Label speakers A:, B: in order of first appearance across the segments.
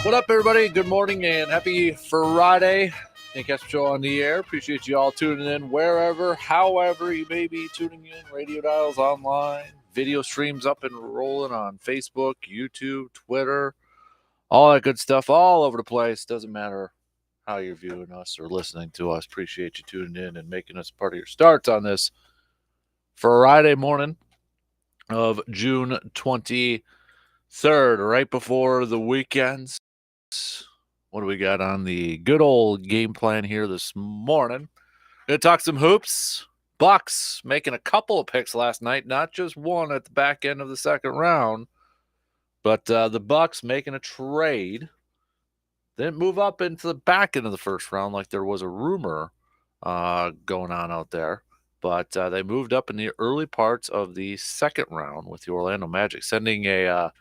A: What up, everybody? Good morning and happy Friday. Dan Kasper Show on the air. Appreciate you all tuning in wherever, however you may be tuning in. Radio dials online, video streams up and rolling on Facebook, YouTube, Twitter, all that good stuff all over the place. Doesn't matter how you're viewing us or listening to us. Appreciate you tuning in and making us part of your starts on this Friday morning of June 23rd, right before the weekends. What do we got on the good old game plan here this morning? Gonna talk some hoops. Bucks making a couple of picks last night, not just one at the back end of the second round, but the Bucks making a trade. Didn't move up into the back end of the first round like there was a rumor going on out there, but they moved up in the early parts of the second round with the Orlando Magic, sending a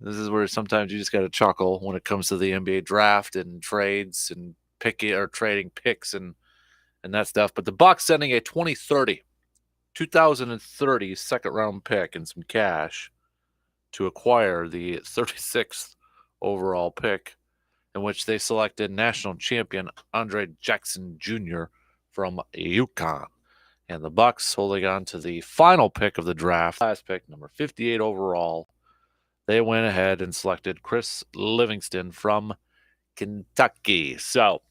A: This is where sometimes you just got to chuckle when it comes to the NBA draft and trades and picking or trading picks and that stuff. But the Bucks sending a 2030 second round pick and some cash to acquire the 36th overall pick, in which they selected national champion Andre Jackson Jr. from UConn. And the Bucks holding on to the final pick of the draft, last pick, number 58 overall. They went ahead and selected Chris Livingston from Kentucky. So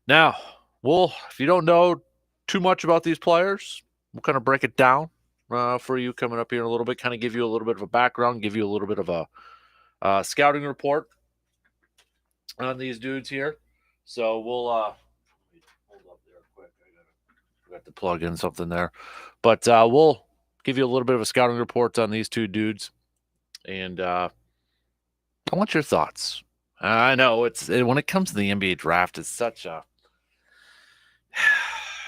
A: now, if you don't know too much about these players, we'll kind of break it down for you coming up here in a little bit, kind of give you a little bit of a background, give you a little bit of a scouting report on these dudes here. So we'll hold up there quick. I got to plug in something there. But we'll give you a little bit of a scouting report on these two dudes. And I want your thoughts. I know when it comes to the NBA draft, it's such a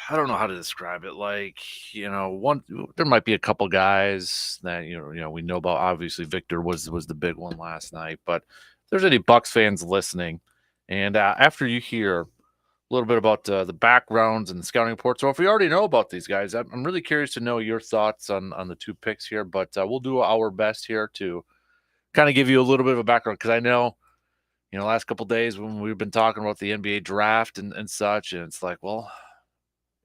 A: I don't know how to describe it. Like, there might be a couple guys that we know about. Obviously, Victor was the big one last night. But if there's any Bucks fans listening, and after you hear a little bit about the backgrounds and the scouting reports, or if you already know about these guys, I'm really curious to know your thoughts on the two picks here. But we'll do our best here to kind of give you a little bit of a background, because I know, last couple of days when we've been talking about the NBA draft and such, and it's like, well,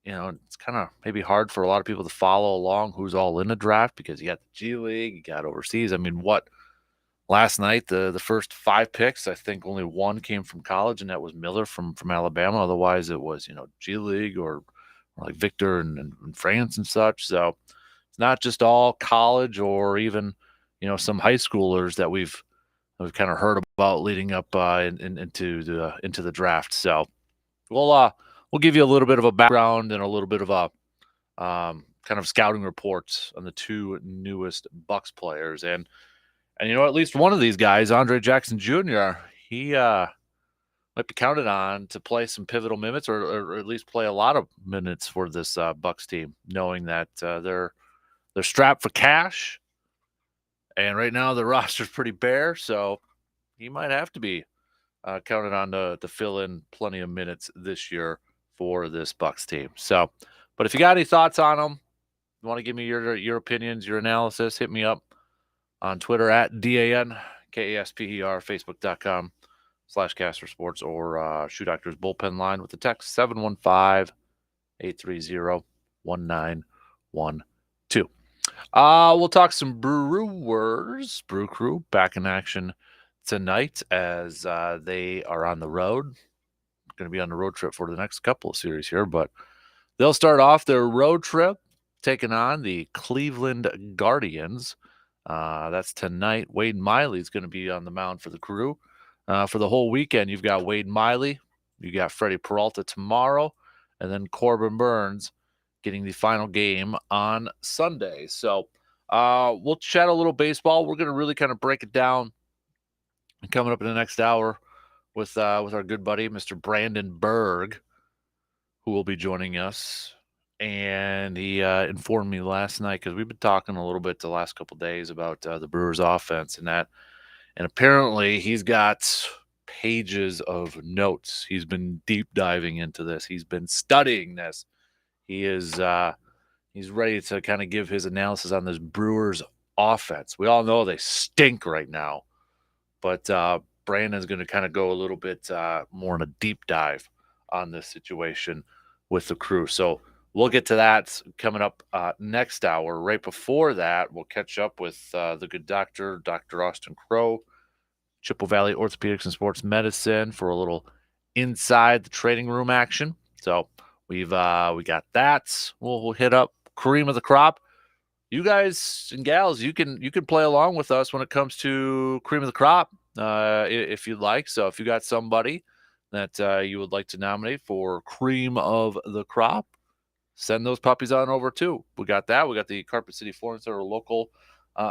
A: it's kind of maybe hard for a lot of people to follow along who's all in the draft, because you got the G League, you got overseas. I mean, last night, the first 5 picks, I think only one came from college, and that was Miller from Alabama. Otherwise, it was, G League or like Victor and France and such. So it's not just all college, or even, some high schoolers that we've kind of heard about leading up into the draft. So we'll give you a little bit of a background and a little bit of a kind of scouting reports on the two newest Bucks players. And at least one of these guys, Andre Jackson Jr., he might be counted on to play some pivotal minutes, or at least play a lot of minutes for this Bucks team, knowing that they're strapped for cash. And right now the roster's pretty bare, so he might have to be counted on to fill in plenty of minutes this year for this Bucks team. So, but if you got any thoughts on them, you want to give me your opinions, your analysis, hit me up on Twitter at DANKASPER, Facebook.com/Kasper Sports, or Shoe Doctor's bullpen line with the text 715-830-1912. We'll talk some Brewers. Brew Crew back in action tonight as they are on the road. Going to be on the road trip for the next couple of series here, but they'll start off their road trip taking on the Cleveland Guardians. That's tonight. Wade Miley is going to be on the mound for the Crew. For the whole weekend, you've got Wade Miley, you got Freddie Peralta tomorrow, and then Corbin Burns getting the final game on Sunday. So we'll chat a little baseball. We're going to really kind of break it down coming up in the next hour with our good buddy, Mr. Brandon Berg, who will be joining us. And he informed me last night, because we've been talking a little bit the last couple of days about the Brewers offense and that. And apparently he's got pages of notes. He's been deep diving into this. He's been studying this. He is he's ready to kind of give his analysis on this Brewers offense. We all know they stink right now. But Brandon's going to kind of go a little bit more in a deep dive on this situation with the crew. So we'll get to that coming up next hour. Right before that, we'll catch up with the good doctor, Dr. Austin Crow, Chippewa Valley Orthopedics and Sports Medicine, for a little inside the training room action. So we got that. We'll hit up cream of the crop. You guys and gals, you can play along with us when it comes to cream of the crop, if you'd like. So if you got somebody that you would like to nominate for cream of the crop, send those puppies on over too. We got that. We got the Carpet City Florence Center local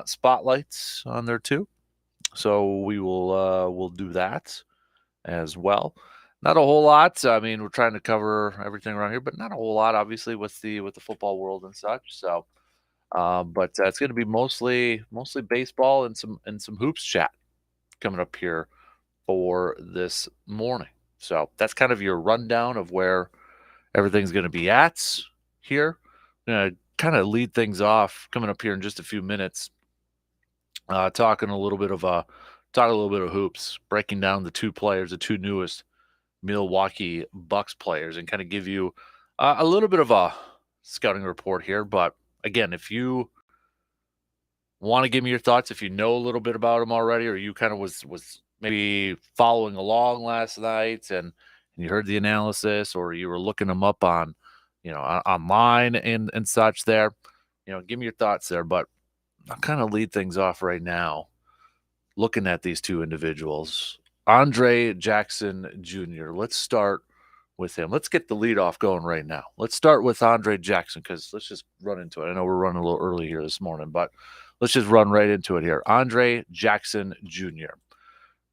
A: spotlights on there too. So we'll do that as well. Not a whole lot. I mean, we're trying to cover everything around here, but not a whole lot, obviously, with the football world and such. So, but it's going to be mostly baseball and some hoops chat coming up here for this morning. So that's kind of your rundown of where everything's going to be at here. I'm going to kind of lead things off coming up here in just a few minutes, talking a little bit of hoops, breaking down the the two newest Milwaukee Bucks players, and kind of give you a little bit of a scouting report here. But again, if you want to give me your thoughts, if you know a little bit about them already, or you kind of was maybe following along last night and you heard the analysis, or you were looking them up on, online and such there, give me your thoughts there. But I'll kind of lead things off right now, looking at these two individuals. Andre Jackson Jr. Let's start with him. Let's get the lead off going right now. Let's start with Andre Jackson, because let's just run into it. I know we're running a little early here this morning, but let's just run right into it here. Andre Jackson Jr.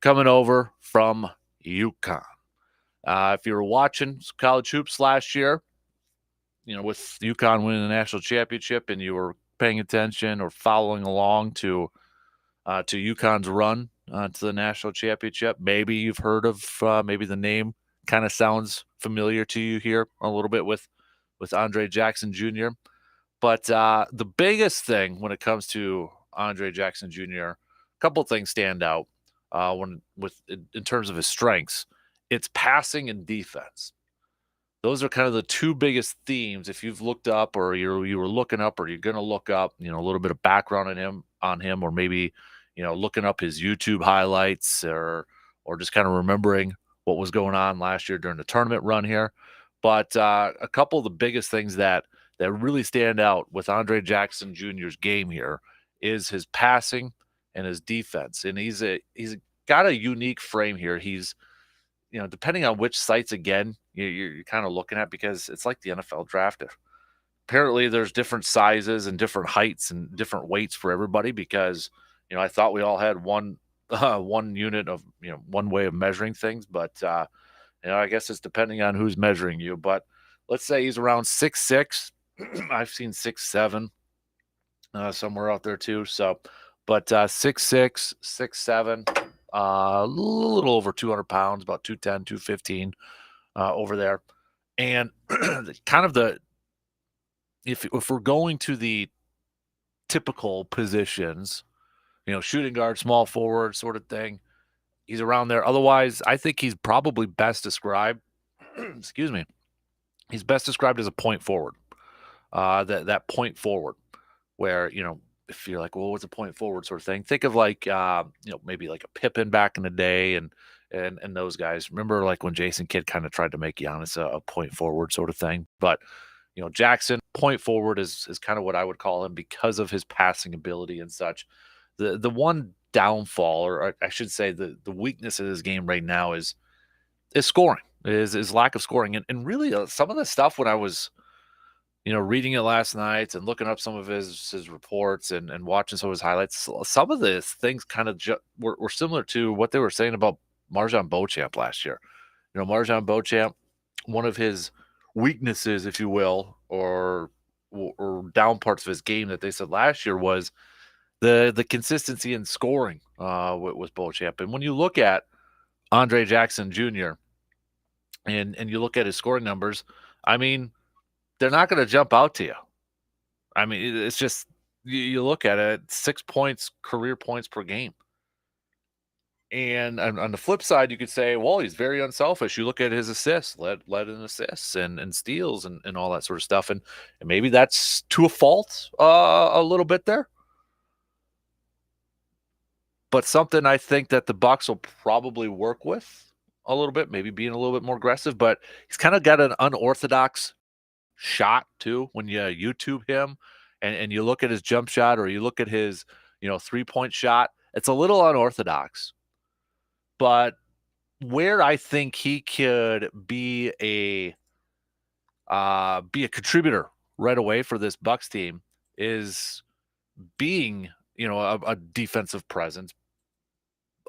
A: coming over from UConn. If you were watching college hoops last year, with UConn winning the national championship, and you were paying attention or following along to UConn's run to the national championship, maybe you've heard of, maybe the name kind of sounds familiar to you here a little bit with Andre Jackson Jr. But the biggest thing when it comes to Andre Jackson Jr., a couple of things stand out in terms of his strengths. It's passing and defense. Those are kind of the two biggest themes. If you've looked up, or you were looking up, or you're going to look up, a little bit of background on him, or maybe, looking up his YouTube highlights, or just kind of remembering what was going on last year during the tournament run here. But a couple of the biggest things that really stand out with Andre Jackson Jr.'s game here is his passing and his defense. And he's got a unique frame here. He's, depending on which sites, again, you're kind of looking at, because it's like the NFL draft. Apparently there's different sizes and different heights and different weights for everybody, because, I thought we all had one unit of, one way of measuring things, but, I guess it's depending on who's measuring you. But let's say he's around 6'6". I've seen 6'7", somewhere out there too. So, but 6'6", 6'7", a little over 200 pounds, about 210, 215 over there. And kind of if we're going to the typical positions, shooting guard, small forward sort of thing, he's around there. Otherwise, I think he's probably best described, excuse me, he's best described as a point forward. That point forward, where, if you're like, well, what's a point forward sort of thing? Think of like, maybe like a Pippen back in the day, and those guys. Remember, like when Jason Kidd kind of tried to make Giannis a point forward sort of thing. But, Jackson, point forward is kind of what I would call him, because of his passing ability and such. The one downfall, or I should say the weakness of his game right now is scoring, is lack of scoring. And really, some of the stuff when I was, reading it last night and looking up some of his reports and watching some of his highlights, some of the things kind of were similar to what they were saying about Marjan Beauchamp last year. Marjan Beauchamp, one of his weaknesses, if you will, or down parts of his game that they said last year, was the consistency in scoring with Beauchamp. And when you look at Andre Jackson Jr. and you look at his scoring numbers, I mean, they're not going to jump out to you. I mean, it's just, you look at it, 6 points, career points per game. And on the flip side, you could say, well, he's very unselfish. You look at his assists, led in assists and steals and all that sort of stuff. And maybe that's to a fault a little bit there. But something I think that the Bucks will probably work with a little bit, maybe being a little bit more aggressive. But he's kind of got an unorthodox shot too. When you YouTube him and you look at his jump shot or you look at his 3-point shot, it's a little unorthodox. But where I think he could be a contributor right away for this Bucks team is being a defensive presence,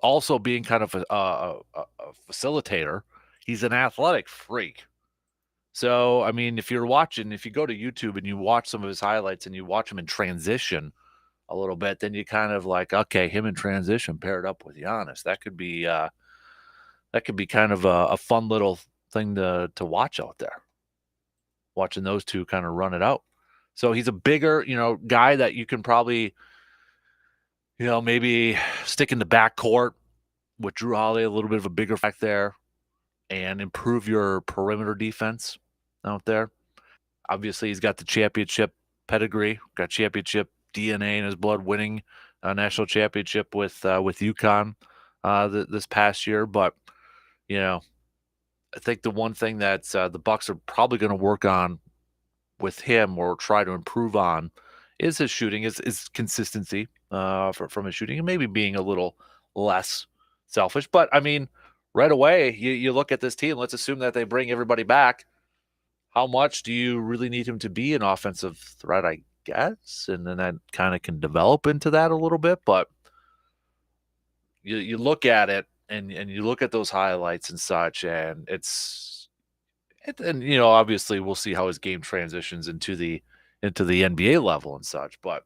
A: also being kind of a facilitator. He's an athletic freak. So, I mean, if you go to YouTube and you watch some of his highlights and you watch him in transition a little bit, then you kind of like, okay, him in transition paired up with Giannis. That could be kind of a fun little thing to watch out there. Watching those two kind of run it out. So he's a bigger, guy that you can probably, maybe stick in the backcourt with Drew Holiday, a little bit of a bigger back there, and improve your perimeter defense out there. Obviously, he's got the championship pedigree, got championship DNA in his blood, winning a national championship with UConn this past year. But I think the one thing that the Bucks are probably going to work on with him or try to improve on is his shooting, is consistency from his shooting, and maybe being a little less selfish. But I mean, right away, you look at this team. Let's assume that they bring everybody back. How much do you really need him to be an offensive threat, I guess? And then that kind of can develop into that a little bit. But you look at it and you look at those highlights and such, and obviously we'll see how his game transitions into the NBA level and such. But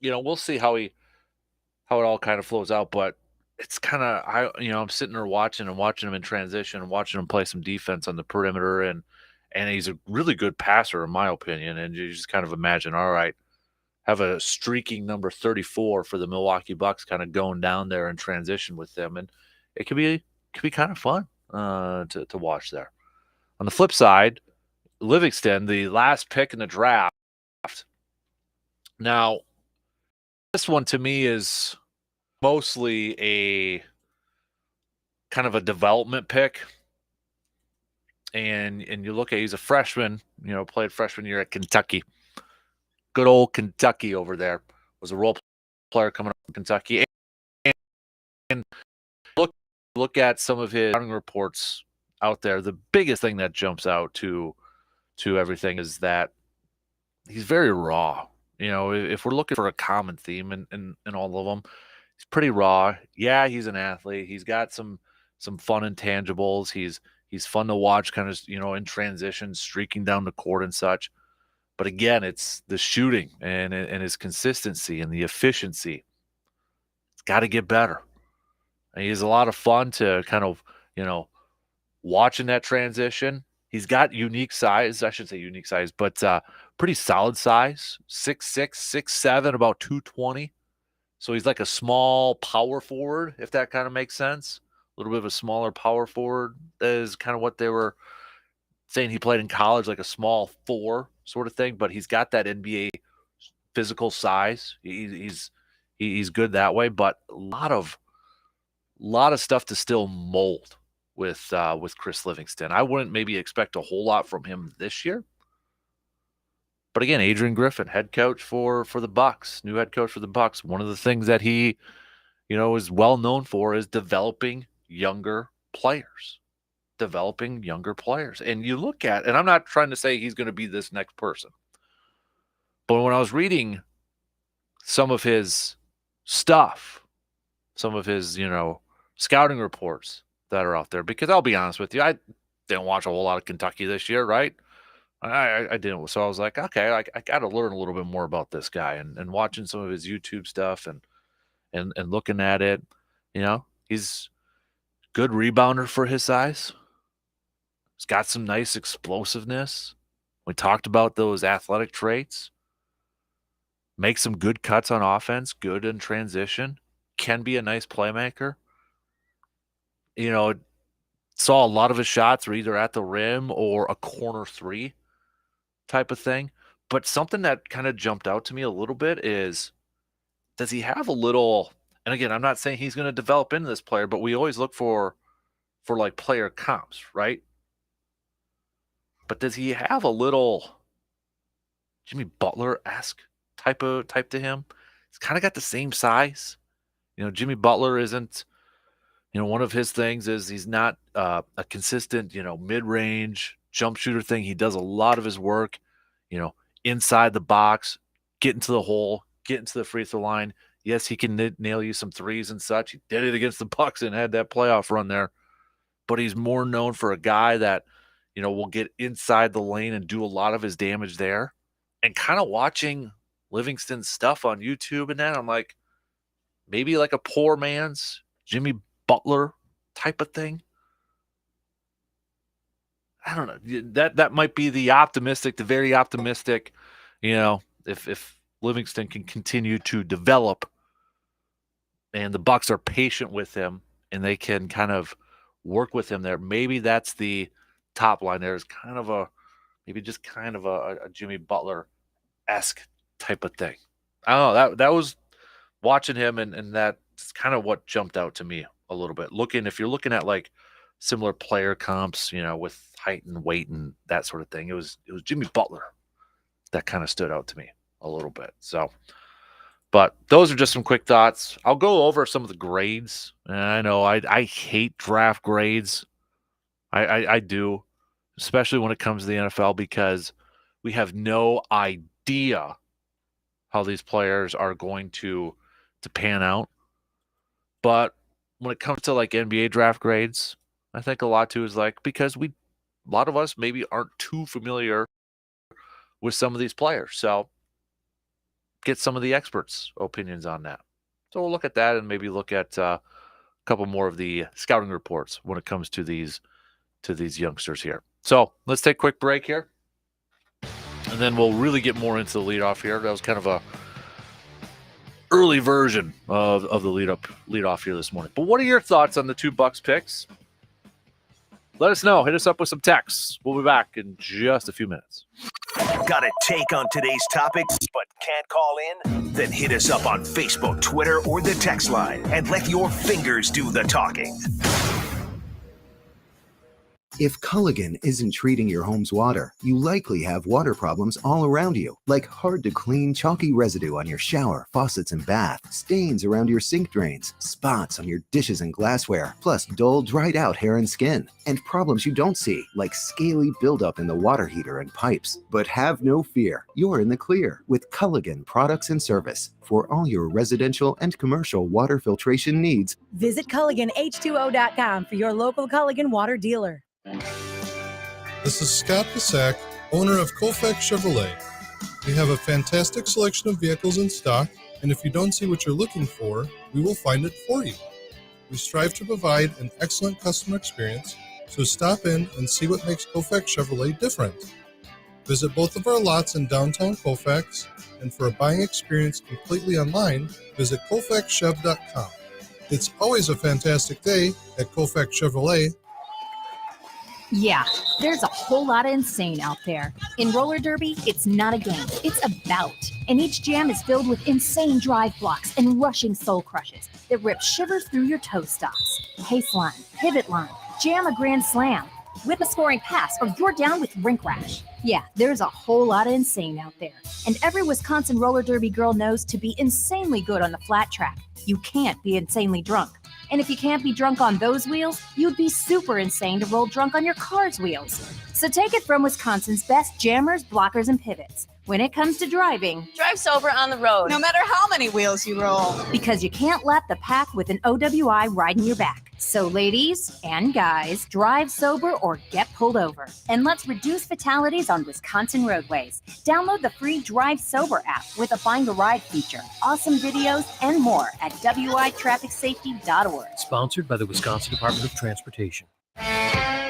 A: we'll see how it all kind of flows out. But it's kind of I'm sitting there watching him in transition and watching him play some defense on the perimeter, and he's a really good passer in my opinion. And you just kind of imagine, all right, have a streaking number 34 for the Milwaukee Bucks kind of going down there in transition with them, and it could be kind of fun to watch there. On the flip side, Livingston, the last pick in the draft. Now, this one to me is mostly a kind of a development pick. And you look at, he's a freshman, played freshman year at Kentucky. Good old Kentucky over there. Was a role player coming up from Kentucky. And look at some of his scouting reports out there. The biggest thing that jumps out to everything is that he's very raw. If we're looking for a common theme in all of them, he's pretty raw. Yeah, he's an athlete. He's got some fun intangibles. He's fun to watch, kind of in transition, streaking down the court and such. But again, it's the shooting and his consistency and the efficiency. It's got to get better. And he's a lot of fun to kind of watching that transition. He's got unique size. I should say unique size, but pretty solid size. 6'6", 6'7", about 220. So he's like a small power forward, if that kind of makes sense. A little bit of a smaller power forward is kind of what they were saying. He played in college, like a small 4 sort of thing, but he's got that NBA physical size. He's good that way, but a lot of stuff to still mold with Chris Livingston. I wouldn't maybe expect a whole lot from him this year. But again, Adrian Griffin, head coach for the Bucks, new head coach for the Bucks. One of the things that he, is well known for is developing younger players. And you look at, and I'm not trying to say he's going to be this next person, but when I was reading some of his stuff, some of his, scouting reports that are out there, because I'll be honest with you, I didn't watch a whole lot of Kentucky this year, right? I didn't. So I was like, okay, I got to learn a little bit more about this guy, and watching some of his YouTube stuff and looking at it, he's good rebounder for his size. He's got some nice explosiveness. We talked about those athletic traits. Makes some good cuts on offense, good in transition, can be a nice playmaker. saw a lot of his shots were either at the rim or a corner three type of thing. But something that kind of jumped out to me a little bit is, does he have a little, and again, I'm not saying he's going to develop into this player, but we always look for like player comps, right? But does he have a little Jimmy Butler-esque type to him? He's kind of got the same size. Jimmy Butler isn't, one of his things is he's not a consistent, mid-range jump shooter thing. He does a lot of his work, inside the box, get into the hole, get into the free throw line. Yes, he can nail you some threes and such. He did it against the Bucks and had that playoff run there. But he's more known for a guy that, will get inside the lane and do a lot of his damage there. And kind of watching Livingston's stuff on YouTube and that, I'm like, maybe like a poor man's Jimmy Butler type of thing. I don't know. That might be the very optimistic, if Livingston can continue to develop and the Bucks are patient with him and they can kind of work with him there. Maybe that's the top line there is kind of a Jimmy Butler-esque type of thing. I don't know. That was watching him and that's kind of what jumped out to me a little bit. If you're looking at like similar player comps, with height and weight and that sort of thing, it was Jimmy Butler that kind of stood out to me a little bit. So, but those are just some quick thoughts. I'll go over some of the grades. And I know I hate draft grades. I do, especially when it comes to the NFL, because we have no idea how these players are going to pan out. But when it comes to like NBA draft grades, I think a lot too is like, because a lot of us maybe aren't too familiar with some of these players. So get some of the experts' opinions on that. So we'll look at that and maybe look at a couple more of the scouting reports when it comes to these youngsters here. So let's take a quick break here. And then we'll really get more into the leadoff here. That was kind of a early version of the leadoff here this morning. But what are your thoughts on the two Bucks picks? Let us know. Hit us up with some texts. We'll be back in just a few minutes.
B: Got a take on today's topics but can't call in? Then hit us up on Facebook, Twitter, or the text line and let your fingers do the talking.
C: If Culligan isn't treating your home's water, you likely have water problems all around you, like hard-to-clean chalky residue on your shower, faucets, and bath, stains around your sink drains, spots on your dishes and glassware, plus dull, dried-out hair and skin, and problems you don't see, like scaly buildup in the water heater and pipes. But have no fear, you're in the clear with Culligan Products and Service. For all your residential and commercial water filtration needs,
D: visit CulliganH2O.com for your local Culligan water dealer.
E: This is Scott Pasak, owner of Colfax Chevrolet. We have a fantastic selection of vehicles in stock, and if you don't see what you're looking for, we will find it for you. We strive to provide an excellent customer experience, so stop in and see what makes Colfax Chevrolet different. Visit both of our lots in downtown Colfax, and for a buying experience completely online, visit colfaxchev.com. It's always a fantastic day at Colfax Chevrolet.
F: Yeah, there's a whole lot of insane out there. In roller derby, it's not a game, it's a bout. And each jam is filled with insane drive blocks and rushing soul crushes that rip shivers through your toe stops. Pace line, pivot line, jam a grand slam, whip a scoring pass, or you're down with rink rash. Yeah, there's a whole lot of insane out there. And every Wisconsin roller derby girl knows to be insanely good on the flat track, you can't be insanely drunk. And if you can't be drunk on those wheels, you'd be super insane to roll drunk on your car's wheels. So take it from Wisconsin's best jammers, blockers, and pivots. When it comes to driving,
G: drive sober on the road, no matter how many wheels you roll.
F: Because you can't lap the pack with an OWI riding your back. So ladies and guys, drive sober or get pulled over. And let's reduce fatalities on Wisconsin roadways. Download the free Drive Sober app with a Find a Ride feature, awesome videos, and more at witrafficsafety.org.
H: Sponsored by the Wisconsin Department of Transportation.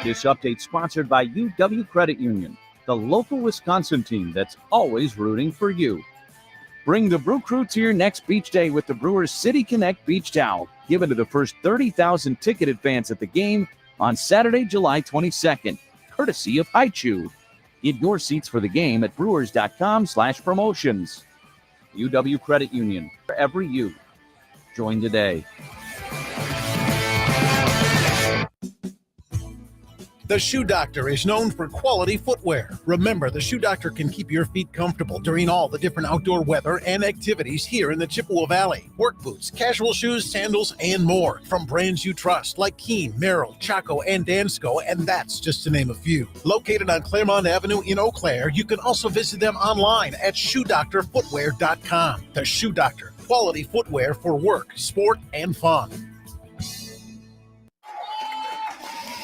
I: This update sponsored by UW Credit Union, the local Wisconsin team that's always rooting for you. Bring the Brew Crew to your next beach day with the Brewers City Connect Beach Towel. given to the first 30,000 ticketed fans at the game on Saturday, July 22nd, courtesy of Haichu. Get your seats for the game at brewers.com/promotions. UW Credit Union, for every you. Join today.
J: The Shoe Doctor is known for quality footwear. Remember, the Shoe Doctor can keep your feet comfortable during all the different outdoor weather and activities here in the Chippewa Valley. Work boots, casual shoes, sandals, and more from brands you trust like Keen, Merrill, Chaco, and Dansko, and that's just to name a few. Located on Claremont Avenue in Eau Claire, you can also visit them online at shoedoctorfootwear.com. The Shoe Doctor, quality footwear for work, sport, and fun.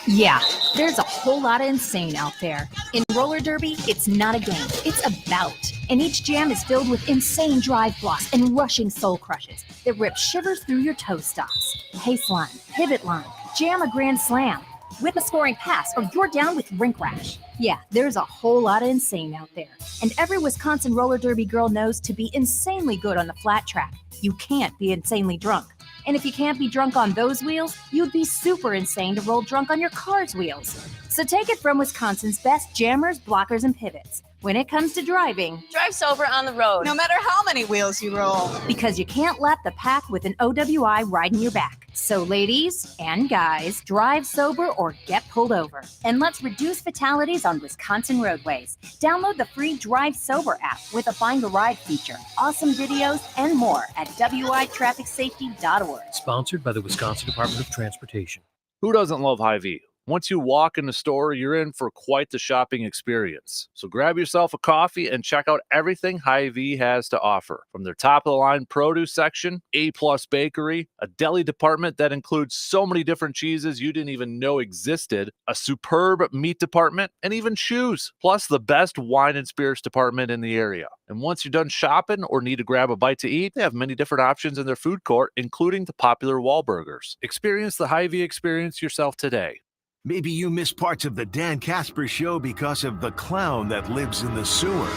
F: Yeah, there's a whole lot of insane out there. In roller derby, it's not a game, it's a bout. And each jam is filled with insane drive blocks and rushing soul crushes that rip shivers through your toe stops. Pace line, pivot line, jam a grand slam, whip a scoring pass, or you're down with rink rash. Yeah, there's a whole lot of insane out there. And every Wisconsin roller derby girl knows to be insanely good on the flat track, you can't be insanely drunk. And if you can't be drunk on those wheels, you'd be super insane to roll drunk on your car's wheels. So take it from Wisconsin's best jammers, blockers, and pivots. When it comes to driving,
G: Drive sober on the road, no matter how many wheels you roll.
F: Because you can't let the pack with an OWI riding your back. So ladies and guys, drive sober or get pulled over. And let's reduce fatalities on Wisconsin roadways. Download the free Drive Sober app with a Find a Ride feature, awesome videos, and more at witrafficsafety.org.
H: Sponsored by the Wisconsin Department of Transportation.
A: Who doesn't love Hy-Vee? Once you walk in the store, you're in for quite the shopping experience. So grab yourself a coffee and check out everything Hy-Vee has to offer. From their top-of-the-line produce section, A-plus bakery, a deli department that includes so many different cheeses you didn't even know existed, a superb meat department, and even shoes. Plus the best wine and spirits department in the area. And once you're done shopping or need to grab a bite to eat, they have many different options in their food court, including the popular Wahlburgers. Experience the Hy-Vee experience yourself today.
B: Maybe you miss parts of the Dan Kasper Show because of the clown that lives in the sewer.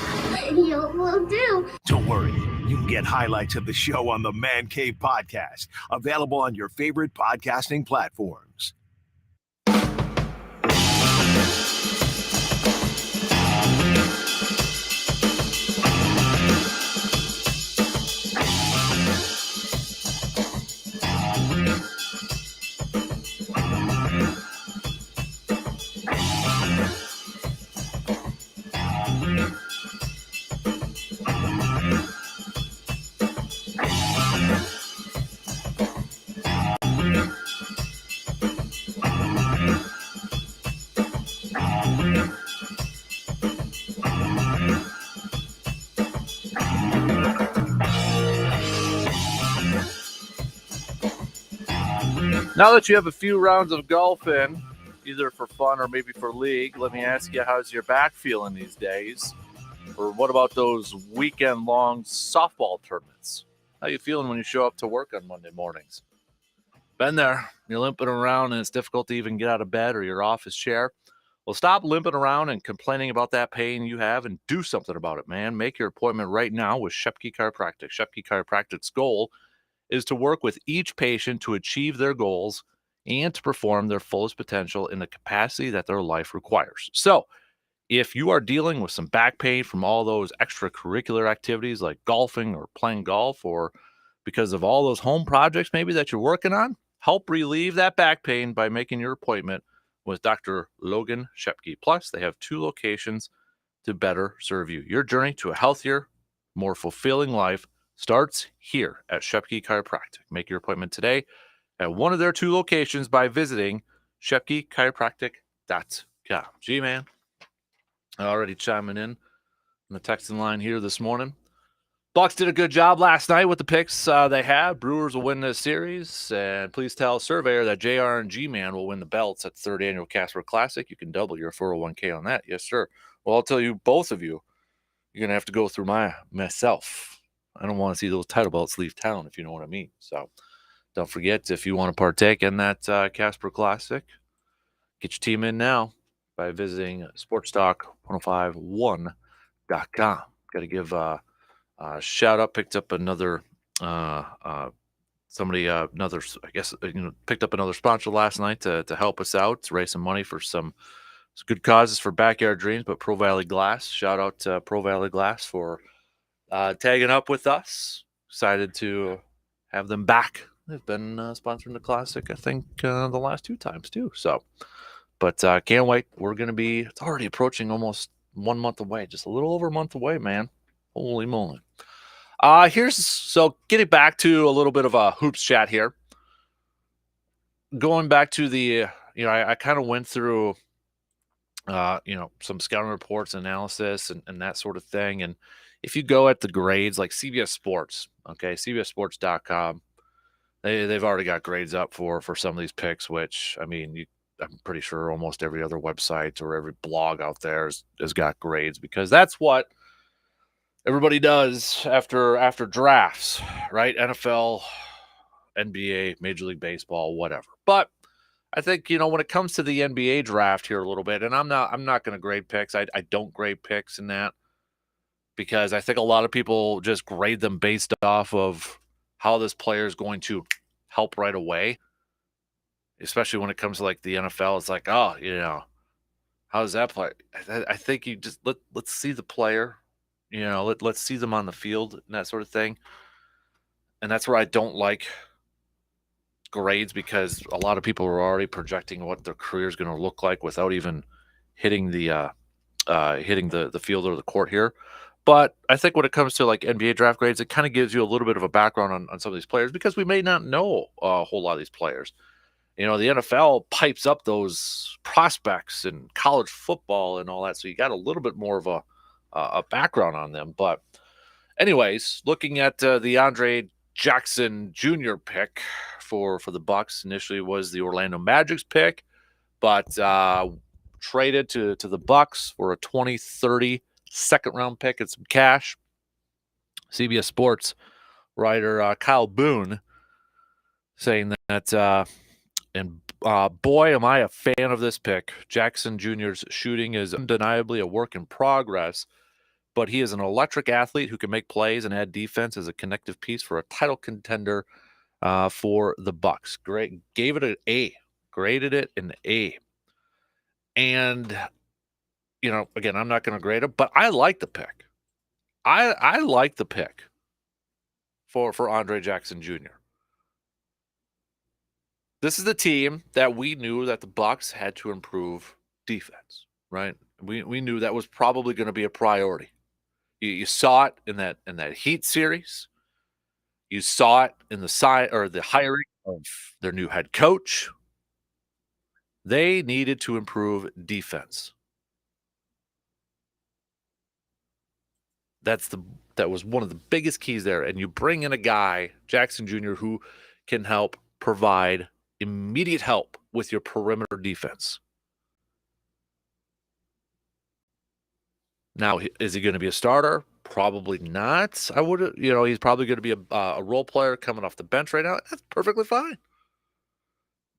K: You will do.
B: Don't worry, you can get highlights of the show on the Man Cave Podcast, available on your favorite podcasting platforms.
A: Now that you have a few rounds of golf in, either for fun or maybe for league, let me ask you, how's your back feeling these days? Or what about those weekend-long softball tournaments? How you feeling when you show up to work on Monday mornings? Been there. You're limping around and it's difficult to even get out of bed or your office chair. Well, stop limping around and complaining about that pain you have and do something about it, man. Make your appointment right now with Shepke Chiropractic. Shepke Chiropractic's goal is to work with each patient to achieve their goals and to perform their fullest potential in the capacity that their life requires. So, if you are dealing with some back pain from all those extracurricular activities like golfing or playing golf, or because of all those home projects maybe that you're working on, help relieve that back pain by making your appointment with Dr. Logan Shepke. Plus, they have 2 locations to better serve you. Your journey to a healthier, more fulfilling life starts here at Shepke Chiropractic. Make your appointment today at one of their 2 locations by visiting ShepkeChiropractic.com. G-Man, already chiming in on the texting line here this morning. Bucks did a good job last night with the picks they had. Brewers will win this series. And please tell Surveyor that JR and G-Man will win the belts at the 3rd Annual Casper Classic. You can double your 401k on that. Yes, sir. Well, I'll tell you, both of you, you're going to have to go through myself. I don't want to see those title belts leave town, if you know what I mean. So don't forget, if you want to partake in that Casper Classic, get your team in now by visiting sportstalk1051.com. Got to give a shout out. Picked up another somebody picked up another sponsor last night to help us out, to raise some money for some good causes for Backyard Dreams. But Pro Valley Glass, shout out to Pro Valley Glass for tagging up with us. Excited to have them back. They've been sponsoring the Classic, I think, the last 2 times too. So, but can't wait. We're going to be, it's already approaching almost 1 month away, just a little over a month away, man. Holy moly. So getting back to a little bit of a hoops chat here. Going back to the, I kind of went through, some scouting reports, analysis, and that sort of thing. And if you go at the grades, like CBS Sports, okay, CBSSports.com, they've already got grades up for some of these picks, which, I mean, I'm pretty sure almost every other website or every blog out there has got grades, because that's what everybody does after drafts, right? NFL, NBA, Major League Baseball, whatever. But I think, when it comes to the NBA draft here a little bit, and I'm not going to grade picks. I don't grade picks in that, because I think a lot of people just grade them based off of how this player is going to help right away. Especially when it comes to like the NFL, it's like, oh, how does that play? I think you just let's see the player, let's see them on the field and that sort of thing. And that's where I don't like grades, because a lot of people are already projecting what their career is going to look like without even hitting the field or the court here. But I think when it comes to like NBA draft grades, it kind of gives you a little bit of a background on some of these players, because we may not know a whole lot of these players. The NFL pipes up those prospects in college football and all that, so you got a little bit more of a background on them. But anyways, looking at the Andre Jackson Jr. pick for the Bucks, initially was the Orlando Magic's pick, but traded to the Bucks for a 2030 second round pick and some cash. CBS Sports writer Kyle Boone saying that, boy, am I a fan of this pick. Jackson Jr.'s shooting is undeniably a work in progress, but he is an electric athlete who can make plays and add defense as a connective piece for a title contender for the Bucks. Great, gave it an A, graded it an A. And again, I'm not going to grade it, but I like the pick. I like the pick for Andre Jackson Jr. This is the team that we knew that the Bucks had to improve defense, right? We knew that was probably going to be a priority. You saw it in that Heat series. You saw it in the hiring of their new head coach. They needed to improve defense. That was one of the biggest keys there. And you bring in a guy, Jackson Jr., who can help provide immediate help with your perimeter defense. Now, is he going to be a starter? Probably not. I would, he's probably going to be a role player coming off the bench right now. That's perfectly fine.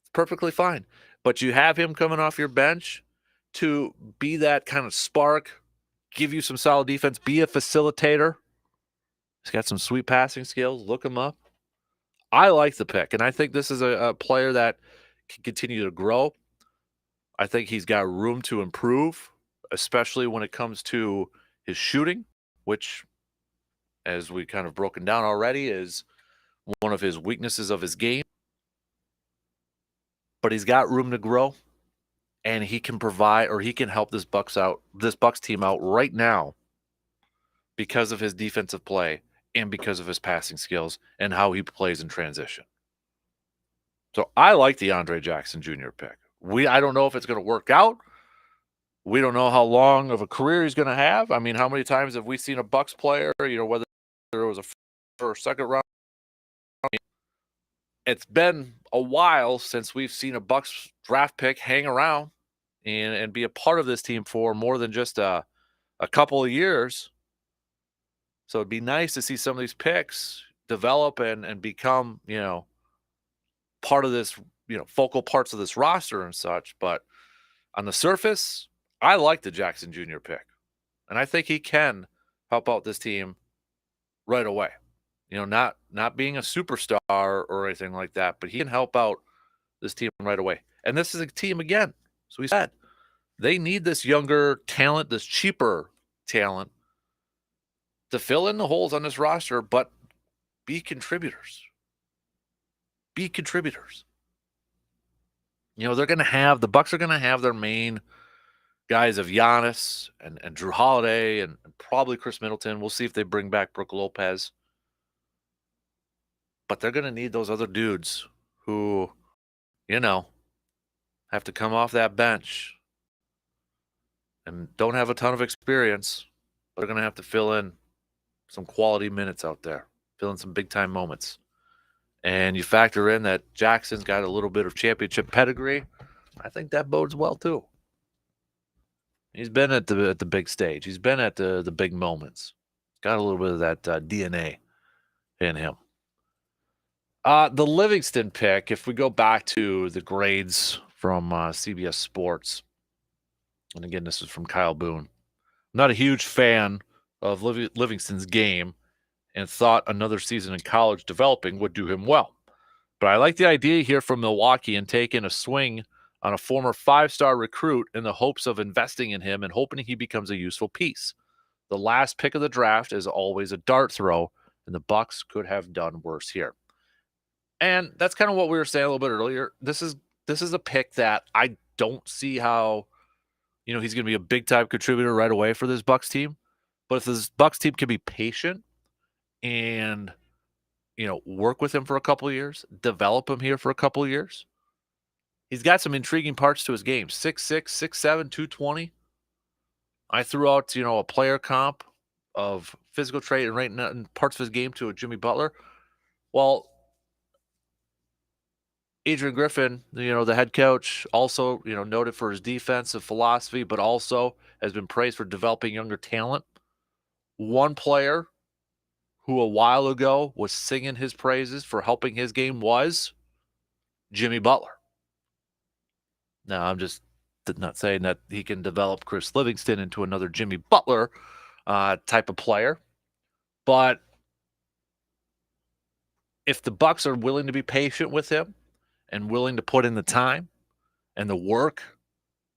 A: It's perfectly fine. But you have him coming off your bench to be that kind of spark, give you some solid defense, be a facilitator. He's got some sweet passing skills. Look him up. I like the pick, and I think this is a player that can continue to grow. I think he's got room to improve, especially when it comes to his shooting, which, as we kind of broken down already, is one of his weaknesses of his game. But he's got room to grow, and he can provide, or he can help this Bucks team out right now because of his defensive play and because of his passing skills and how he plays in transition. So I like the Andre Jackson Jr. pick. I don't know if it's going to work out. We don't know how long of a career he's going to have. I mean, how many times have we seen a Bucks player, whether it was a first or second round? It's been a while since we've seen a Bucks draft pick hang around and be a part of this team for more than just a couple of years. So it'd be nice to see some of these picks develop and become, part of this, focal parts of this roster and such. But on the surface, I like the Jackson Jr. pick. And I think he can help out this team right away. not being a superstar or anything like that, but he can help out this team right away. And this is a team again. So he said they need this younger talent, this cheaper talent to fill in the holes on this roster, but be contributors. Be contributors. They're going to have, the Bucks are going to have their main guys of Giannis and Drew Holiday and probably Chris Middleton. We'll see if they bring back Brook Lopez. But they're going to need those other dudes who, have to come off that bench and don't have a ton of experience, but are going to have to fill in some quality minutes out there, fill in some big-time moments. And you factor in that Jackson's got a little bit of championship pedigree, I think that bodes well too. He's been at the big stage. He's been at the big moments. Got a little bit of that DNA in him. The Livingston pick, if we go back to the grades from CBS Sports, and again, this is from Kyle Boone. I'm not a huge fan of Livingston's game and thought another season in college developing would do him well. But I like the idea here from Milwaukee and taking a swing on a former 5-star recruit in the hopes of investing in him and hoping he becomes a useful piece. The last pick of the draft is always a dart throw, and the Bucks could have done worse here. And that's kind of what we were saying a little bit earlier. This is a pick that I don't see how, he's going to be a big-time contributor right away for this Bucks team. But if this Bucks team can be patient and, work with him for a couple of years, develop him here for a couple of years, he's got some intriguing parts to his game. 6'6", 6'7", 220. I threw out, a player comp of physical trait and right in parts of his game to a Jimmy Butler. Well, Adrian Griffin, the head coach, also, noted for his defensive philosophy, but also has been praised for developing younger talent. One player who a while ago was singing his praises for helping his game was Jimmy Butler. Now, I'm just not saying that he can develop Chris Livingston into another Jimmy Butler type of player, but if the Bucks are willing to be patient with him and willing to put in the time and the work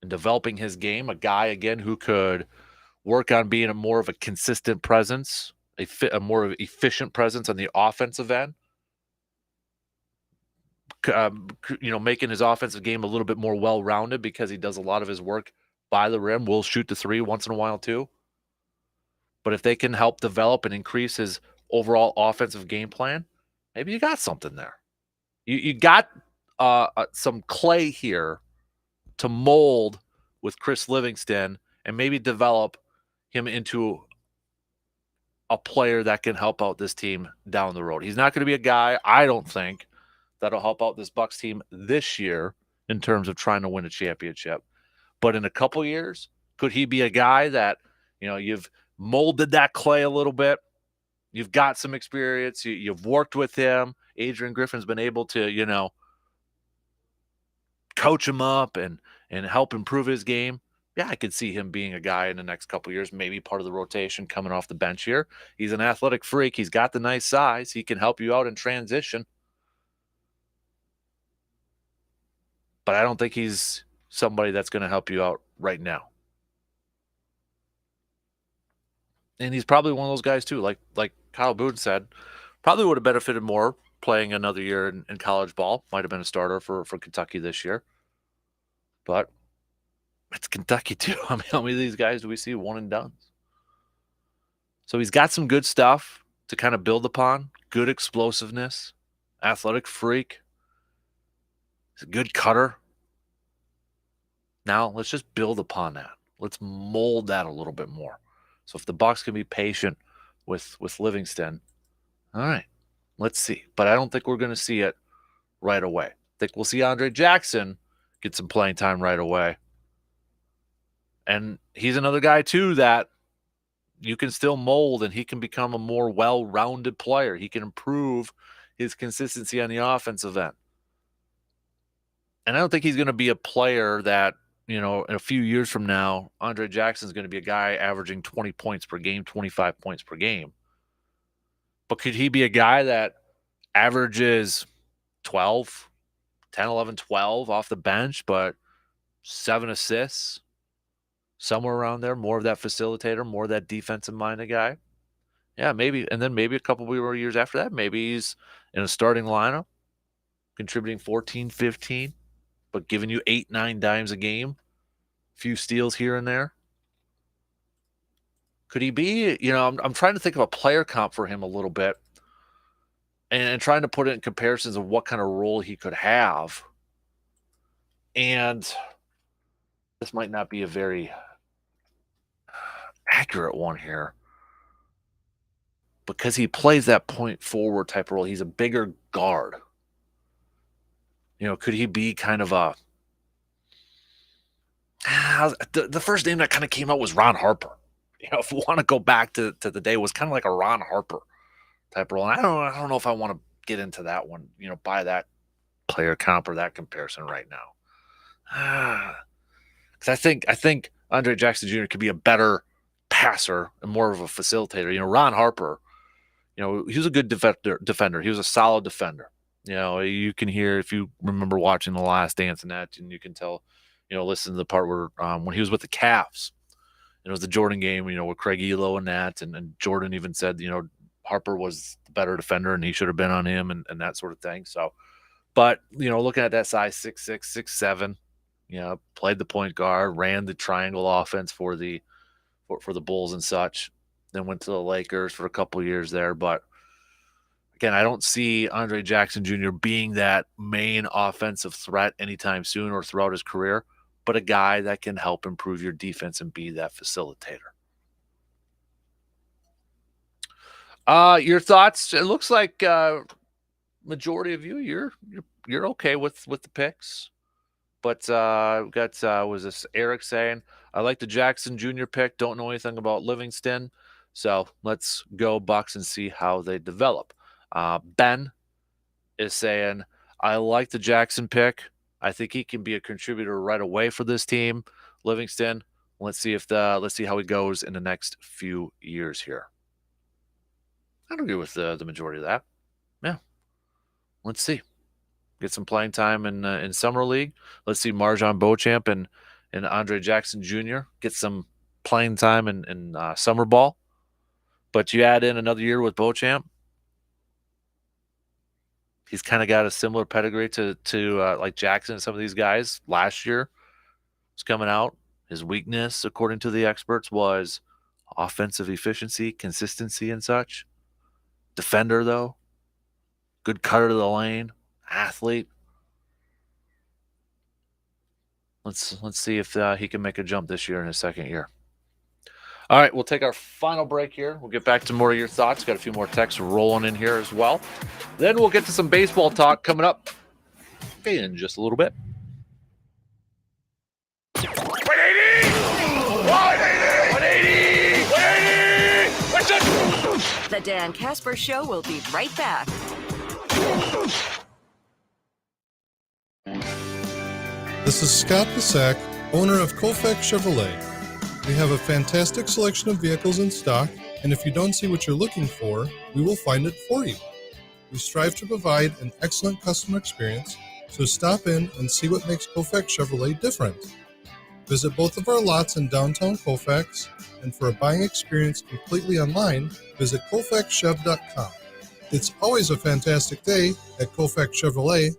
A: in developing his game, a guy, again, who could work on being a more of a consistent presence, a more of an efficient presence on the offensive end, making his offensive game a little bit more well-rounded because he does a lot of his work by the rim, will shoot the three once in a while too. But if they can help develop and increase his overall offensive game plan, maybe you got something there. You got some clay here to mold with Chris Livingston and maybe develop him into a player that can help out this team down the road. He's not going to be a guy, I don't think, that'll help out this Bucks team this year in terms of trying to win a championship. But in a couple years, could he be a guy that, you've molded that clay a little bit? You've got some experience. You've worked with him. Adrian Griffin's been able to, coach him up and help improve his game. Yeah, I could see him being a guy in the next couple of years, maybe part of the rotation coming off the bench here. He's an athletic freak. He's got the nice size. He can help you out in transition. But I don't think he's somebody that's going to help you out right now. And he's probably one of those guys too, like Kyle Boone said, probably would have benefited more playing another year in college ball. Might have been a starter for Kentucky this year. But it's Kentucky too. I mean, how many of these guys do we see one and done? So he's got some good stuff to kind of build upon. Good explosiveness, athletic freak. He's a good cutter. Now let's just build upon that. Let's mold that a little bit more. So if the Bucks can be patient with Livingston, all right, let's see. But I don't think we're going to see it right away. I think we'll see Andre Jackson get some playing time right away. And he's another guy, too, that you can still mold and he can become a more well-rounded player. He can improve his consistency on the offensive end. And I don't think he's going to be a player that, in a few years from now, Andre Jackson's going to be a guy averaging 20 points per game, 25 points per game. But could he be a guy that averages 12, 10, 11, 12 off the bench, but 7 assists, somewhere around there, more of that facilitator, more of that defensive-minded guy? Yeah, maybe. And then maybe a couple more years after that, maybe he's in a starting lineup, contributing 14, 15, but giving you 8, 9 dimes a game, a few steals here and there. Could he be, I'm trying to think of a player comp for him a little bit and trying to put it in comparisons of what kind of role he could have. And this might not be a very accurate one here because he plays that point forward type of role. He's a bigger guard. Could he be kind of a the first name that kind of came out was Ron Harper. If we want to go back to the day, it was kind of like a Ron Harper type role. And I don't know if I want to get into that one, by that player comp or that comparison right now. Because I think Andre Jackson Jr. could be a better passer and more of a facilitator. Ron Harper, he was a good defender. He was a solid defender. You can hear, if you remember watching The Last Dance and that, and you can tell, listen to the part where when he was with the Cavs, it was the Jordan game, with Craig Elo and that, and Jordan even said, Harper was the better defender and he should have been on him and that sort of thing. So, but, looking at that size, 6'6", 6'7", played the point guard, ran the triangle offense for the Bulls and such, then went to the Lakers for a couple of years there. But again, I don't see Andre Jackson Jr. being that main offensive threat anytime soon or throughout his career, but a guy that can help improve your defense and be that facilitator. Your thoughts? It looks like majority of you're okay with the picks, but we got was this Eric saying, I like the Jackson Jr. pick. Don't know anything about Livingston, so let's go Bucks and see how they develop. Ben is saying, I like the Jackson pick. I think he can be a contributor right away for this team. Livingston, let's see how he goes in the next few years here. I'd agree with the majority of that. Yeah. Let's see. Get some playing time in Summer League. Let's see Marjon Beauchamp and Andre Jackson Jr. get some playing time in summer ball. But you add in another year with Beauchamp, he's kind of got a similar pedigree to like Jackson and some of these guys. Last year was coming out. His weakness, according to the experts, was offensive efficiency, consistency, and such. Defender, though. Good cutter to the lane. Athlete. Let's see if he can make a jump this year in his second year. All right, we'll take our final break here. We'll get back to more of your thoughts. Got a few more texts rolling in here as well. Then we'll get to some baseball talk coming up in just a little bit.
L: 180! The Dan Kasper Show will be right back.
E: This is Scott Pasak, owner of Koufax Chevrolet. We have a fantastic selection of vehicles in stock, and if you don't see what you're looking for, we will find it for you. We strive to provide an excellent customer experience, so stop in and see what makes Koufax Chevrolet different. Visit both of our lots in downtown Koufax, and for a buying experience completely online, visit KoufaxChev.com. It's always a fantastic day at Koufax Chevrolet.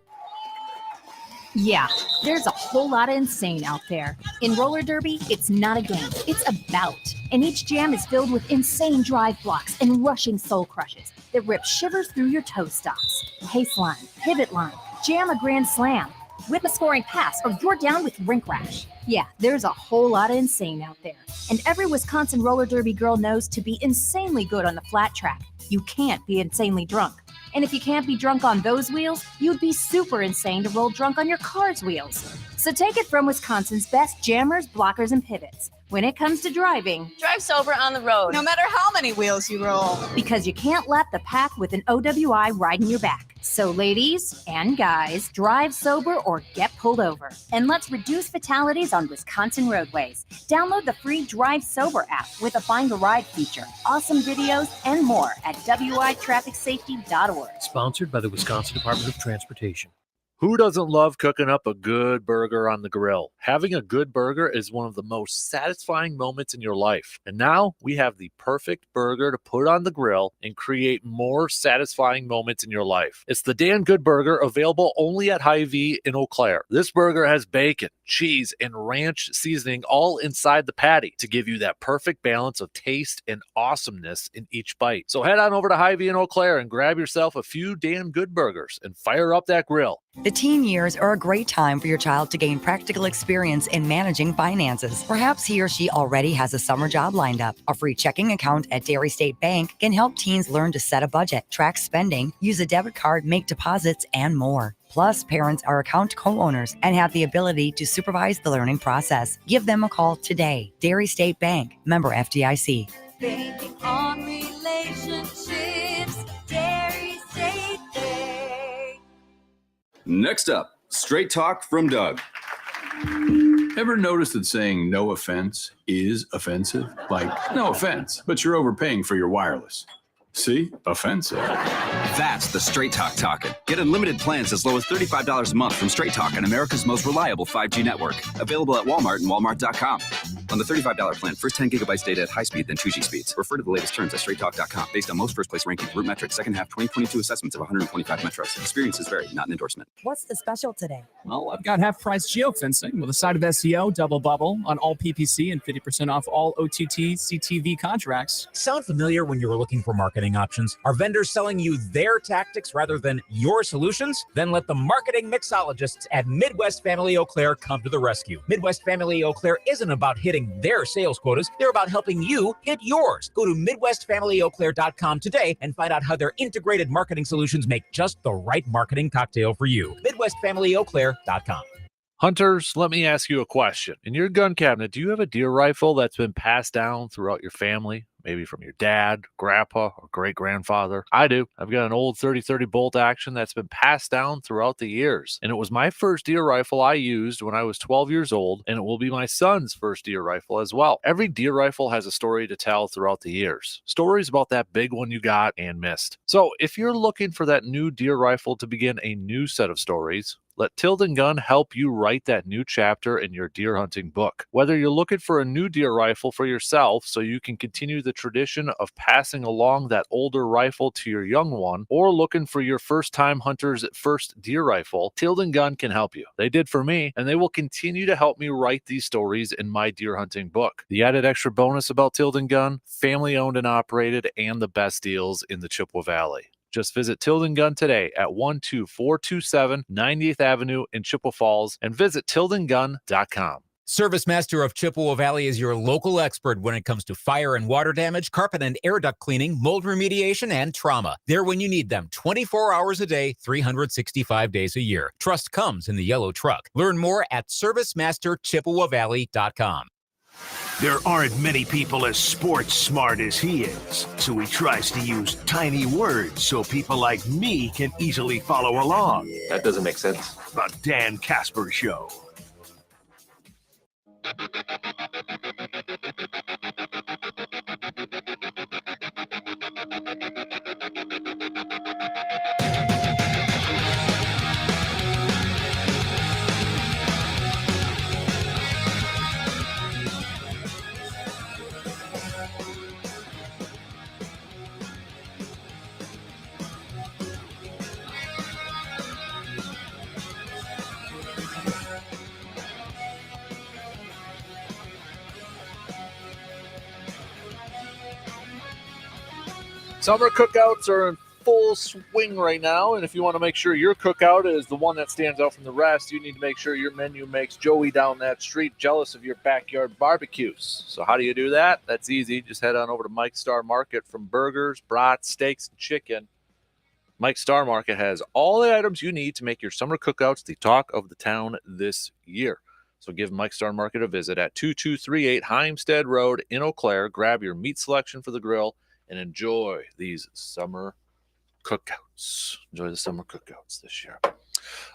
F: Yeah, there's a whole lot of insane out there. In roller derby, it's not a game, it's a bout. And each jam is filled with insane drive blocks and rushing soul crushes that rip shivers through your toe stops. Pace line, pivot line, jam a grand slam, whip a scoring pass, or you're down with rink rash. Yeah, there's a whole lot of insane out there. And every Wisconsin roller derby girl knows to be insanely good on the flat track, you can't be insanely drunk. And if you can't be drunk on those wheels, you'd be super insane to roll drunk on your car's wheels. So take it from Wisconsin's best jammers, blockers, and pivots. When it comes to driving,
G: drive sober on the road, no matter how many wheels you roll.
F: Because you can't lap the pack with an OWI riding your back. So ladies and guys, drive sober or get pulled over. And let's reduce fatalities on Wisconsin roadways. Download the free Drive Sober app with a Find a Ride feature, awesome videos, and more at witrafficsafety.org.
H: Sponsored by the Wisconsin Department of Transportation.
A: Who doesn't love cooking up a good burger on the grill? Having a good burger is one of the most satisfying moments in your life. And now we have the perfect burger to put on the grill and create more satisfying moments in your life. It's the Dan Good Burger, available only at Hy-Vee in Eau Claire. This burger has bacon, cheese, and ranch seasoning all inside the patty to give you that perfect balance of taste and awesomeness in each bite. So head on over to Hy-Vee in Eau Claire and grab yourself a few Dan Good Burgers and fire up that grill.
M: The teen years are a great time for your child to gain practical experience in managing finances. Perhaps he or she already has a summer job lined up. A free checking account at Dairy State Bank can help teens learn to set a budget, track spending, use a debit card, make deposits, and more. Plus, parents are account co-owners and have the ability to supervise the learning process. Give them a call today. Dairy State Bank, member FDIC.
N: Banking on relationships, Dairy State Bank.
O: Next up, straight talk from Doug. Ever noticed that saying no offense is offensive? Like, no offense, but you're overpaying for your wireless. See? Offensive.
P: That's the Straight Talk talking. Get unlimited plans as low as $35 a month from Straight Talk on America's most reliable 5G network. Available at Walmart and Walmart.com. On the $35 plan, first 10 gigabytes data at high speed, then 2G speeds. Refer to the latest terms at straighttalk.com. Based on most first place rankings, Root Metrics, second half 2022 assessments of 125 metros. Experiences vary, not an endorsement.
M: What's the special today?
Q: Well, I've got half-price geofencing with a side of SEO, double bubble on all PPC, and 50% off all OTT CTV contracts.
R: Sound familiar when you were looking for marketing options? Are vendors selling you their tactics rather than your solutions? Then let the marketing mixologists at Midwest Family Eau Claire come to the rescue. Midwest Family Eau Claire isn't about hitting their sales quotas. They're about helping you hit yours. Go to MidwestFamilyEauClaire.com today and find out how their integrated marketing solutions make just the right marketing cocktail for you. MidwestFamilyEauClaire.com.
A: Hunters, let me ask you a question. In your gun cabinet, do you have a deer rifle that's been passed down throughout your family? Maybe from your dad, grandpa, or great-grandfather. I do. I've got an old 30-30 bolt action that's been passed down throughout the years. And it was my first deer rifle I used when I was 12 years old, and it will be my son's first deer rifle as well. Every deer rifle has a story to tell throughout the years. Stories about that big one you got and missed. So if you're looking for that new deer rifle to begin a new set of stories, let Tilden Gun help you write that new chapter in your deer hunting book. Whether you're looking for a new deer rifle for yourself so you can continue the tradition of passing along that older rifle to your young one, or looking for your first-time hunter's first deer rifle, Tilden Gun can help you. They did for me, and they will continue to help me write these stories in my deer hunting book. The added extra bonus about Tilden Gun: family-owned and operated, and the best deals in the Chippewa Valley. Just visit Tilden Gun today at 12427 90th Avenue in Chippewa Falls and visit tildengun.com.
R: Service Master of Chippewa Valley is your local expert when it comes to fire and water damage, carpet and air duct cleaning, mold remediation, and trauma. They're when you need them, 24 hours a day, 365 days a year. Trust comes in the yellow truck. Learn more at ServiceMasterChippewaValley.com.
B: There aren't many people as sports smart as he is, so he tries to use tiny words so people like me can easily follow along.
S: That doesn't make sense.
B: The Dan Kasper Show.
A: Summer cookouts are in full swing right now, and if you want to make sure your cookout is the one that stands out from the rest, you need to make sure your menu makes Joey down that street jealous of your backyard barbecues. So how do you do that? That's easy. Just head on over to Mike's Star Market. From burgers, brats, steaks, and chicken, Mike's Star Market has all the items you need to make your summer cookouts the talk of the town this year. So give Mike's Star Market a visit at 2238 Heimstead Road in Eau Claire. Grab your meat selection for the grill and enjoy these summer cookouts. Enjoy the summer cookouts this year.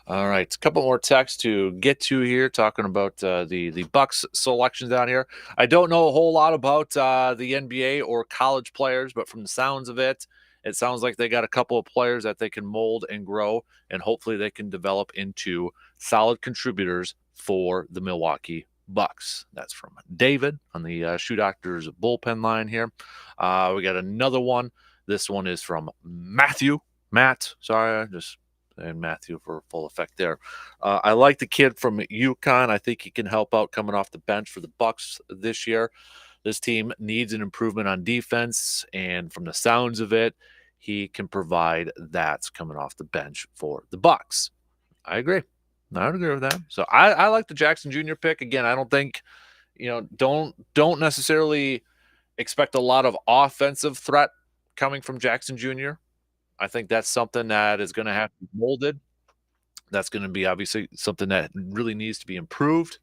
A: All right, a couple more texts to get to here, talking about the Bucks selections down here. I don't know a whole lot about the NBA or college players, but from the sounds of it, it sounds like they got a couple of players that they can mold and grow, and hopefully they can develop into solid contributors for the Milwaukee Bucks. That's from David on the Shoe Doctors bullpen line here. We got another one. This one is from Matt. Sorry, just and Matthew for full effect there. I like the kid from UConn. I think he can help out coming off the bench for the Bucks this year. This team needs an improvement on defense, and from the sounds of it, he can provide that coming off the bench for the Bucks. I agree. I would agree with that. So I like the Jackson Jr. pick. Again, I don't think, don't necessarily expect a lot of offensive threat coming from Jackson Jr. I think that's something that is going to have to be molded. That's going to be obviously something that really needs to be improved.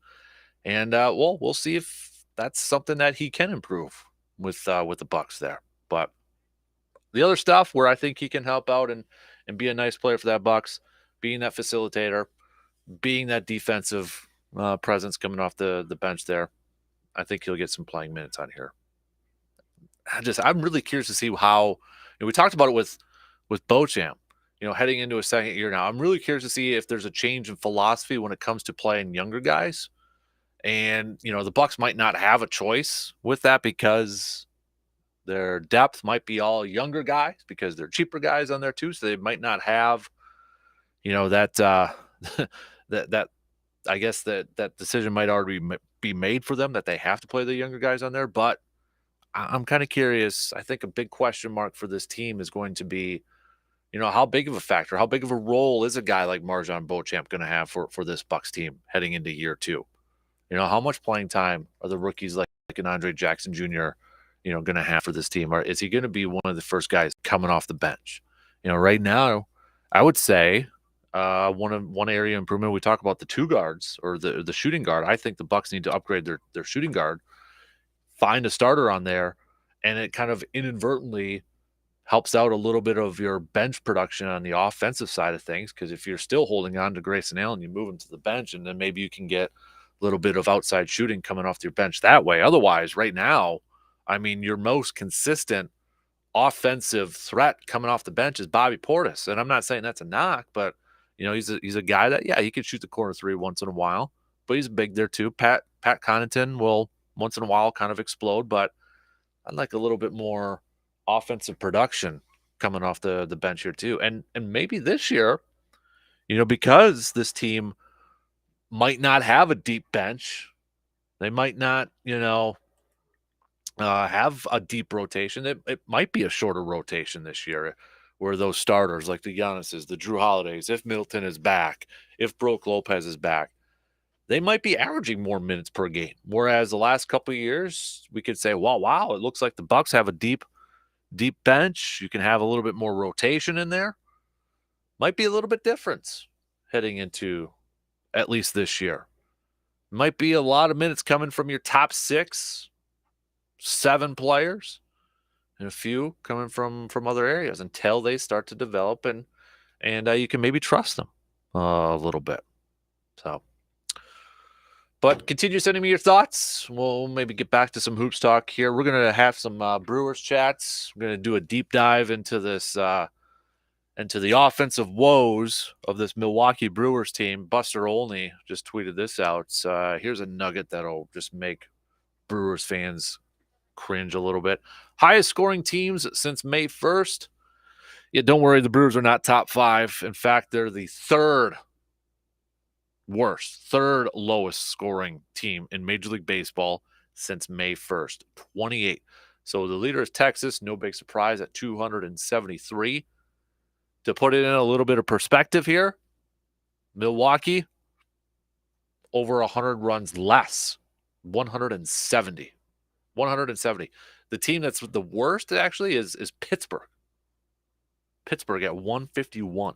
A: And we'll see if that's something that he can improve with the Bucks there. But the other stuff where I think he can help out and be a nice player for that Bucks, being that facilitator, being that defensive presence coming off the bench there, I think he'll get some playing minutes on here. I'm really curious to see how, we talked about it with Beauchamp, heading into a second year now. I'm really curious to see if there's a change in philosophy when it comes to playing younger guys. And, the Bucks might not have a choice with that because their depth might be all younger guys because they're cheaper guys on there too. So they might not have, that I guess that decision might already be made for them that they have to play the younger guys on there. But I'm kind of curious. I think a big question mark for this team is going to be, how big of a factor, how big of a role is a guy like Marjon Beauchamp going to have for this Bucks team heading into year two? How much playing time are the rookies like an Andre Jackson Jr., going to have for this team? Or is he going to be one of the first guys coming off the bench? Right now, I would say one area improvement, we talk about the two guards or the shooting guard. I think the Bucks need to upgrade their shooting guard, find a starter on there, and it kind of inadvertently helps out a little bit of your bench production on the offensive side of things. Because if you're still holding on to Grayson Allen, you move him to the bench, and then maybe you can get a little bit of outside shooting coming off your bench that way. Otherwise, right now, your most consistent offensive threat coming off the bench is Bobby Portis. And I'm not saying that's a knock, but, he's a guy that, he can shoot the corner three once in a while, but he's big there too. Pat Connaughton will once in a while kind of explode, but I'd like a little bit more offensive production coming off the bench here too. And maybe this year, because this team might not have a deep bench, they might not, have a deep rotation. It might be a shorter rotation this year where those starters like the Giannis's, the Drew Holidays, if Middleton is back, if Brook Lopez is back, they might be averaging more minutes per game. Whereas the last couple of years, we could say, wow, it looks like the Bucks have a deep bench. You can have a little bit more rotation in there. Might be a little bit different heading into at least this year. Might be a lot of minutes coming from your top 6, 7 players, and a few coming from other areas until they start to develop and you can maybe trust them a little bit. So, but continue sending me your thoughts. We'll maybe get back to some hoops talk here. We're going to have some Brewers chats. We're going to do a deep dive into this, into the offensive woes of this Milwaukee Brewers team. Buster Olney just tweeted this out. Here's a nugget that'll just make Brewers fans cringe a little bit. Highest scoring teams since May 1st. Yeah, don't worry, the Brewers are not top 5. In fact, they're the third lowest scoring team in Major League Baseball since May 1st, 28. So the leader is Texas, no big surprise, at 273. To put it in a little bit of perspective here, Milwaukee, over 100 runs less, 170. 170. The team that's the worst, actually, is Pittsburgh. Pittsburgh at 151.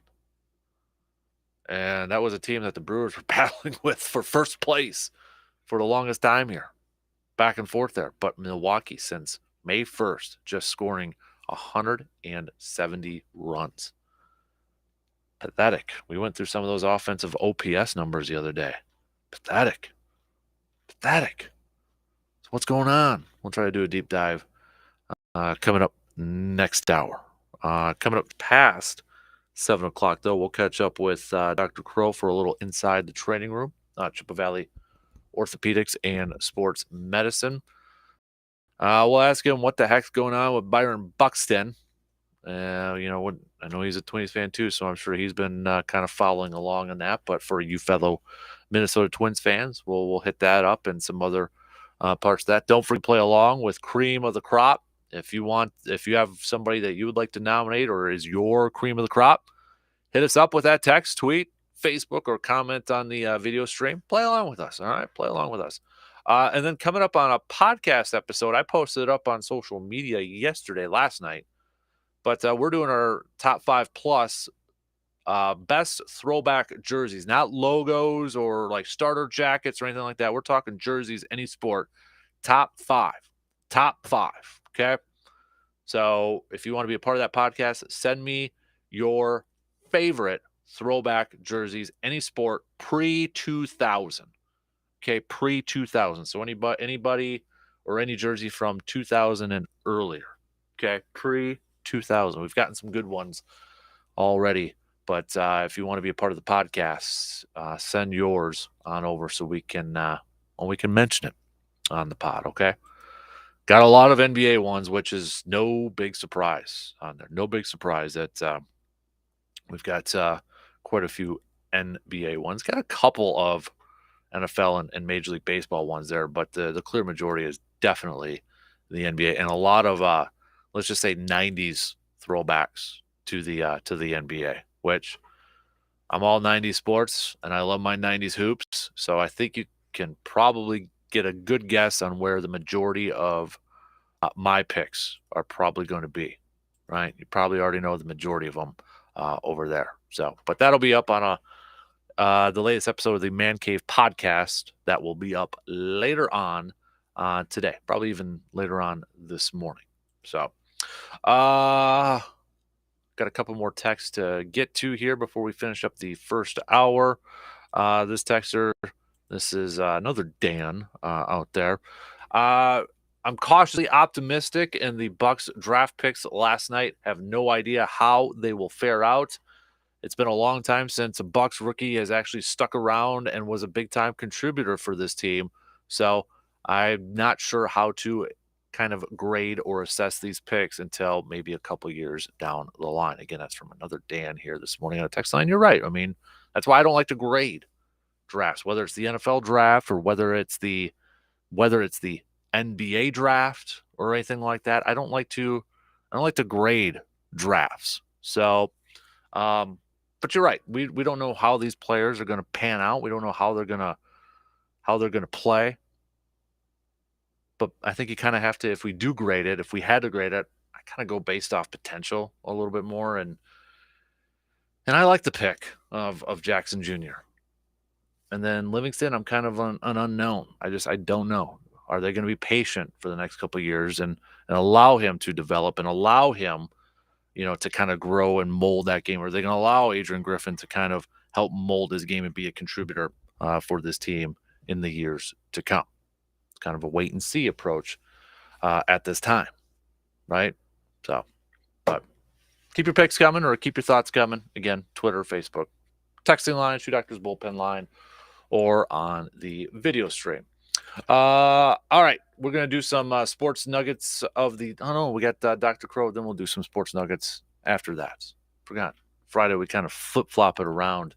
A: And that was a team that the Brewers were battling with for first place for the longest time here. Back and forth there. But Milwaukee, since May 1st, just scoring 170 runs. Pathetic. We went through some of those offensive OPS numbers the other day. Pathetic. So what's going on? We'll try to do a deep dive coming up next hour. Coming up past 7 o'clock, though, we'll catch up with Dr. Crow for a little inside the training room, Chippewa Valley Orthopedics and Sports Medicine. We'll ask him what the heck's going on with Byron Buxton. I know he's a Twins fan too, so I'm sure he's been kind of following along on that. But for you fellow Minnesota Twins fans, we'll hit that up and some other parts of that. Don't forget to play along with Cream of the Crop. If you have somebody that you would like to nominate or is your cream of the crop, hit us up with that text, tweet, Facebook, or comment on the video stream. Play along with us, all right? Play along with us. And then coming up on a podcast episode, I posted it up on social media last night. But we're doing our top 5 plus best throwback jerseys, not logos or like starter jackets or anything like that. We're talking jerseys, any sport. Top 5. Okay. So if you want to be a part of that podcast, send me your favorite throwback jerseys, any sport pre-2000. Okay, pre-2000. So anybody or any jersey from 2000 and earlier. Okay, pre-2000. We've gotten some good ones already. But if you want to be a part of the podcast, send yours on over so we can mention it on the pod. Okay. Got a lot of NBA ones, which is no big surprise on there. No big surprise that we've got quite a few NBA ones. Got a couple of NFL and Major League Baseball ones there, but the clear majority is definitely the NBA and a lot of let's just say 90s throwbacks to the NBA, which I'm all 90s sports and I love my 90s hoops. So I think you can probably get a good guess on where the majority of my picks are probably going to be, right? You probably already know the majority of them over there. So, but that'll be up on the latest episode of the Man Cave podcast that will be up later on today, probably even later on this morning. So, got a couple more texts to get to here before we finish up the first hour. This texter, this is another Dan out there. I'm cautiously optimistic in the Bucks draft picks last night. Have no idea how they will fare out. It's been a long time since a Bucks rookie has actually stuck around and was a big-time contributor for this team. So I'm not sure how to kind of grade or assess these picks until maybe a couple years down the line. Again, that's from another Dan here this morning on a text line. You're right. I mean, that's why I don't like to grade drafts, whether it's the NFL draft or whether it's the NBA draft or anything like that. I don't like to grade drafts. So, but you're right. We don't know how these players are going to pan out. We don't know how they're going to play. But I think you kind of have to, if we had to grade it, I kind of go based off potential a little bit more. And I like the pick of Jackson Jr. And then Livingston, I'm kind of an unknown. I don't know. Are they going to be patient for the next couple of years and allow him to develop and allow him, to kind of grow and mold that game? Or are they going to allow Adrian Griffin to kind of help mold his game and be a contributor for this team in the years to come? It's kind of a wait and see approach at this time, right? So, but keep your picks coming or keep your thoughts coming. Again, Twitter, Facebook, texting line, Shoe Doctor's bullpen line, or on the video stream. All right, we're going to do some sports nuggets we got Dr. Crow, then we'll do some sports nuggets after that. Forgot Friday we kind of flip-flop it around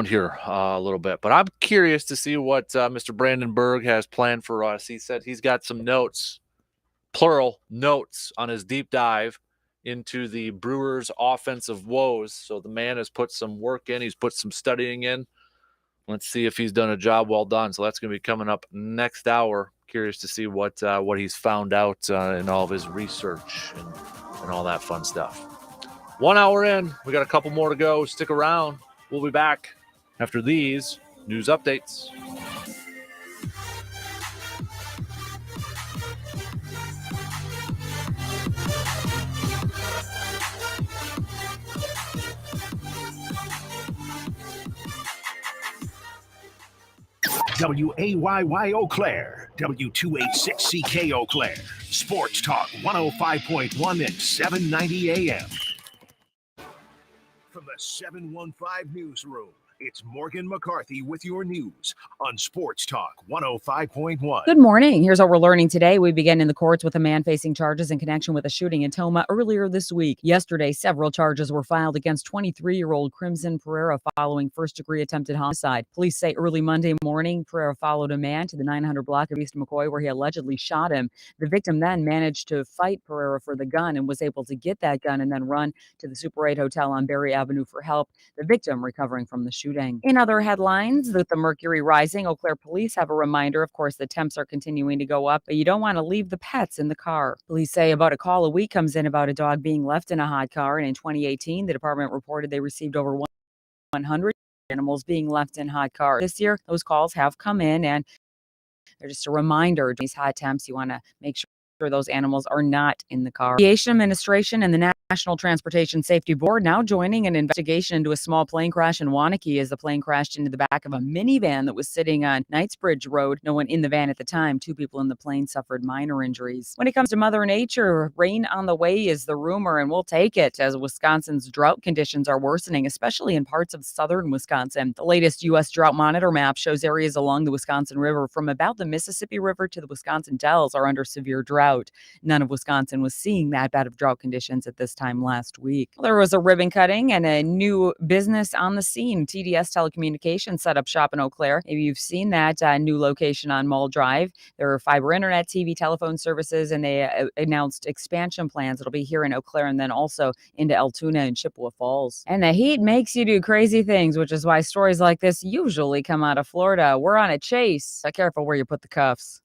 A: here a little bit, but I'm curious to see what Mr. Brandon Berg has planned for us. He said he's got some notes, plural notes, on his deep dive into the Brewers' offensive woes. So the man has put some work in. He's put some studying in. Let's see if he's done a job well done. So that's going to be coming up next hour. Curious to see what he's found out in all of his research and all that fun stuff. 1 hour in. We got a couple more to go. Stick around. We'll be back after these news updates.
B: WAYY Eau Claire, W286CK Eau Claire, Sports Talk 105.1 and 790 AM. From the 715 Newsroom, it's Morgan McCarthy with your news on Sports Talk 105.1.
S: Good morning. Here's what we're learning today. We begin in the courts with a man facing charges in connection with a shooting in Toma earlier this week. Yesterday, several charges were filed against 23-year-old Crimson Pereira following first-degree attempted homicide. Police say early Monday morning, Pereira followed a man to the 900 block of East McCoy where he allegedly shot him. The victim then managed to fight Pereira for the gun and was able to get that gun and then run to the Super 8 Hotel on Berry Avenue for help. The victim recovering from the shooting. In other headlines, with the mercury rising, Eau Claire police have a reminder. Of course, the temps are continuing to go up, but you don't want to leave the pets in the car. Police say about a call a week comes in about a dog being left in a hot car. And in 2018, the department reported they received over 100 animals being left in hot cars. This year, those calls have come in, and they're just a reminder. These hot temps, you want to make sure those animals are not in the car. The Aviation Administration and the National Transportation Safety Board now joining an investigation into a small plane crash in Waunakee as the plane crashed into the back of a minivan that was sitting on Knightsbridge Road. No one in the van at the time. 2 people in the plane suffered minor injuries. When it comes to Mother Nature, rain on the way is the rumor, and we'll take it as Wisconsin's drought conditions are worsening, especially in parts of southern Wisconsin. The latest U.S. Drought Monitor map shows areas along the Wisconsin River from about the Mississippi River to the Wisconsin Dells are under severe drought. None of Wisconsin was seeing that bad of drought conditions at this time last week. There was a ribbon cutting and a new business on the scene. TDS Telecommunications set up shop in Eau Claire. Maybe you've seen that new location on Mall Drive. There are fiber internet, TV, telephone services, and they announced expansion plans. It'll be here in Eau Claire and then also into Altoona and Chippewa Falls. And the heat makes you do crazy things, which is why stories like this usually come out of Florida. We're on a chase. Be careful where you put the cuffs.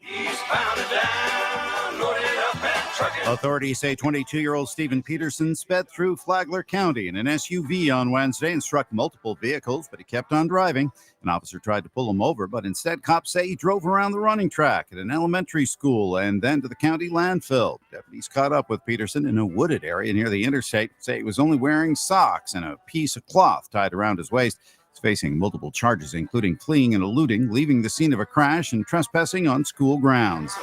T: Authorities say 22-year-old Stephen Peterson sped through Flagler County in an SUV on Wednesday and struck multiple vehicles, but he kept on driving. An officer tried to pull him over, but instead cops say he drove around the running track at an elementary school and then to the county landfill. Deputies caught up with Peterson in a wooded area near the interstate, say he was only wearing socks and a piece of cloth tied around his waist. He's facing multiple charges, including fleeing and eluding, leaving the scene of a crash, and trespassing on school grounds.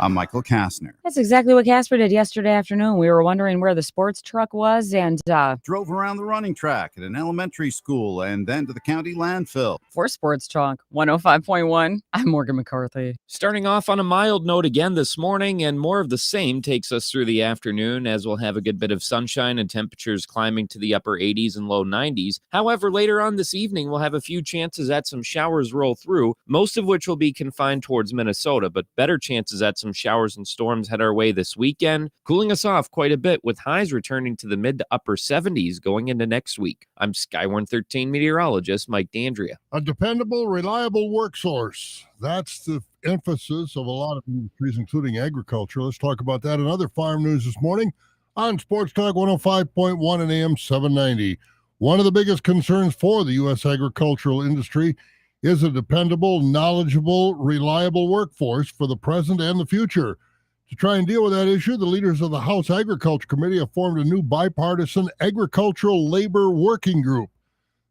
T: I'm Michael Kastner.
S: That's exactly what Casper did yesterday afternoon. We were wondering where the sports truck was and
T: drove around the running track at an elementary school and then to the county landfill.
S: For Sports Talk 105.1, I'm Morgan McCarthy.
U: Starting off on a mild note again this morning, and more of the same takes us through the afternoon as we'll have a good bit of sunshine and temperatures climbing to the upper 80s and low 90s. However, later on this evening, we'll have a few chances that some showers roll through, most of which will be confined towards Minnesota, but better chances that some showers and storms head our way this weekend, cooling us off quite a bit with highs returning to the mid to upper 70s going into next week. I'm Sky 113 meteorologist Mike D'Andrea.
E: A dependable, reliable work source. That's the emphasis of a lot of industries, including agriculture. Let's talk about that and other farm news this morning on Sports Talk 105.1 and AM 790. One of the biggest concerns for the U.S. agricultural industry is a dependable, knowledgeable, reliable workforce for the present and the future. To try and deal with that issue, the leaders of the House Agriculture Committee have formed a new bipartisan agricultural labor working group.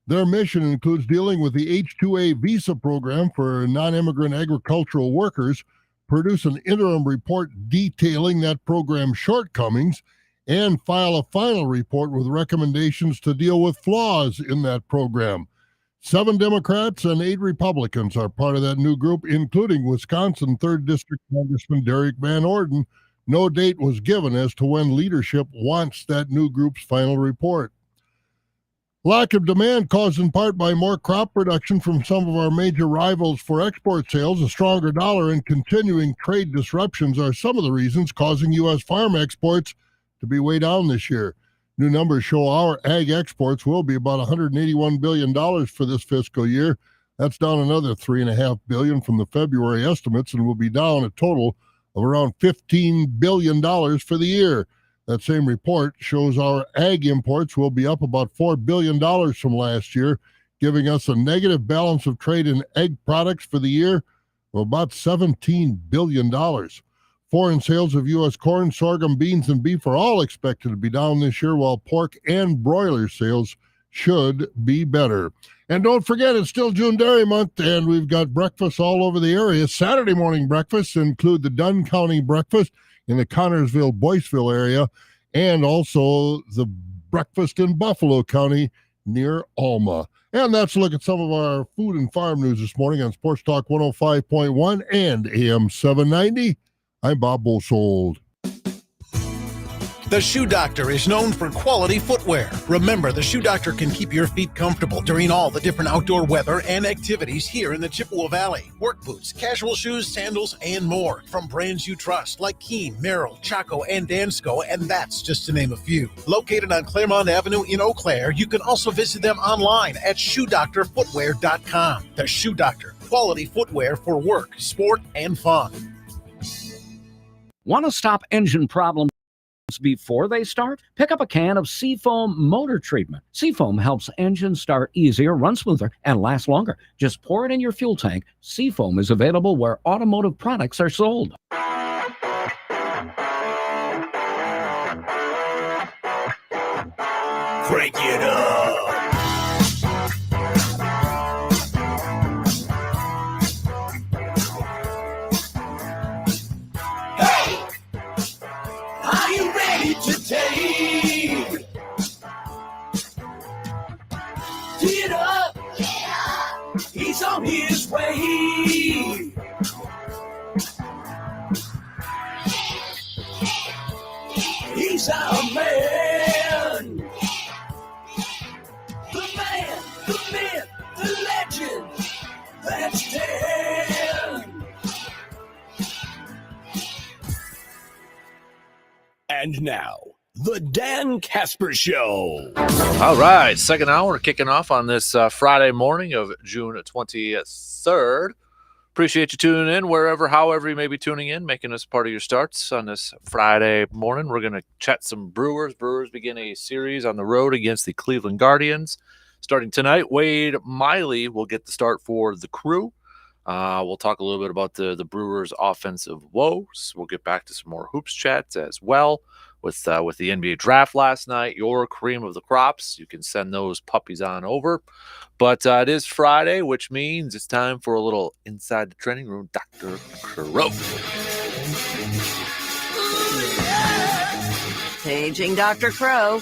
E: Their mission includes dealing with the H-2A visa program for non-immigrant agricultural workers, produce an interim report detailing that program's shortcomings, and file a final report with recommendations to deal with flaws in that program. 7 Democrats and 8 Republicans are part of that new group, including Wisconsin 3rd District Congressman Derek Van Orden. No date was given as to when leadership wants that new group's final report. Lack of demand caused in part by more crop production from some of our major rivals for export sales, a stronger dollar, and continuing trade disruptions are some of the reasons causing U.S. farm exports to be way down this year. New numbers show our ag exports will be about $181 billion for this fiscal year. That's down another $3.5 billion from the February estimates and will be down a total of around $15 billion for the year. That same report shows our ag imports will be up about $4 billion from last year, giving us a negative balance of trade in egg products for the year of about $17 billion. Foreign sales of U.S. corn, sorghum, beans, and beef are all expected to be down this year, while pork and broiler sales
C: should be better. And don't forget, it's still June Dairy Month, and we've got breakfast all over the area. Saturday morning breakfasts include the Dunn County breakfast in the Connorsville, Boyceville area, and also the breakfast in Buffalo County near Alma. And that's a look at some of our food and farm news this morning on Sports Talk 105.1 and AM 790. I'm Bob Bosold.
J: The Shoe Doctor is known for quality footwear. Remember, the Shoe Doctor can keep your feet comfortable during all the different outdoor weather and activities here in the Chippewa Valley. Work boots, casual shoes, sandals, and more from brands you trust like Keen, Merrill, Chaco, and Dansko, and that's just to name a few. Located on Claremont Avenue in Eau Claire, you can also visit them online at ShoeDoctorFootwear.com. The Shoe Doctor, quality footwear for work, sport, and fun.
V: Want to stop engine problems before they start? Pick up a can of Seafoam Motor Treatment. Seafoam helps engines start easier, run smoother, and last longer. Just pour it in your fuel tank. Seafoam is available where automotive products are sold.
B: Crank it up.
W: Are you ready to take? Get up! He's on his way. He's our man. The man, the myth, the legend. That's Dan. And now, the Dan Kasper Show.
A: All right, second hour kicking off on this Friday morning of June 23rd. Appreciate you tuning in wherever, however you may be tuning in, making us part of your starts on this Friday morning. We're going to chat some Brewers. Brewers begin a series on the road against the Cleveland Guardians. Starting tonight, Wade Miley will get the start for the Crew. We'll talk a little bit about the Brewers' offensive woes. We'll get back to some more hoops chats as well. With the NBA draft last night, your cream of the crops, you can send those puppies on over. But it is Friday, which means it's time for a little Inside the Training Room, Dr. Crow.
L: Paging Dr. Crow.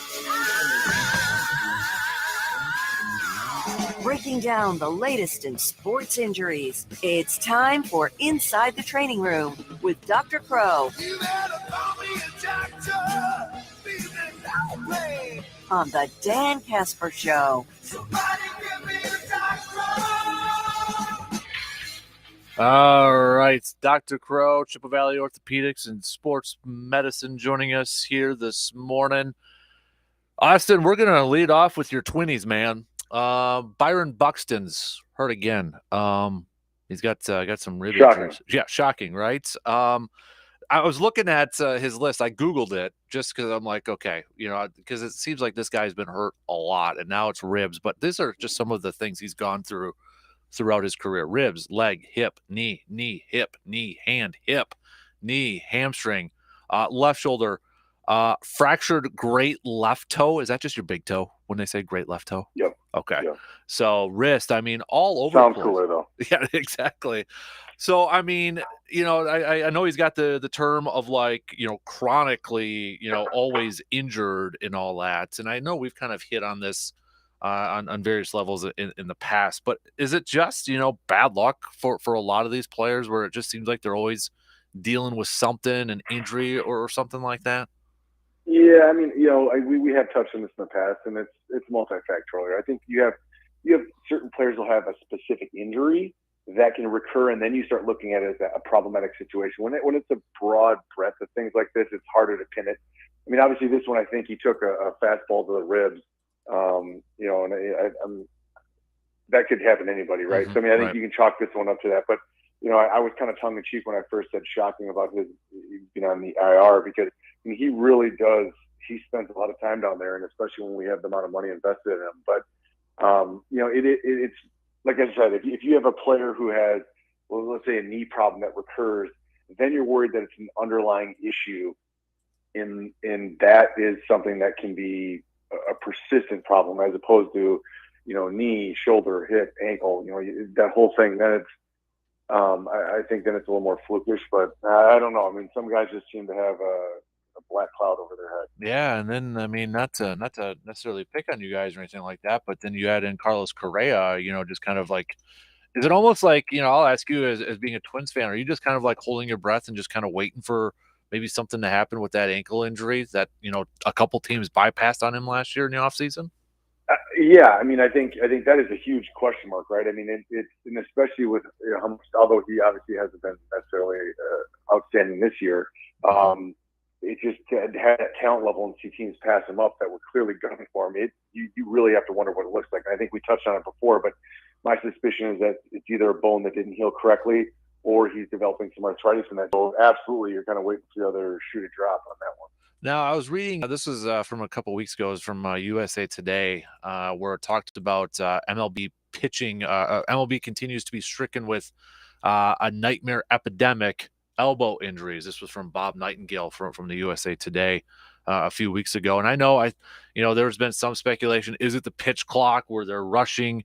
L: Breaking down the latest in sports injuries. It's time for Inside the Training Room with Dr. Crow. On the Dan Kasper Show.
A: All right, Dr. Crow, Chippewa Valley Orthopedics and Sports Medicine joining us here this morning. Austin, we're going to lead off with your twinnies, man. Byron Buxton's hurt again. He's got some rib injuries. Yeah, shocking, right? I was looking at his list. I Googled it just because I'm like, okay, because it seems like this guy's been hurt a lot, and now it's ribs. But these are just some of the things he's gone through throughout his career: ribs, leg, hip, knee, hip, knee, hand, hip, knee, hamstring, left shoulder, fractured great left toe. Is that just your big toe when they say great left toe?
X: Yep.
A: Okay.
X: Yep.
A: So wrist, I mean, all over.
X: Sounds
A: the place.
X: cooler though.
A: Yeah, exactly. So, I mean, I know he's got the term of like, chronically, always injured and all that. And I know we've kind of hit on this on various levels in the past, but is it just, bad luck for a lot of these players where it just seems like they're always dealing with something, an injury or something like that?
X: Yeah, I mean, we have touched on this in the past, and it's multifactorial. I think you have certain players will have a specific injury that can recur, and then you start looking at it as a problematic situation. When it's a broad breadth of things like this, it's harder to pin it. I mean, obviously this one, I think he took a fastball to the ribs, and that could happen to anybody, right?
A: Mm-hmm.
X: So I mean, I think you can chalk this one up to that, but I was kind of tongue in cheek when I first said shocking about his being on the IR, because I mean, he really does. He spends a lot of time down there, and especially when we have the amount of money invested in him. But it's like I said, if you have a player who has, well, let's say a knee problem that recurs, then you're worried that it's an underlying issue, and that is something that can be a persistent problem as opposed to, knee, shoulder, hip, ankle, that whole thing. Then it's, I think then it's a little more flukish, but I don't know. I mean, some guys just seem to have a black cloud over their head.
A: Yeah, and then I mean, not to necessarily pick on you guys or anything like that, but then you add in Carlos Correa, just kind of like, is it almost like, I'll ask you as being a Twins fan, are you just kind of like holding your breath and just kind of waiting for maybe something to happen with that ankle injury that, a couple teams bypassed on him last year in the offseason?
X: Yeah, I mean, I think that is a huge question mark, right? I mean, it's and especially with how much, although he obviously hasn't been necessarily outstanding this year, it just had that talent level and see teams pass him up that were clearly gunning for him. You really have to wonder what it looks like. And I think we touched on it before, but my suspicion is that it's either a bone that didn't heal correctly or he's developing some arthritis in that. So absolutely, you're kind of waiting for the other shoe to drop on that one.
A: Now, I was reading, this is from a couple weeks ago, it was from USA Today, where it talked about MLB pitching. MLB continues to be stricken with a nightmare epidemic, elbow injuries. This was from Bob Nightingale from the USA Today a few weeks ago. And I know, there's been some speculation. Is it the pitch clock where they're rushing,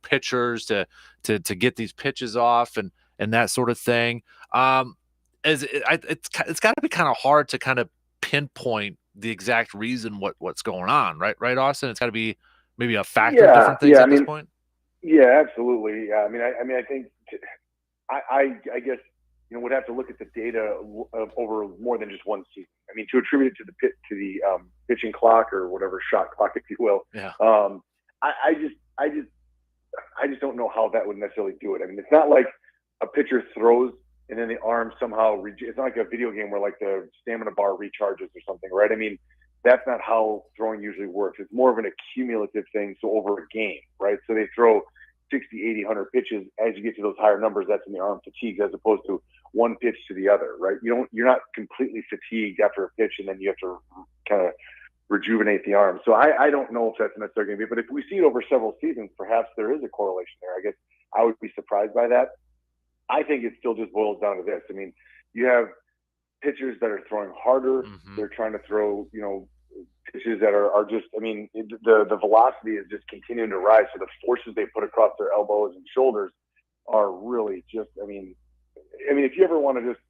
A: pitchers to get these pitches off and that sort of thing? It's got to be kind of hard to kind of pinpoint the exact reason what's going on, right, Austin? It's got to be maybe a factor of different things at this point.
X: Yeah, absolutely. Yeah, I mean, I think I guess would have to look at the data over more than just one season. I mean, to attribute it to the pitching clock or whatever shot clock, if you will.
A: Yeah.
X: I just don't know how that would necessarily do it. I mean, it's not like a pitcher throws and then the arm somehow, it's not like a video game where like the stamina bar recharges or something, right? I mean, that's not how throwing usually works. It's more of an accumulative thing. So over a game, right? So they throw 60, 80, 100 pitches. As you get to those higher numbers, that's when the arm fatigues as opposed to one pitch to the other, right? You're not completely fatigued after a pitch and then you have to kind of rejuvenate the arm. So I don't know if that's necessarily going to be, but if we see it over several seasons, perhaps there is a correlation there. I guess I would be surprised by that. I think it still just boils down to this. I mean, you have pitchers that are throwing harder.
A: Mm-hmm.
X: They're trying to throw, pitches that are just, I mean, the velocity is just continuing to rise. So the forces they put across their elbows and shoulders are really just, I mean, if you ever want to just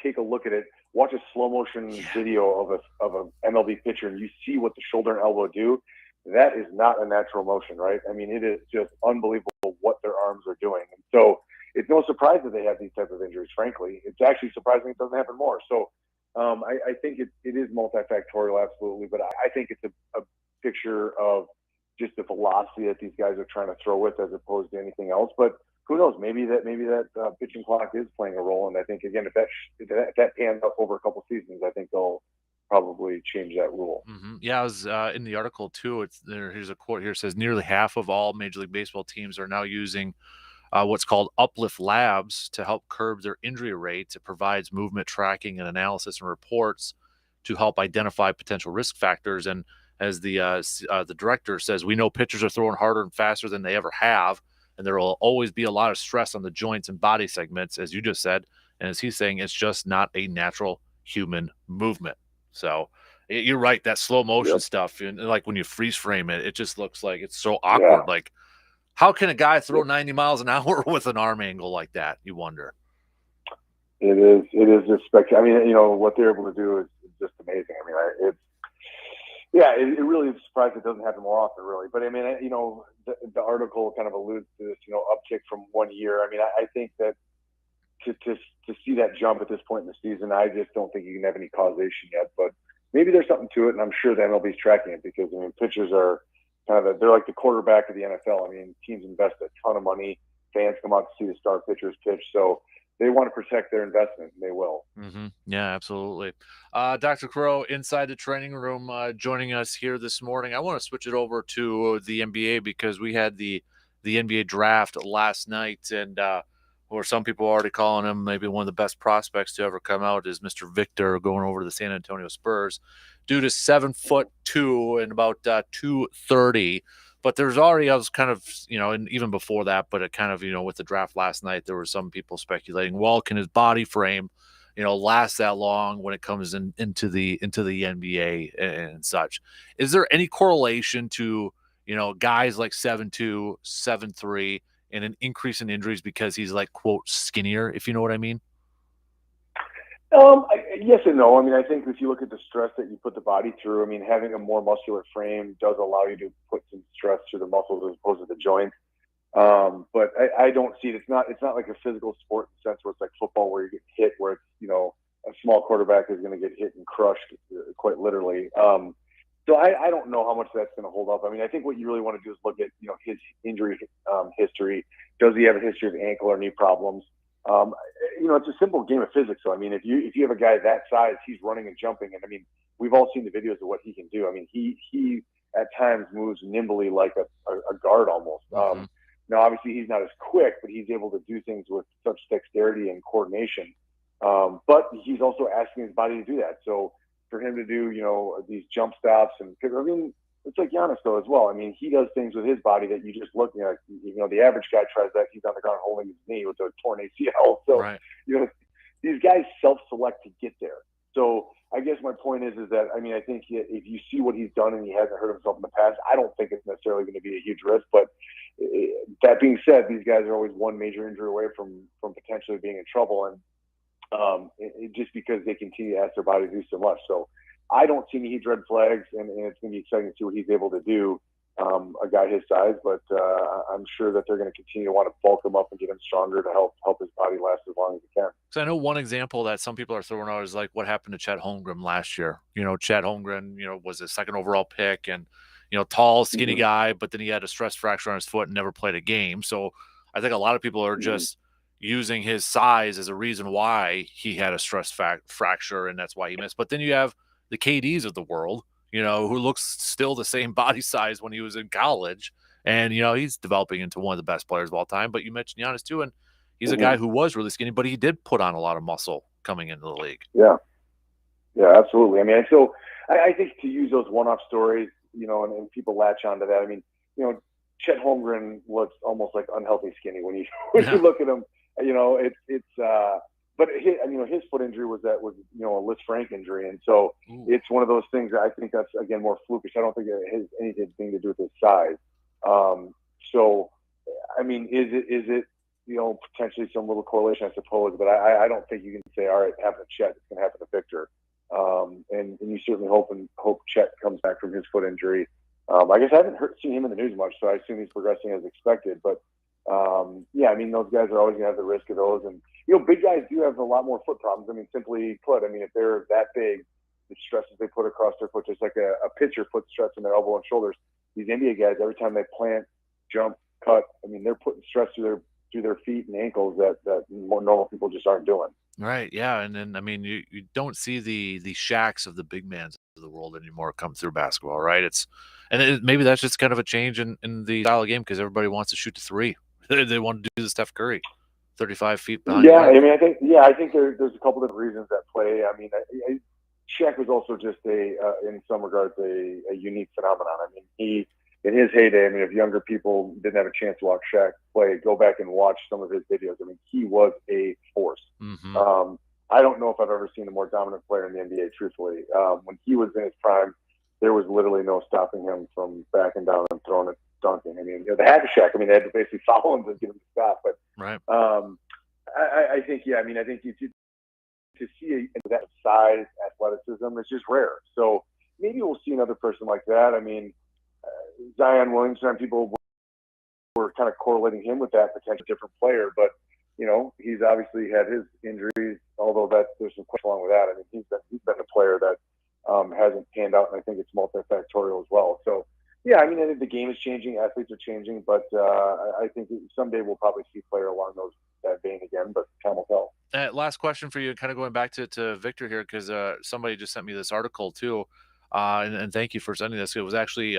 X: take a look at it, watch a slow motion video of an MLB pitcher and you see what the shoulder and elbow do. That is not a natural motion, right? I mean, it is just unbelievable what their arms are doing. And so it's no surprise that they have these type of injuries, frankly. It's actually surprising it doesn't happen more. So I think it is multifactorial, absolutely. But I think it's a picture of just the velocity that these guys are trying to throw with as opposed to anything else. But who knows? Maybe that pitching clock is playing a role. And I think, again, if that pans out over a couple seasons, I think they'll probably change that rule.
A: Mm-hmm. Yeah, I was in the article, too. Here's a quote here. It says, nearly half of all Major League Baseball teams are now using what's called Uplift Labs to help curb their injury rates. It provides movement tracking and analysis and reports to help identify potential risk factors. And as the director says, we know pitchers are throwing harder and faster than they ever have, and there will always be a lot of stress on the joints and body segments, as you just said. And as he's saying, it's just not a natural human movement. So you're right, that slow motion stuff, and like when you freeze frame it, it just looks like it's so awkward.
X: Yeah.
A: Like, how can a guy throw 90 miles an hour with an arm angle like that? You wonder.
X: It is just spectacular. I mean, what they're able to do is just amazing. I mean, it really is surprised it doesn't happen more often, really. But I mean, the article kind of alludes to this, uptick from 1 year. I mean, I think that to see that jump at this point in the season, I just don't think you can have any causation yet. But maybe there's something to it, and I'm sure the MLB's tracking it because, I mean, pitchers are they're like the quarterback of the NFL. I mean, teams invest a ton of money. Fans come out to see the star pitchers pitch. So they want to protect their investment, and they will.
A: Mm-hmm. Yeah, absolutely. Dr. Crow, inside the training room, joining us here this morning. I want to switch it over to the NBA because we had the NBA draft last night, and or some people are already calling him maybe one of the best prospects to ever come out is Mr. Victor going over to the San Antonio Spurs. Dude is 7'2" and about 230. But there's already, I was kind of, and even before that, but it kind of, with the draft last night, there were some people speculating, well, can his body frame, last that long when it comes into the NBA and such. Is there any correlation to, guys like 7'2", 7'3", and an increase in injuries because he's like, quote, skinnier, if you know what I mean?
X: Yes and no. I mean, I think if you look at the stress that you put the body through, I mean, having a more muscular frame does allow you to put some stress through the muscles as opposed to the joints. But I don't see it. It's not like a physical sport in the sense where it's like football where you get hit, where it's, a small quarterback is going to get hit and crushed quite literally. So I don't know how much that's going to hold up. I mean, I think what you really want to do is look at, his injury history. Does he have a history of ankle or knee problems? It's a simple game of physics. So, I mean, if you have a guy that size, he's running and jumping. And I mean, we've all seen the videos of what he can do. I mean, he at times moves nimbly like a guard almost. Now, obviously, he's not as quick, but he's able to do things with such dexterity and coordination. But he's also asking his body to do that. So for him to do, these jump stops, and I mean, it's like Giannis though as well. I mean, he does things with his body that you just look at. The average guy tries that. He's on the ground holding his knee with a torn ACL. So,
A: right.
X: These guys self-select to get there. So I guess my point is that, I mean, I think if you see what he's done and he hasn't hurt himself in the past, I don't think it's necessarily going to be a huge risk. But that being said, these guys are always one major injury away from potentially being in trouble. And just because they continue to ask their body to do so much. So I don't see any huge red flags, and it's going to be exciting to see what he's able to do, a guy his size. But I'm sure that they're going to continue to want to bulk him up and get him stronger to help his body last as long as he can.
A: So I know one example that some people are throwing out is like what happened to Chet Holmgren last year. Chet Holmgren, was a second overall pick and, tall, skinny guy, but then he had a stress fracture on his foot and never played a game. So I think a lot of people are just using his size as a reason why he had a stress fracture, and that's why he missed. But then you have the KDs of the world, who looks still the same body size when he was in college. And, he's developing into one of the best players of all time. But you mentioned Giannis too, and he's a guy who was really skinny, but he did put on a lot of muscle coming into the league.
X: Yeah. Yeah, absolutely. I mean, so I think to use those one-off stories, and people latch onto that. I mean, Chet Holmgren looks almost like unhealthy skinny when you look at him. But his foot injury was a Liz Frank injury, and so it's one of those things that I think that's again more flukish. I don't think it has anything to do with his size. So, I mean, is it potentially some little correlation, I suppose, but I don't think you can say, all right, it happened to Chet, it's going to happen to Victor. And you certainly hope Chet comes back from his foot injury. I guess I haven't seen him in the news much, so I assume he's progressing as expected. But I mean, those guys are always going to have the risk of those. And, big guys do have a lot more foot problems. I mean, simply put, if they're that big, the stresses they put across their foot, just like a pitcher puts stress in their elbow and shoulders. These NBA guys, every time they plant, jump, cut, they're putting stress through their feet and ankles that more normal people just aren't doing.
A: Right. Yeah. And then, you don't see the Shaqs of the big mans of the world anymore come through basketball, right? Maybe that's just kind of a change in the style of game because everybody wants to shoot the three. They want to do the Steph Curry, 35 feet behind.
X: Yeah. I think there's a couple of reasons at play. I mean, Shaq was also just in some regards, a unique phenomenon. I mean, he, in his heyday, if younger people didn't have a chance to watch Shaq play, go back and watch some of his videos. I mean, he was a force. I don't know if I've ever seen a more dominant player in the NBA, truthfully. When he was in his prime, there was literally no stopping him from backing down and throwing it, dunking. I mean, they had to Shaq. They had to basically follow him to get him to stop. But
A: right.
X: I think, I think to see that size, athleticism, it's just rare. So maybe we'll see another person like that. I mean, Zion Williamson, people were kind of correlating him with that potential different player, but he's obviously had his injuries. Although there's some question along with that. I mean, he's been a player that hasn't panned out, and I think it's multifactorial as well. So I think the game is changing, athletes are changing, but I think someday we'll probably see a player along that vein again. But time will tell.
A: Last question for you, kind of going back to Victor here, because somebody just sent me this article too. And thank you for sending this. It was actually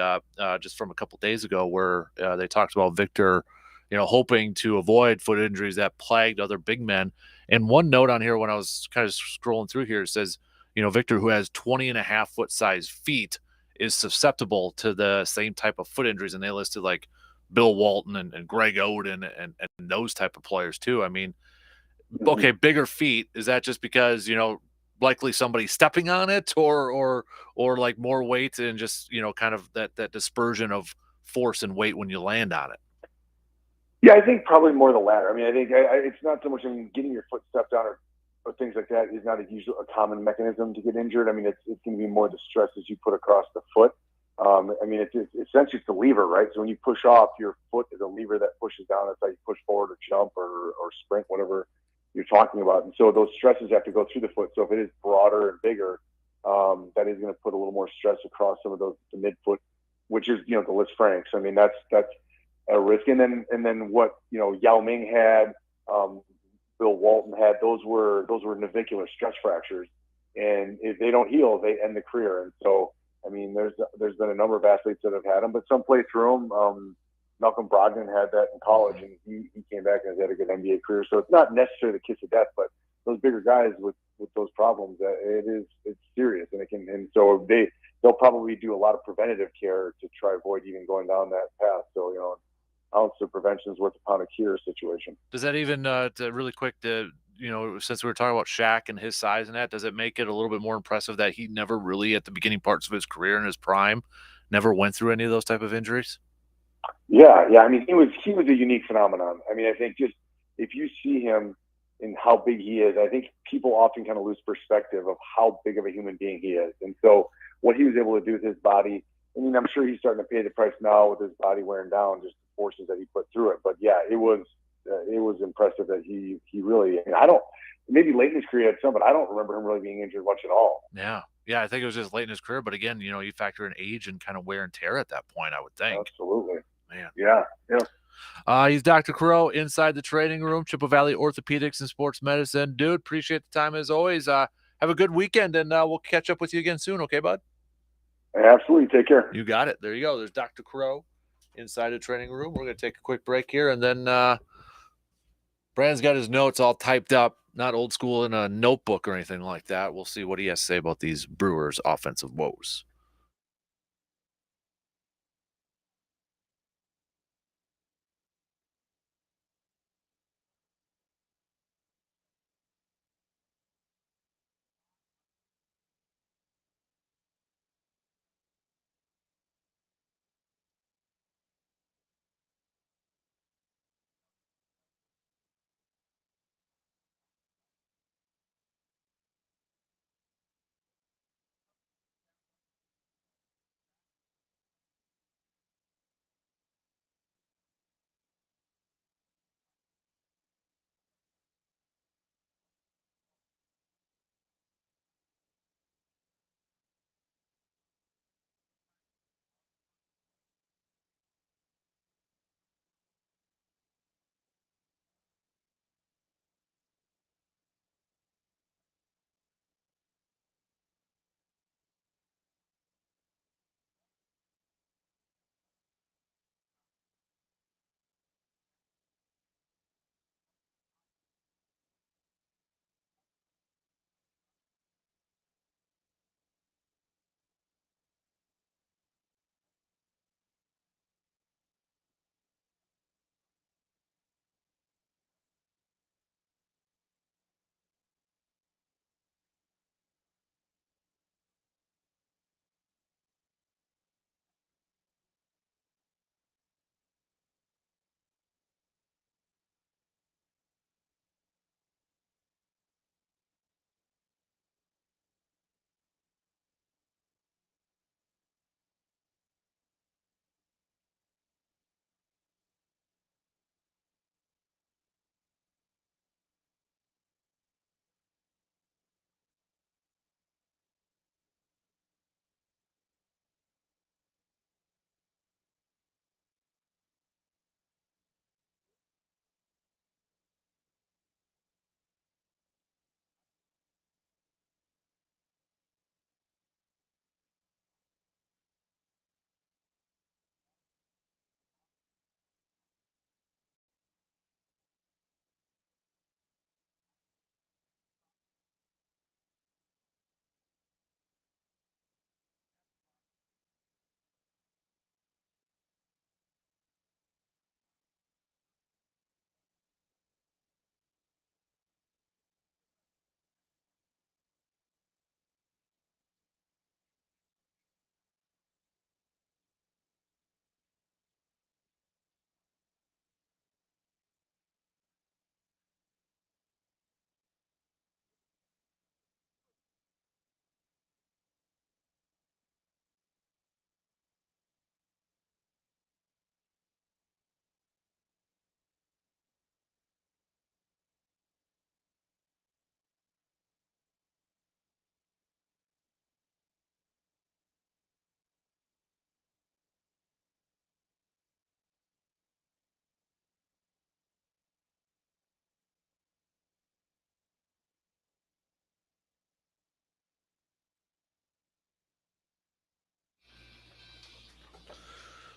A: just from a couple days ago where they talked about Victor, hoping to avoid foot injuries that plagued other big men. And one note on here when I was kind of scrolling through here, it says, Victor, who has 20.5 foot size feet, is susceptible to the same type of foot injuries. And they listed like Bill Walton and Greg Oden and those type of players too. I mean, okay, bigger feet. Is that just because, likely somebody stepping on it, or like more weight and just, kind of that dispersion of force and weight when you land on it?
X: Yeah, I think probably more the latter. I mean, I think it's not so much. I mean, getting your foot stepped on or things like that is not a common mechanism to get injured. I mean, it's going to be more the stresses you put across the foot. I mean, it's essentially it's a lever, right? So when you push off, your foot is a lever that pushes down. That's how you push forward or jump or sprint, whatever you're talking about. And so those stresses have to go through the foot. So if it is broader and bigger, that is going to put a little more stress across some of the midfoot, which is the Lisfrancs. I mean, that's a risk. And then what Yao Ming had, Bill Walton had, those were navicular stress fractures, and if they don't heal, they end the career. And so, I mean, there's been a number of athletes that have had them, but some play through them. Malcolm Brogdon had that in college, and he came back and has had a good NBA career. So it's not necessarily the kiss of death, but those bigger guys with those problems, it's serious, and so they'll probably do a lot of preventative care to try to avoid even going down that path. So ounce of prevention is worth a pound of cure situation.
A: Does that even really quick since we were talking about Shaq and his size and that, does it make it a little bit more impressive that he never really at the beginning parts of his career in his prime never went through any of those type of injuries?
X: Yeah. I mean, he was a unique phenomenon. I mean, I think just if you see him and how big he is, I think people often kind of lose perspective of how big of a human being he is. And so what he was able to do with his body, I mean, I'm sure he's starting to pay the price now with his body wearing down, just the forces that he put through it. But yeah, it was impressive that he really, maybe late in his career he had some, but I don't remember him really being injured much at all.
A: Yeah. I think it was just late in his career, but again, you factor in age and kind of wear and tear at that point, I would think.
X: Absolutely.
A: Man.
X: Yeah.
A: He's Dr. Crow inside the training room, Chippewa Valley Orthopedics and Sports Medicine. Dude, appreciate the time as always. Have a good weekend, and we'll catch up with you again soon. Okay, bud?
X: Absolutely. Take care.
A: You got it. There you go. There's Dr. Crow inside the training room. We're going to take a quick break here, and then Brandon's got his notes all typed up, not old school in a notebook or anything like that. We'll see what he has to say about these Brewers' offensive woes.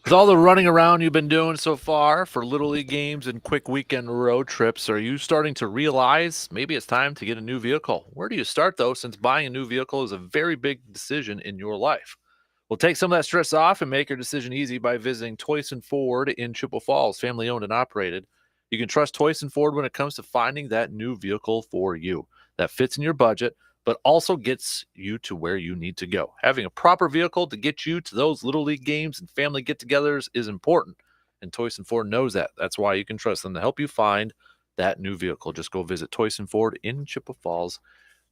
A: With all the running around you've been doing so far for Little League games and quick weekend road trips, are you starting to realize maybe it's time to get a new vehicle? Where do you start, though, since buying a new vehicle is a very big decision in your life? Well, take some of that stress off and make your decision easy by visiting Toyson Ford in Chippewa Falls, family owned and operated. You can trust Toyson Ford when it comes to finding that new vehicle for you that fits in your budget, but also gets you to where you need to go. Having a proper vehicle to get you to those Little League games and family get-togethers is important, and Toyson Ford knows that. That's why you can trust them to help you find that new vehicle. Just go visit Toyson Ford in Chippewa Falls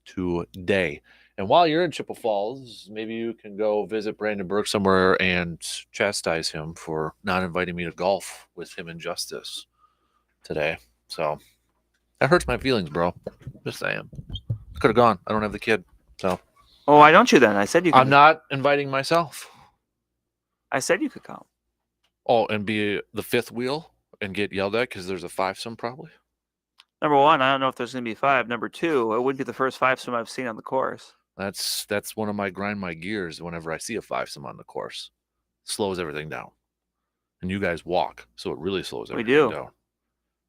A: today. And while you're in Chippewa Falls, maybe you can go visit Brandon Burke somewhere and chastise him for not inviting me to golf with him and Justice today. So that hurts my feelings, bro. Just saying. Could have gone. I don't have the kid. So.
D: Oh, why don't you then? I said you could.
A: I'm not inviting myself.
D: I said you could come.
A: Oh, and be the fifth wheel and get yelled at because there's a fivesome probably?
D: Number one, I don't know if there's going to be five. Number two, it wouldn't be the first fivesome I've seen on the course.
A: That's one of my grind my gears whenever I see a fivesome on the course. Slows everything down. And you guys walk, so it really slows everything down.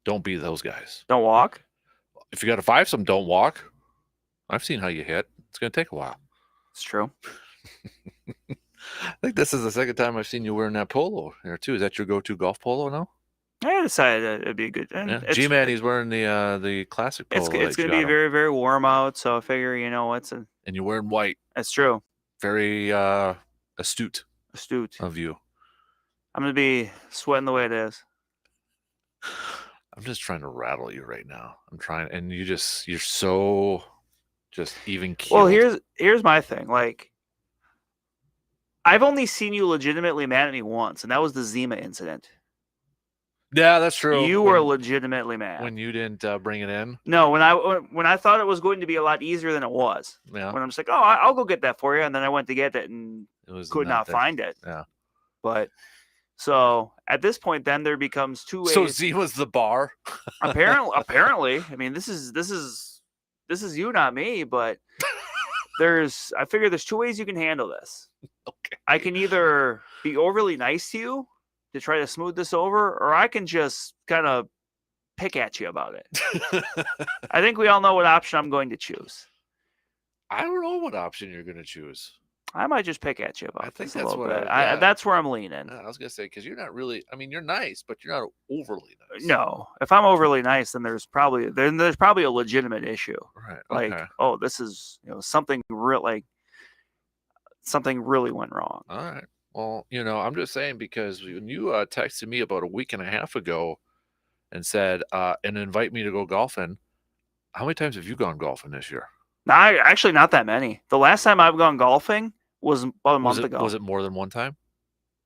A: Don't be those guys.
D: Don't walk?
A: If you got a fivesome, don't walk. I've seen how you hit. It's going to take a while.
D: It's true.
A: I think this is the second time I've seen you wearing that polo there, too. Is that your go-to golf polo now?
D: I decided it'd be a good.
A: Yeah. G-Man, he's wearing the classic polo.
D: It's going to be very, very warm out, so I figure, and
A: you're wearing white.
D: That's true.
A: Very astute.
D: Astute.
A: Of you.
D: I'm going to be sweating the way it is.
A: I'm just trying to rattle you right now. I'm trying, and you're so just even keeled.
D: Well, here's my thing. Like, I've only seen you legitimately mad at me once, and that was the Zima incident.
A: Yeah, that's true.
D: You were legitimately mad
A: when you didn't bring it in.
D: No, when I thought it was going to be a lot easier than it was.
A: Yeah.
D: When I'm just like, oh, I'll go get that for you, and then I went to get it and could not find it.
A: Yeah.
D: But so at this point, then there becomes two ways.
A: So Zima's the bar.
D: apparently, I mean, this is you, not me. But I figure there's two ways you can handle this.
A: Okay.
D: I can either be overly nice to you to try to smooth this over, or I can just kind of pick at you about it. I think we all know what option I'm going to choose.
A: I don't know what option you're going to choose.
D: I might just pick at you about
A: I think
D: this
A: that's
D: a little
A: what
D: bit.
A: yeah.
D: That's where I'm leaning.
A: I was going to say, because you're not really, I mean, you're nice, but you're not overly nice.
D: No. If I'm overly nice, then there's probably a legitimate issue.
A: Right.
D: Like,
A: okay.
D: oh, this is something something really went wrong.
A: All right. Well, I'm just saying, because when you texted me about a week and a half ago and said, and invite me to go golfing, how many times have you gone golfing this year?
D: No, actually not that many. The last time I've gone golfing was about a month ago.
A: Was it more than one time?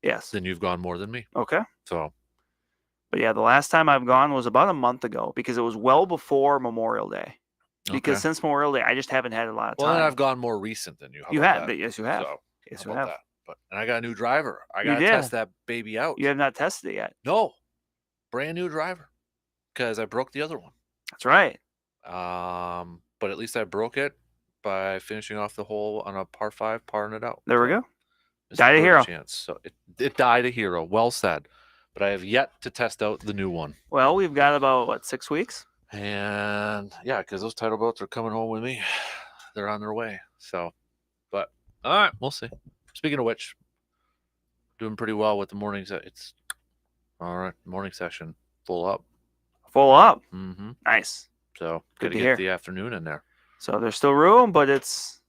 D: Yes.
A: Then you've gone more than me.
D: Okay.
A: So.
D: But yeah, the last time I've gone was about a month ago, because it was well before Memorial Day. Because since Memorial Day, I just haven't had a lot of time.
A: Well, then I've gone more recent than you.
D: You have. Yes, you have.
A: So,
D: yes, you have.
A: That? And I got a new driver. I got to test that baby out.
D: You have not tested it yet.
A: No. Brand new driver. Because I broke the other one.
D: That's right.
A: But at least I broke it by finishing off the hole on a par 5, parring it out.
D: There we go. Died a hero.
A: Chance. So it died a hero. Well said. But I have yet to test out the new one.
D: Well, we've got about, 6 weeks?
A: And yeah, because those title boats are coming home with me. They're on their way. So, but all right, we'll see. Speaking of which, doing pretty well with the mornings. It's all right. Morning session full up.
D: Full up.
A: Mm-hmm.
D: Nice.
A: So
D: Good
A: got
D: to
A: get
D: hear.
A: the afternoon in there.
D: So there's still room, but it's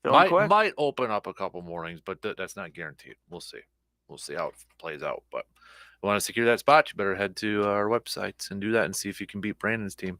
D: filling quick.
A: Might open up a couple mornings, but that's not guaranteed. We'll see. We'll see how it plays out. But if you want to secure that spot, you better head to our website and do that and see if you can beat Brandon's team.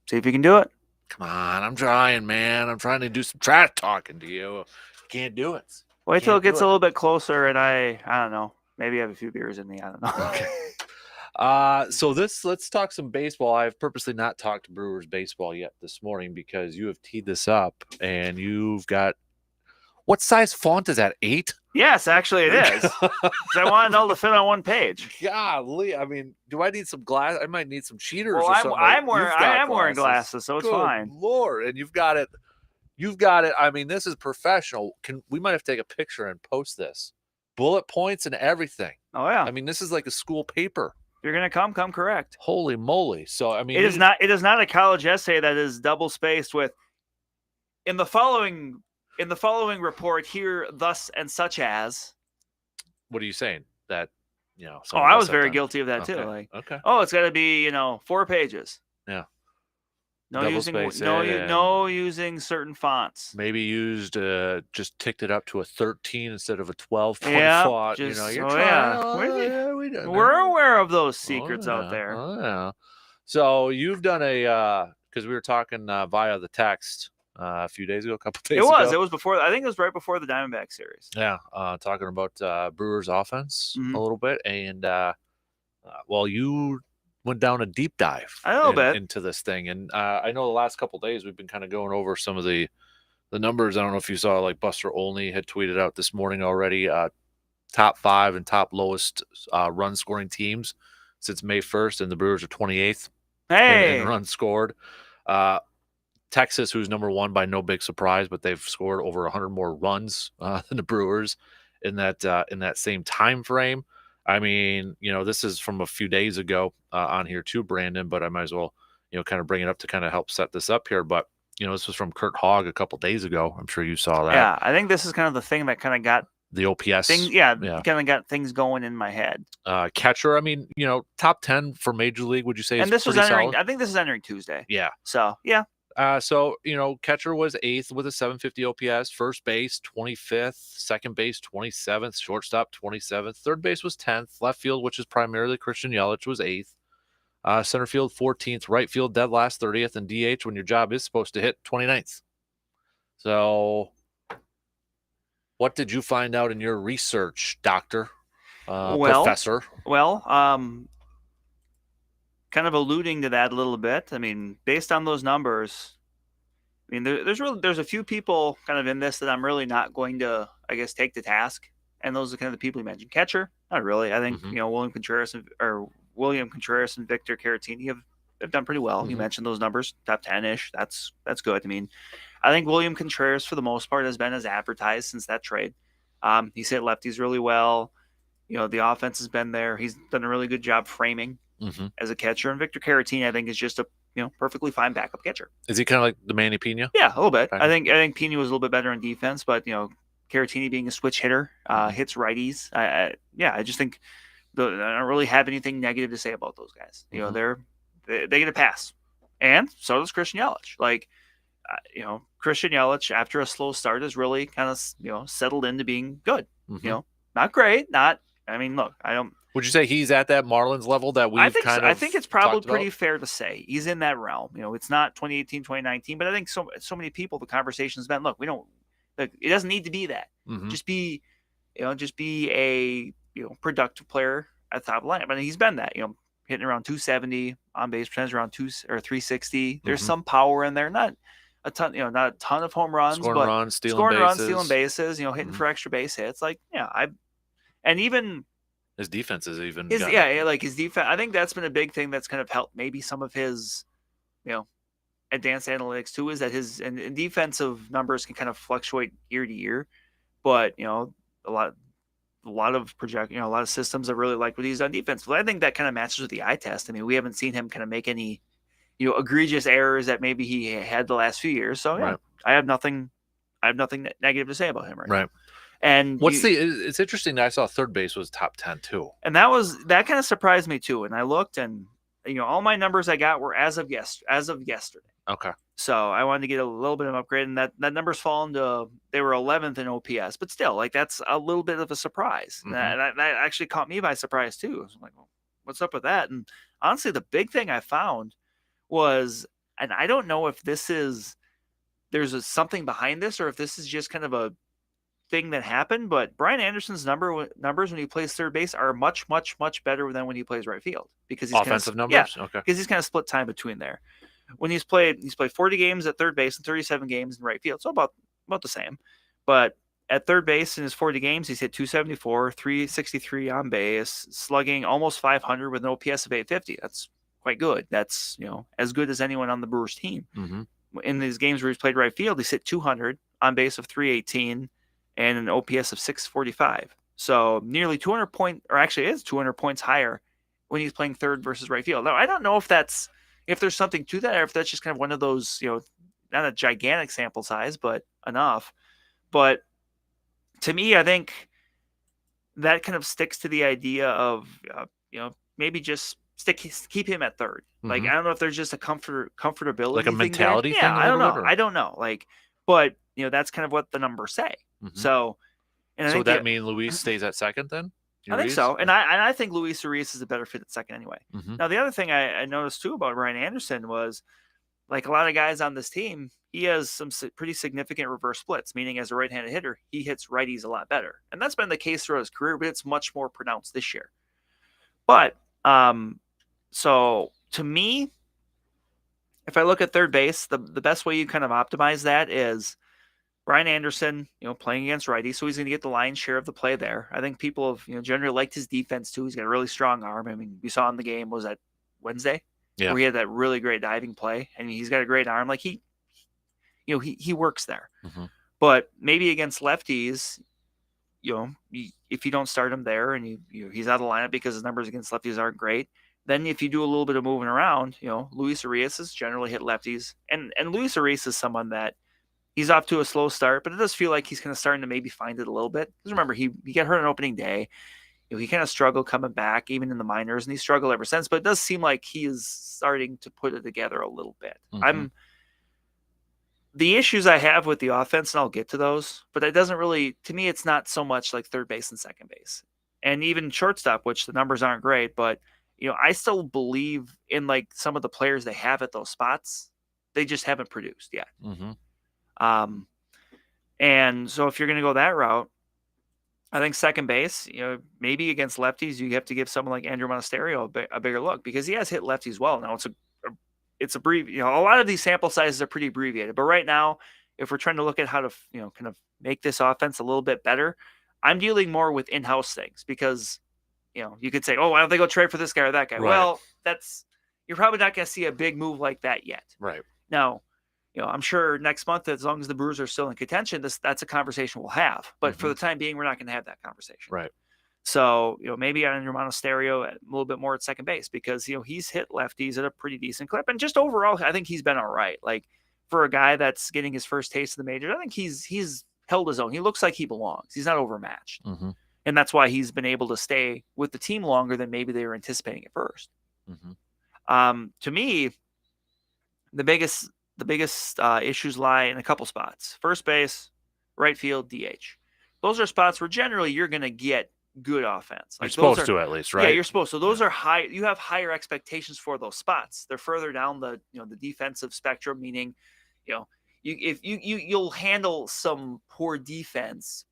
D: See if you can do it.
A: Come on, I'm trying, man. I'm trying to do some trash talking to you. Can't do it.
D: Wait till it gets a little bit closer, and I don't know. Maybe I have a few beers in me. I don't know.
A: So let's talk some baseball. I've purposely not talked Brewers baseball yet this morning because you have teed this up, and you've got what size font is that? 8?
D: Yes, actually it is. I wanted it all to fit on one page.
A: Golly, I mean, do I need some glass? I might need some cheaters.
D: Well,
A: or something.
D: I am wearing glasses, so it's
A: Good
D: fine.
A: Lord, and you've got it. I mean, this is professional. We might have to take a picture and post this bullet points and everything.
D: Oh yeah.
A: I mean, this is like a school paper.
D: You're gonna come correct.
A: Holy moly! So I mean,
D: It is not a college essay that is double spaced with in the following report here, thus and such as.
A: What are you saying? That
D: Oh,
A: someone
D: I
A: got
D: was very
A: something.
D: guilty of that too.
A: Okay,
D: Like,
A: okay.
D: oh, it's got to be 4 pages.
A: Yeah.
D: No
A: Double
D: using
A: space,
D: no using certain fonts.
A: Maybe used just ticked it up to a 13 instead of a 12-point
D: Yeah,
A: font.
D: just,
A: You're
D: oh,
A: trying.
D: yeah.
A: Oh, yeah,
D: We're aware of those secrets out there.
A: Oh yeah. So you've done because we were talking via the text a few days ago, a couple days ago.
D: It was before. I think it was right before the Diamondback series.
A: Yeah, talking about Brewers offense a little bit, and well, you went down a deep dive into this thing, and I know the last couple days we've been kind of going over some of the numbers. I don't know if you saw, like Buster Olney had tweeted out this morning already, top 5 and top lowest run scoring teams since May 1st, and the Brewers are 28th in runs scored. Texas, who's number 1 by no big surprise, but they've scored over 100 more runs than the Brewers in that same time frame. I mean, this is from a few days ago on here too, Brandon, but I might as well, kind of bring it up to kind of help set this up here. But, this was from Kurt Hogg a couple days ago. I'm sure you saw that.
D: Yeah, I think this is kind of the thing that kind of got
A: the OPS.
D: Kind of got things going in my head.
A: Catcher, I mean, top 10 for Major League, would you say?
D: And this was
A: entering.
D: I think this is entering Tuesday.
A: Yeah.
D: So yeah.
A: So catcher was 8th with a 750 OPS. First base 25th, second base 27th, shortstop 27th, third base was 10th, left field, which is primarily Christian Yelich, was 8th. Center field 14th, right field dead last 30th, and DH, when your job is supposed to hit, 29th. So, what did you find out in your research, doctor, professor?
D: Well, kind of alluding to that a little bit. I mean, based on those numbers, I mean, there's a few people kind of in this that I'm really not going to, I guess, take to task. And those are kind of the people you mentioned. Catcher, not really. I think William Contreras and Victor Caratini have done pretty well. You mentioned those numbers, top 10-ish. That's good. I mean, I think William Contreras, for the most part, has been as advertised since that trade. He's hit lefties really well. The offense has been there. He's done a really good job framing as a catcher. And Victor Caratini, I think, is just a perfectly fine backup catcher.
A: Is he kind of like the Manny Pena?
D: Yeah, a little bit. I think Pena was a little bit better on defense, but Caratini being a switch hitter, hits righties. I just think I don't really have anything negative to say about those guys. They get a pass, and so does Christian Yelich. Like, Christian Yelich, after a slow start, has really kind of settled into being good. Not great, not. I mean, look, I don't.
A: Would you say he's at that Marlins level that we've
D: I think it's probably pretty fair to say he's in that realm. It's not 2018, 2019, but I think so many people, the conversation's been, look, it doesn't need to be that. Just be a productive player at the top of the lineup. I mean, he's been that, hitting around 270, on base percentage around 360. There's some power in there, not a ton, not a ton of home runs,
A: scoring
D: but
A: runs, stealing bases,
D: hitting for extra base hits. Like, and even
A: his defense is even
D: his defense. I think that's been a big thing that's kind of helped maybe some of his, advanced analytics too, is that his and defensive numbers can kind of fluctuate year to year, but a lot of a lot of systems that really like what he's done defense. But I think that kind of matches with the eye test. I mean, we haven't seen him kind of make any, egregious errors that maybe he had the last few years. So yeah, I have nothing negative to say about him right now. And
A: it's interesting that I saw third base was top 10 too.
D: And that kind of surprised me too. And I looked, and all my numbers I got were as of yesterday.
A: Okay.
D: So I wanted to get a little bit of an upgrade, and that number's fallen to, they were 11th in OPS, but still, like, that's a little bit of a surprise. And that actually caught me by surprise too. I was like, well, what's up with that? And honestly, the big thing I found was, and I don't know if there's something behind this, or if this is just kind of a thing that happened, but Brian Anderson's numbers when he plays third base are much, much, much better than when he plays right field, because he's
A: offensive numbers.
D: Yeah, because he's kind of split time between there. When he's played 40 games at third base and 37 games in right field, so about the same. But at third base in his 40 games, he's hit 274, 363 on base, slugging almost 500 with an OPS of 850. That's quite good. That's as good as anyone on the Brewers team. In these games where he's played right field, he's hit 200 on base of 318 and an OPS of 645. So nearly 200 points, or actually it is 200 points higher when he's playing third versus right field. Now, I don't know if there's something to that, or if that's just kind of one of those, not a gigantic sample size, but enough. But to me, I think that kind of sticks to the idea of, maybe just keep him at third. Like,
A: Mhm.
D: I don't know if there's just a comfortability
A: Like a
D: thing there.
A: mentality
D: Yeah,
A: thing a
D: I don't
A: little
D: know.
A: bit, or-
D: I don't know. Like, but that's kind of what the numbers say.
A: Mhm.
D: So, and I
A: So
D: think
A: would that mean Luis stays at second then?
D: I think
A: Urias?
D: so, and I think Luis Urias is a better fit at second anyway.
A: Mhm.
D: Now, the other thing I noticed too about Ryan Anderson was, like a lot of guys on this team, he has some pretty significant reverse splits, meaning as a right-handed hitter, he hits righties a lot better, and that's been the case throughout his career, but it's much more pronounced this year. But so to me, if I look at third base, the best way you kind of optimize that is Ryan Anderson, playing against righty, so he's going to get the lion's share of the play there. I think people have, generally liked his defense too. He's got a really strong arm. I mean, we saw in the game, was that Wednesday?
A: Yeah.
D: Where he had that really great diving play. I mean, he's got a great arm. Like he works there.
A: Mhm.
D: But maybe against lefties, if you don't start him there and he's out of the lineup because his numbers against lefties aren't great, then if you do a little bit of moving around, Luis Urias has generally hit lefties, and Luis Urias is someone that he's off to a slow start, but it does feel like he's kind of starting to maybe find it a little bit. Because remember, he got hurt on opening day. He kind of struggled coming back, even in the minors, and he struggled ever since. But it does seem like he is starting to put it together a little bit.
A: Mhm.
D: The issues I have with the offense, and I'll get to those, but it doesn't really, to me, it's not so much like third base and second base. And even shortstop, which the numbers aren't great, but, I still believe in like some of the players they have at those spots. They just haven't produced yet.
A: Mhm.
D: And so if you're going to go that route, I think second base, maybe against lefties, you have to give someone like Andrew Monasterio a bigger look, because he has hit lefties well. Now it's abbreviated. A lot of these sample sizes are pretty abbreviated, but right now, if we're trying to look at how to, kind of make this offense a little bit better, I'm dealing more with in-house things, because, you could say, oh, why don't they go trade for this guy or that guy?
A: Right.
D: Well, you're probably not going to see a big move like that yet.
A: Right.
D: Now, I'm sure next month, as long as the Brewers are still in contention, that's a conversation we'll have. But for the time being, we're not going to have that conversation.
A: Right.
D: So, maybe on your Monasterio a little bit more at second base, because, he's hit lefties at a pretty decent clip. And just overall, I think he's been all right. Like, for a guy that's getting his first taste of the majors, I think he's held his own. He looks like he belongs. He's not overmatched.
A: Mhm.
D: And that's why he's been able to stay with the team longer than maybe they were anticipating at first.
A: Mhm.
D: To me, the biggest issues lie in a couple spots: first base, right field, DH. Those are spots where generally you're going to get good offense.
A: You're
D: Those
A: supposed to, at least,
D: Yeah,
A: right?
D: you're supposed to. So those are high. You have higher expectations for those spots. They're further down the the defensive spectrum, meaning you'll handle some poorer defense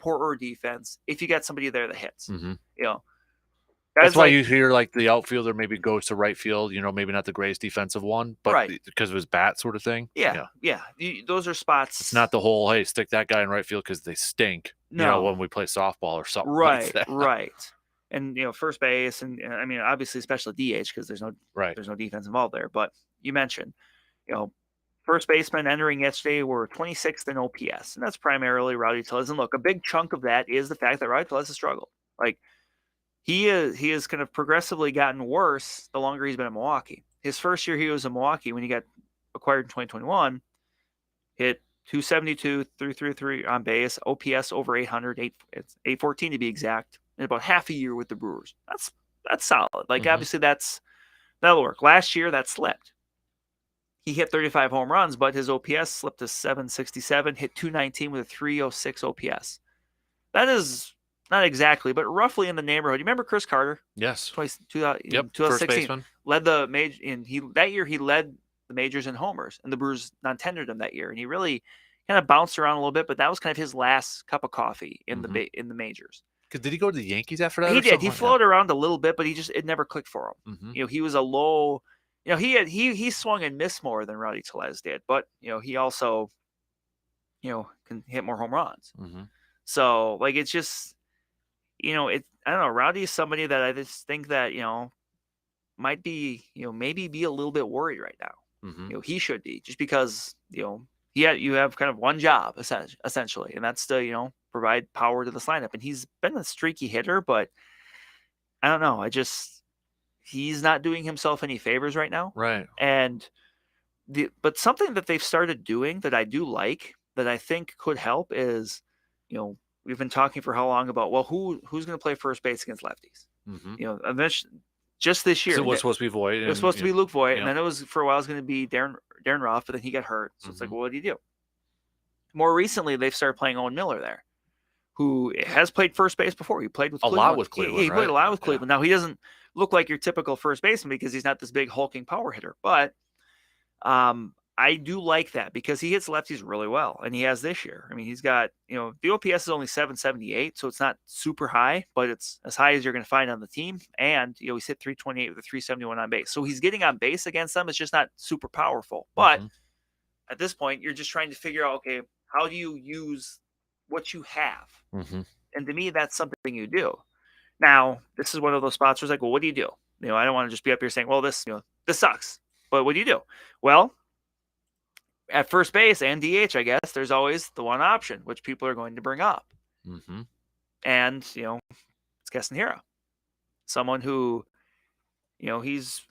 D: if you got somebody there that hits.
A: Mhm.
D: Guys
A: That's why
D: like-
A: you hear like the outfielder maybe goes to right field, maybe not the greatest defensive one, but
D: Right.
A: because of his bat sort of thing.
D: Yeah. Those are spots.
A: It's not the whole, hey, stick that guy in right field because they stink,
D: No.
A: when we play softball or something
D: Right,
A: like that.
D: right. And first base, and I mean, obviously, especially DH, because there's no defense involved there. But you mentioned, first baseman entering yesterday were 26th in OPS, and that's primarily Rowdy Tellez. And look, a big chunk of that is the fact that Rowdy Tellez has struggled. Like, he has kind of progressively gotten worse the longer he's been in Milwaukee. His first year he was in Milwaukee, when he got acquired in 2021, hit 272, 333 on base, OPS over 800, 814 to be exact, in about half a year with the Brewers. That's solid. Like, obviously that'll work. Last year that slipped. He hit 35 home runs, but his OPS slipped to 767, hit 219 with a 306 OPS. That is not exactly, but roughly in the neighborhood. You remember Chris Carter?
A: Yes.
D: Twice,
A: Yep,
D: 2016.
A: first baseman.
D: Led the major, and that year he led the majors in homers, and the Brewers non-tendered him that year, and he really kind of bounced around a little bit, but that was kind of his last cup of coffee in the majors.
A: Because did he go to the Yankees after that?
D: He
A: or
D: did.
A: something
D: He
A: like
D: floated around a little bit, but it never clicked for him.
A: Mhm.
D: He was a low. He swung and missed more than Rowdy Tellez did, but he also can hit more home runs.
A: Mhm.
D: So like, it's just I don't know. Rowdy is somebody that I just think that might be maybe be a little bit worried right now.
A: Mhm.
D: He should be, just because you have kind of one job essentially, and that's to provide power to this lineup. And he's been a streaky hitter, but I don't know. He's not doing himself any favors right now.
A: Right.
D: And but something that they've started doing that I do like, that I think could help is, we've been talking for how long about, well, who's going to play first base against lefties?
A: Mm-hmm.
D: Eventually, just this year.
A: So it was supposed to be Voigt.
D: It was supposed to be Luke Voigt,
A: yeah.
D: and then it was for a while it was going to be Darren Ruff, but then he got hurt. So it's like,
A: Mhm.
D: well, what do you do? More recently, they've started playing Owen Miller there, who has played first base before. He played with
A: A
D: Cleveland.
A: lot with Cleveland,
D: He played a
A: right?
D: lot with Cleveland. Now, he doesn't look like your typical first baseman because he's not this big hulking power hitter, but I do like that because he hits lefties really well, and he has this year. I mean, he's got, the OPS is only 778, so it's not super high, but it's as high as you're going to find on the team. And, he's hit 328 with a 371 on base. So he's getting on base against them. It's just not super powerful. But at this point, you're just trying to figure out, okay, how do you use what you have?
A: Mm-hmm.
D: And to me, that's something you do. Now, this is one of those spots where it's like, well, what do you do? I don't want to just be up here saying, well, this sucks. But what do you do? Well, at first base and DH, I guess, there's always the one option, which people are going to bring up.
A: Mm-hmm.
D: And, it's Castanera. Someone who, he's,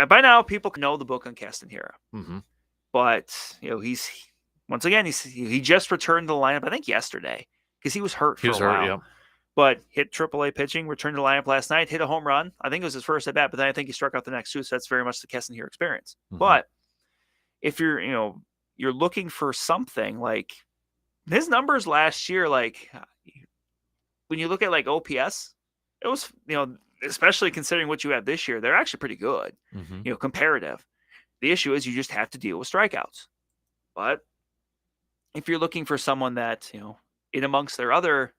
D: by now, people know the book on Castanera.
A: Mm-hmm.
D: But, he's, once again, he just returned to the lineup, I think yesterday, because he was hurt for a while.
A: Yeah.
D: But hit AAA pitching, returned to the lineup last night, hit a home run. I think it was his first at bat, but then I think he struck out the next two, so that's very much the Castanera experience.
A: Mhm.
D: But if you're, you're looking for something like his numbers last year, like when you look at like OPS, it was, especially considering what you have this year, they're actually pretty good,
A: Mm-hmm.
D: comparative. The issue is you just have to deal with strikeouts. But if you're looking for someone that, in amongst their other,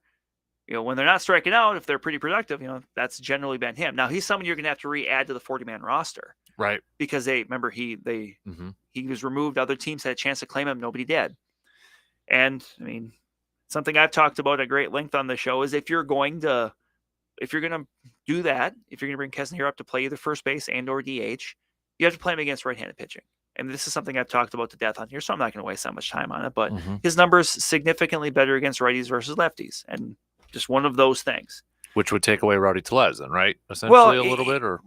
D: when they're not striking out, if they're pretty productive, that's generally been him. Now, he's someone you're going to have to re-add to the 40-man roster.
A: Right.
D: Because he was removed. Other teams had a chance to claim him. Nobody did. And I mean, something I've talked about at great length on the show is if you're going to do that, if you're going to bring Castanera up to play either first base and or DH, you have to play him against right-handed pitching. And this is something I've talked about to death on here, so I'm not going to waste that much time on it. But his numbers significantly better against righties versus lefties, and just one of those things.
A: Which would take away Rowdy Tellez, then, right? Essentially, a little bit, or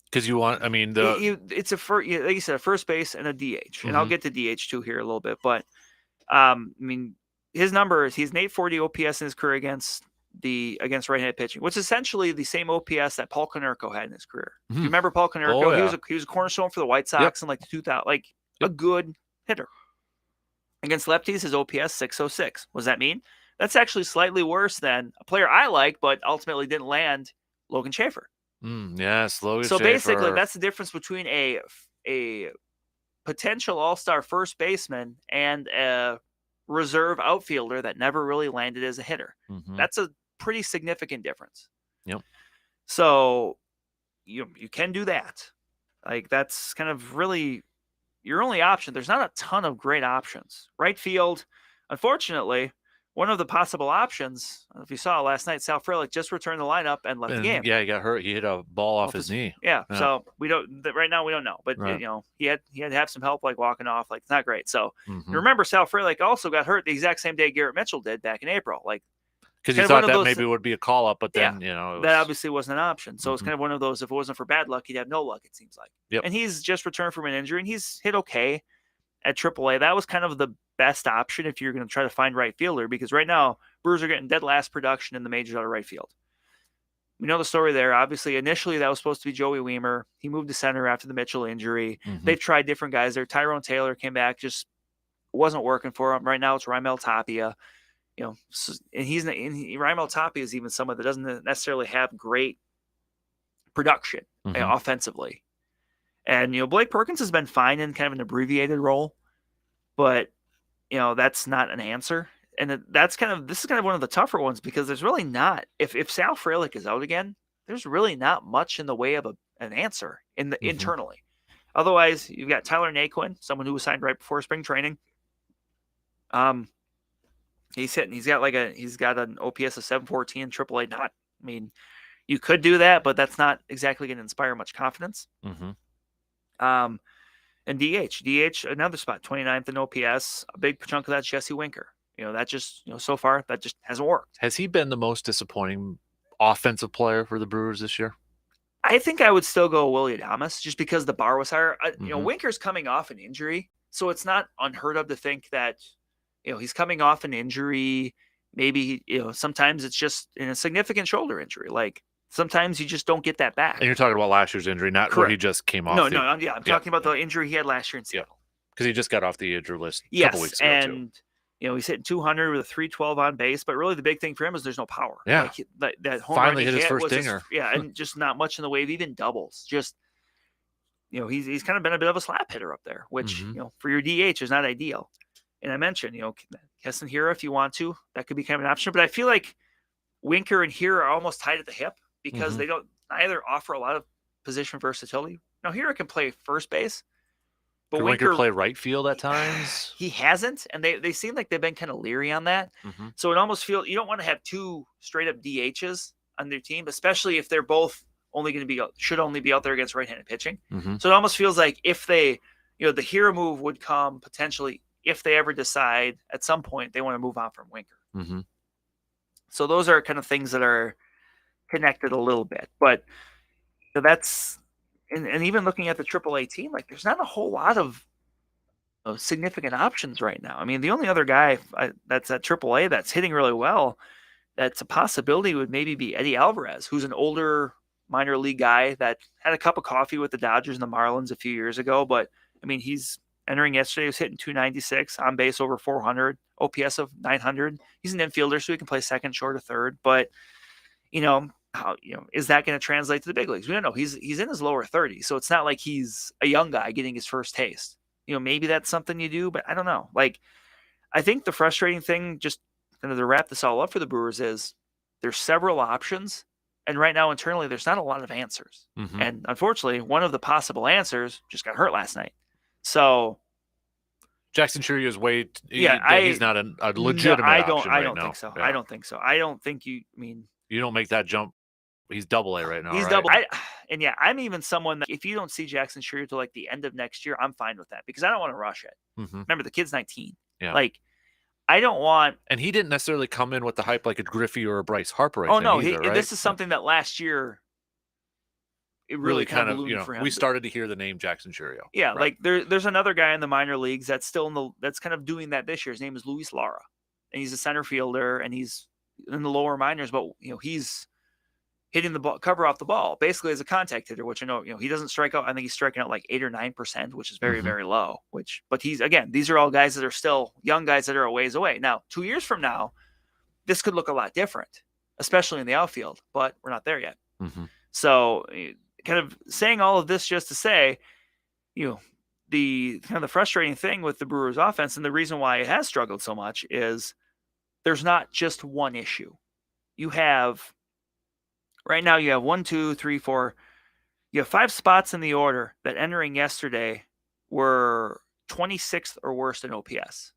A: because you want, I mean,
D: it's like you said, a first base and a DH, and I'll get to DH too here a little bit. But I mean, his numbers, he's an 840 OPS in his career against right-handed pitching, which is essentially the same OPS that Paul Konerko had in his career. Do you remember Paul Konerko?
A: Oh, yeah.
D: He was a cornerstone for the White Sox in like the 2000, a good hitter. Against lefties, his OPS 606. What does that mean? That's actually slightly worse than a player I like, but ultimately didn't land, Logan Schaefer.
A: Yes, Logan
D: So
A: Schaefer.
D: basically, that's the difference between a potential all-star first baseman and a reserve outfielder that never really landed as a hitter.
A: Mhm.
D: That's a pretty significant difference.
A: Yep.
D: So you can do that. Like, that's kind of really your only option. There's not a ton of great options. Right field, unfortunately, one of the possible options, I don't know if you saw last night, Sal Frelick just returned the lineup and left the game.
A: Yeah, he got hurt. He hit a ball off his knee.
D: Yeah, so we don't right now. We don't know, but
A: Right.
D: he had to have some help, like walking off. Like, it's not great. So
A: Mhm.
D: you remember, Sal Frelick also got hurt the exact same day Garrett Mitchell did back in April. Like,
A: Because you
D: kind of one
A: thought
D: of
A: that
D: those
A: maybe would be a call up, but then it
D: that
A: was,
D: obviously wasn't an option. So it's kind of one of those. If it wasn't for bad luck, he'd have no luck. It seems like.
A: Yep.
D: And he's just returned from an injury, and he's hit okay at AAA. That was kind of the best option if you're going to try to find right fielder, because right now Brewers are getting dead last production in the majors out of right field. We know the story there. Obviously, initially that was supposed to be Joey Weimer. He moved to center after the Mitchell injury. They've tried different guys there. Tyrone Taylor came back, just wasn't working for him. Right now it's Raimel Tapia. And Raimel Tapia is even someone that doesn't necessarily have great production offensively. And Blake Perkins has been fine in kind of an abbreviated role, but that's not an answer. And this is kind of one of the tougher ones, because there's really not, if Sal Frelick is out again, there's really not much in the way of an answer internally. Otherwise, you've got Tyler Naquin, someone who was signed right before spring training. He's got an OPS of 714 in AAA. I mean, you could do that, but that's not exactly going to inspire much confidence. And DH, another spot, 29th in OPS. A big chunk of that's Jesse Winker. that just so far that just hasn't worked.
A: Has he been the most disappointing offensive player for the Brewers this year?
D: I think I would still go Willie Adames just because the bar was higher.
A: Mhm.
D: Winker's coming off an injury, so it's not unheard of to think that he's coming off an injury. Maybe sometimes it's just in a significant shoulder injury. Like sometimes you just don't get that back.
A: And you're talking about last year's injury, not where he just came off.
D: No, I'm talking about the injury he had last year in Seattle.
A: Because he just got off the injury list a
D: Yes,
A: couple weeks ago, too.
D: and he's hitting 200 with a 312 on base, but really the big thing for him is there's no power.
A: Yeah.
D: Like, that home
A: Finally
D: run
A: hit
D: he
A: his first
D: was
A: dinger.
D: and just not much in the way of even doubles. Just he's kind of been a bit of a slap hitter up there, which for your DH is not ideal. And I mentioned Keston Hiura, if you want to, that could be kind of an option. But I feel like Winker and Hiura are almost tied at the hip because they don't either offer a lot of position versatility. Now Hiura can play first base. But
A: Could Winker play right field at times?
D: He hasn't, and they seem like they've been kind of leery on that. So it almost feels you don't want to have two straight up DHs on their team, especially if they're both should only be out there against right-handed pitching. So it almost feels like if they, the hero move would come potentially if they ever decide at some point they want to move on from Winker. So those are kind of things that are connected a little bit, but that's. And even looking at the AAA team, like there's not a whole lot of significant options right now. I mean, the only other guy that's at AAA that's hitting really well, that's a possibility would maybe be Eddie Alvarez, who's an older minor league guy that had a cup of coffee with the Dodgers and the Marlins a few years ago. But I mean, he's entering yesterday, he was hitting 296, on base over 400, OPS of 900. He's an infielder, so he can play second, short, or third. But how is that going to translate to the big leagues? We don't know. He's in his lower 30s, so it's not like he's a young guy getting his first taste. Maybe that's something you do, but I don't know. Like, I think the frustrating thing, just kind of to wrap this all up for the Brewers, is there's several options, and right now internally there's not a lot of answers. And unfortunately, one of the possible answers just got hurt last night. So
A: Jackson Churio is he's not a legitimate option
D: I
A: right
D: don't
A: now.
D: think so.
A: Yeah.
D: I don't think so. I don't think you
A: don't make that jump. He's double A right now.
D: He's
A: right?
D: double. I'm even someone that if you don't see Jackson Churio till like the end of next year, I'm fine with that because I don't want to rush it. Remember, the kid's 19.
A: Yeah.
D: Like, I don't want.
A: And he didn't necessarily come in with the hype like a Griffey or a Bryce Harper.
D: This is something that last year it really kind of ballooned for him.
A: We started to hear the name Jackson Churio.
D: Yeah,
A: right?
D: like there's another guy in the minor leagues that's still that's kind of doing that this year. His name is Luis Lara, and he's a center fielder, and he's in the lower minors, but he's hitting the ball, cover off the ball, basically as a contact hitter, which I know, he doesn't strike out. I think he's striking out like 8 or 9%, which is very, very low. But he's, again, these are all guys that are still young guys that are a ways away. Now, 2 years from now, this could look a lot different, especially in the outfield, but we're not there yet. So kind of saying all of this just to say, the kind of the frustrating thing with the Brewers offense and the reason why it has struggled so much is there's not just one issue. Right now, you have 1, 2, 3, 4. You have 5 spots in the order that entering yesterday were 26th or worse in OPS.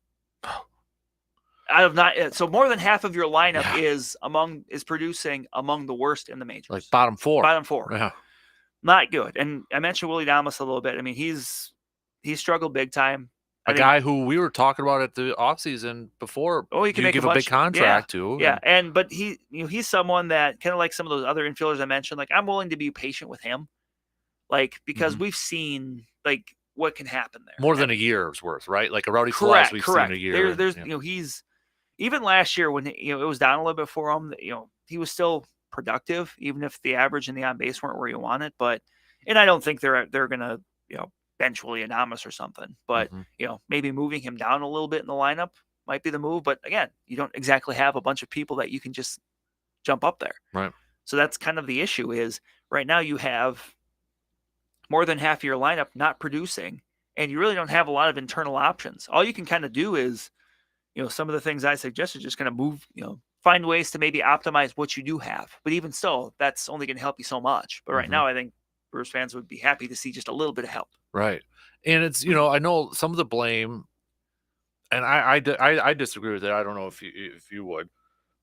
D: So more than half of your lineup is producing among the worst in the majors.
A: Like bottom 4.
D: Bottom 4.
A: Yeah.
D: Not good. And I mentioned Willie Adames a little bit. I mean, he's struggled big time.
A: A guy who we were talking about at the offseason before.
D: He can
A: give a big contract to.
D: Yeah, but he's someone that kind of like some of those other infielders I mentioned. Like I'm willing to be patient with him, like because we've seen like what can happen there.
A: More than a year's worth, right? Like a Rowdy Flores, we've seen a year.
D: There's he's even last year when it was down a little bit for him. He was still productive, even if the average and the on base weren't where you want it. And I don't think they're gonna bench Willie Adames or something, but maybe moving him down a little bit in the lineup might be the move. But again, you don't exactly have a bunch of people that you can just jump up there.
A: Right.
D: So that's kind of the issue is right now you have more than half of your lineup not producing, and you really don't have a lot of internal options. All you can kind of do is, some of the things I suggested, just kind of move, find ways to maybe optimize what you do have. But even still, that's only going to help you so much. But right now, I think Brewers fans would be happy to see just a little bit of help.
A: Right. And it's, I know some of the blame, and I disagree with it. I don't know if you would,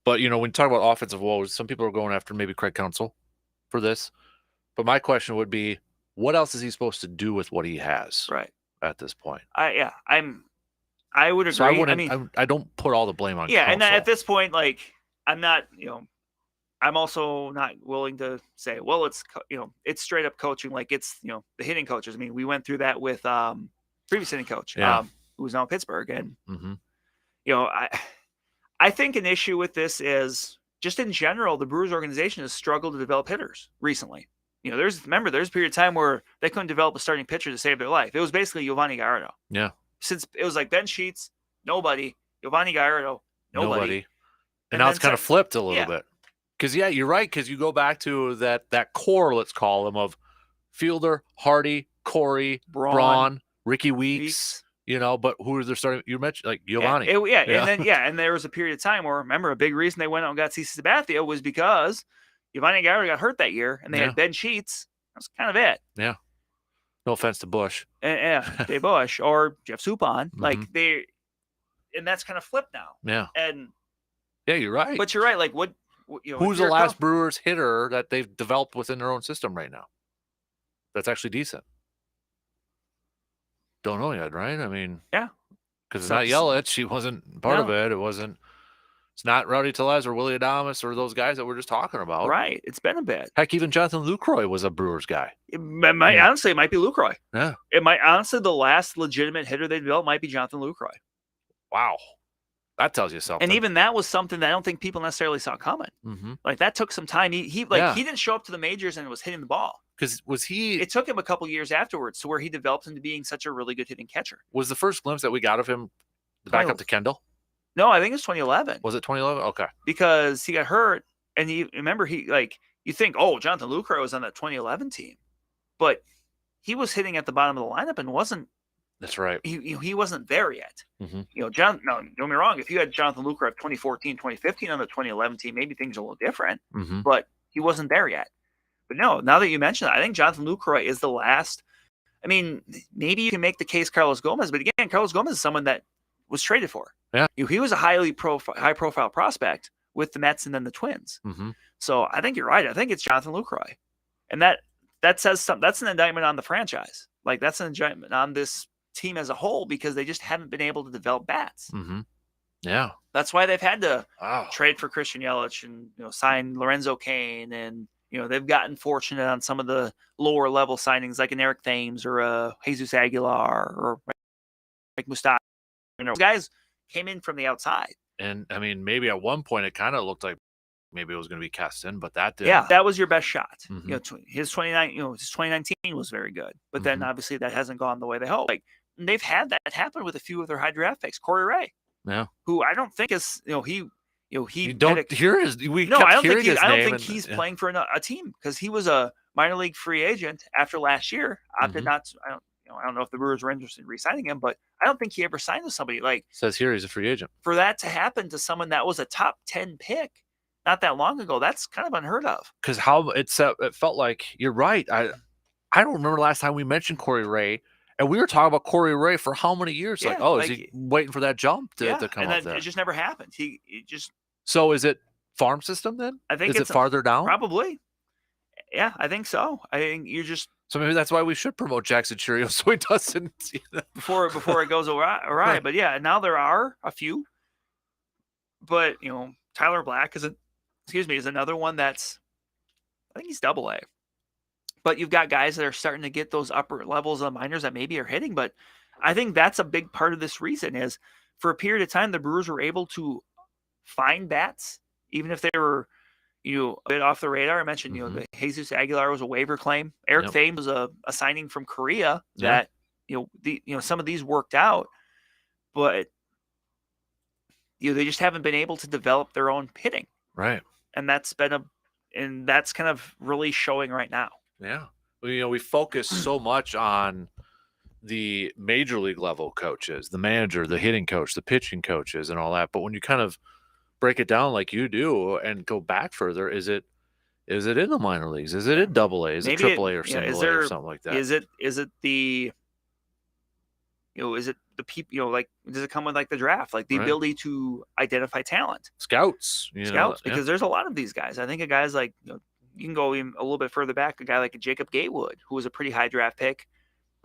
A: but, when you talk about offensive woes, some people are going after maybe Craig Counsell for this. But my question would be, what else is he supposed to do with what he has
D: right
A: at this point?
D: I'm I would agree.
A: So I mean, I don't put all the blame on.
D: Yeah, and
A: Counsell.
D: at this point, like, I'm not, I'm also not willing to say, well, it's it's straight up coaching, like it's the hitting coaches. I mean, we went through that with previous hitting coach, who was now in Pittsburgh, and I think an issue with this is just in general, the Brewers organization has struggled to develop hitters recently. There's a period of time where they couldn't develop a starting pitcher to save their life. It was basically Giovanni Gallardo.
A: Yeah.
D: Since it was like Ben Sheets, nobody, Giovanni Gallardo, nobody.
A: And now it's kind of flipped a little bit. Because, you're right. Because you go back to that core, let's call them, of Fielder, Hardy, Corey, Braun, Ricky Weeks. But who are they starting? You mentioned like Giovanni.
D: And there was a period of time where, remember, a big reason they went out and got CC Sabathia was because Giovanni Gallardo got hurt that year, and they had Ben Sheets. That's kind of it.
A: Yeah. No offense to Bush.
D: Dave Bush or Jeff Suppan. Like and that's kind of flipped now.
A: Yeah.
D: And
A: you're right.
D: But you're right. Like what
A: who's the last Brewers hitter that they've developed within their own system right now? That's actually decent. Don't know yet, right? I mean, because it's not Yelich. He wasn't part of it. It's not Rowdy Tellez or Willie Adames or those guys that we're just talking about.
D: Right. It's been a bit.
A: Heck, even Jonathan Lucroy was a Brewers guy.
D: Honestly, it might be Lucroy.
A: Yeah.
D: It might honestly the last legitimate hitter they developed might be Jonathan Lucroy.
A: Wow. That tells you something.
D: And even that was something that I don't think people necessarily saw coming. Like that took some time. He didn't show up to the majors and was hitting the ball.
A: Because it
D: took him a couple years afterwards to where he developed into being such a really good hitting catcher.
A: Was the first glimpse that we got of him the backup to Kendall?
D: No, I think it's 2011.
A: Was it 2011? Okay.
D: Because he got hurt, and you think, oh, Jonathan Lucroy was on that 2011 team, but he was hitting at the bottom of the lineup and wasn't.
A: That's right.
D: He wasn't there yet. Don't get me wrong. If you had Jonathan Lucroy of 2014, 2015 on the 2011 team, maybe things are a little different. But he wasn't there yet. But no, now that you mention it, I think Jonathan Lucroy is the last. I mean, maybe you can make the case Carlos Gomez, but again, Carlos Gomez is someone that was traded for.
A: Yeah,
D: he was a high profile prospect with the Mets and then the Twins. So I think you're right. I think it's Jonathan Lucroy, and that says something. That's an indictment on the franchise. Like that's an indictment on this team as a whole because they just haven't been able to develop bats.
A: Yeah,
D: that's why they've had to trade for Christian Yelich and sign Lorenzo Cain and. They've gotten fortunate on some of the lower level signings like an Eric Thames or a Jesus Aguilar or like Mustafa. Those guys came in from the outside.
A: And I mean, maybe at one point it kind of looked like maybe it was going to be Keston, but that didn't.
D: Yeah, that was your best shot. His 2019 was very good, but then obviously that hasn't gone the way they hoped. Like they've had that happen with a few of their high draft picks. Corey Ray, who I don't think is he
A: don't hear his.
D: I don't think he's playing for a team because he was a minor league free agent after last year. Opted not to. I don't know if the Brewers were interested in re-signing him, but I don't think he ever signed with somebody. Like
A: says here, he's a free agent.
D: For that to happen to someone that was a top 10 pick not that long ago, that's kind of unheard of.
A: Because how it felt like you're right. I don't remember last time we mentioned Corey Ray. And we were talking about Corey Ray for how many years? Is he waiting for that jump to come
D: and
A: up there?
D: It just never happened.
A: So is it farm system then?
D: I think
A: is it farther down?
D: Probably. Yeah, I think so. I think you're just.
A: So maybe that's why we should promote Jackson Churio so he doesn't
D: before it goes awry. But yeah, now there are a few. But Tyler Black is another one that's. I think he's AA. But you've got guys that are starting to get those upper levels of minors that maybe are hitting. But I think that's a big part of this reason is for a period of time, the Brewers were able to find bats, even if they were, a bit off the radar. I mentioned, the Jesus Aguilar was a waiver claim. Eric Thames was a signing from Korea that, some of these worked out, but, they just haven't been able to develop their own hitting.
A: Right.
D: And that's kind of really showing right now.
A: Yeah. Well, we focus so much on the major league level coaches, the manager, the hitting coach, the pitching coaches and all that. But when you kind of break it down like you do and go back further, is it in the minor leagues? Is it in AA? Is it AAA or single A or something like that?
D: Is it the is it the people, does it come with like the draft, like the ability to identify talent?
A: Scouts,
D: because there's a lot of these guys. I think of guys like, you can go even a little bit further back, a guy like Jacob Gatewood, who was a pretty high draft pick,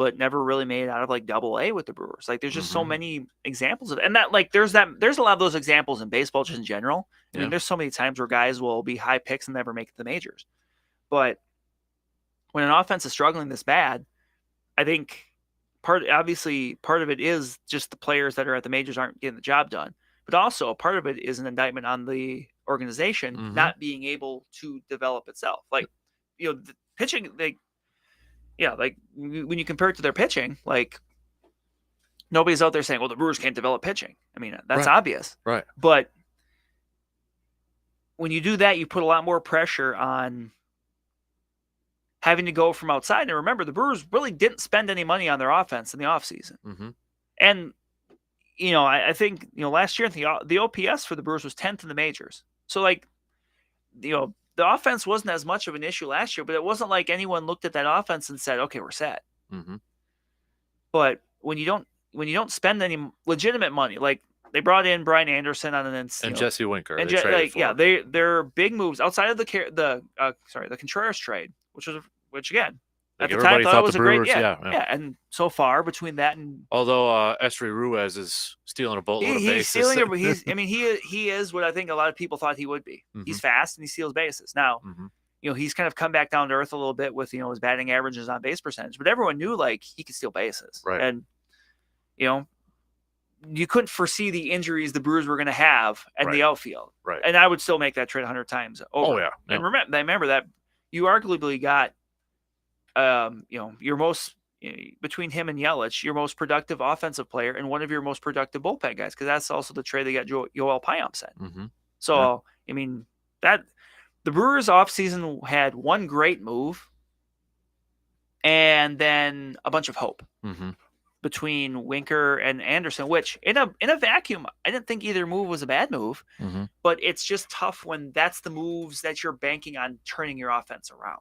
D: but never really made it out of like Double-A with the Brewers. Like there's just so
A: Mhm.
D: many examples of it. And that like there's a lot of those examples in baseball just in general. I
A: Yeah.
D: mean, there's so many times where guys will be high picks and never make it to the majors. But when an offense is struggling this bad, I think part of it is just the players that are at the majors aren't getting the job done. But also part of it is an indictment on the organization
A: Mhm.
D: not being able to develop itself. Like, the pitching, like when you compare it to their pitching, like nobody's out there saying, well, the Brewers can't develop pitching. I mean, that's
A: Right.
D: obvious.
A: Right.
D: But when you do that, you put a lot more pressure on having to go from outside. And remember, the Brewers really didn't spend any money on their offense in the offseason.
A: Mm-hmm.
D: And, I think, last year, the OPS for the Brewers was 10th in the majors. So, like, the offense wasn't as much of an issue last year, but it wasn't like anyone looked at that offense and said, okay, we're set.
A: Mm-hmm.
D: But when you don't spend any legitimate money, like they brought in Brian Anderson on
A: And Jesse Winker.
D: and
A: they traded for.
D: they're big moves outside of the Contreras trade, which again,
A: Like
D: at the time
A: everybody
D: thought
A: thought
D: it was
A: the
D: a great
A: Brewers- yeah.
D: And so far between that and
A: Although Estri Ruiz is stealing a boatload of
D: he's
A: bases.
D: stealing, he is what I think a lot of people thought he would be.
A: Mhm.
D: He's fast and he steals bases. Now, he's kind of come back down to earth a little bit with his batting averages on base percentage, but everyone knew like he could steal bases,
A: Right.
D: and you couldn't foresee the injuries the Brewers were going to have in the outfield.
A: Right.
D: And I would still make that trade 100 times over.
A: Oh, yeah.
D: And remember that you arguably got, your most, between him and Yelich, your most productive offensive player and one of your most productive bullpen guys, because that's also the trade they got Yoel Payamps in.
A: Mm-hmm.
D: So, I mean, that the Brewers offseason had one great move and then a bunch of hope.
A: Mm-hmm.
D: Between Winker and Anderson, which in a vacuum, I didn't think either move was a bad move,
A: Mm-hmm.
D: but it's just tough when that's the moves that you're banking on turning your offense around.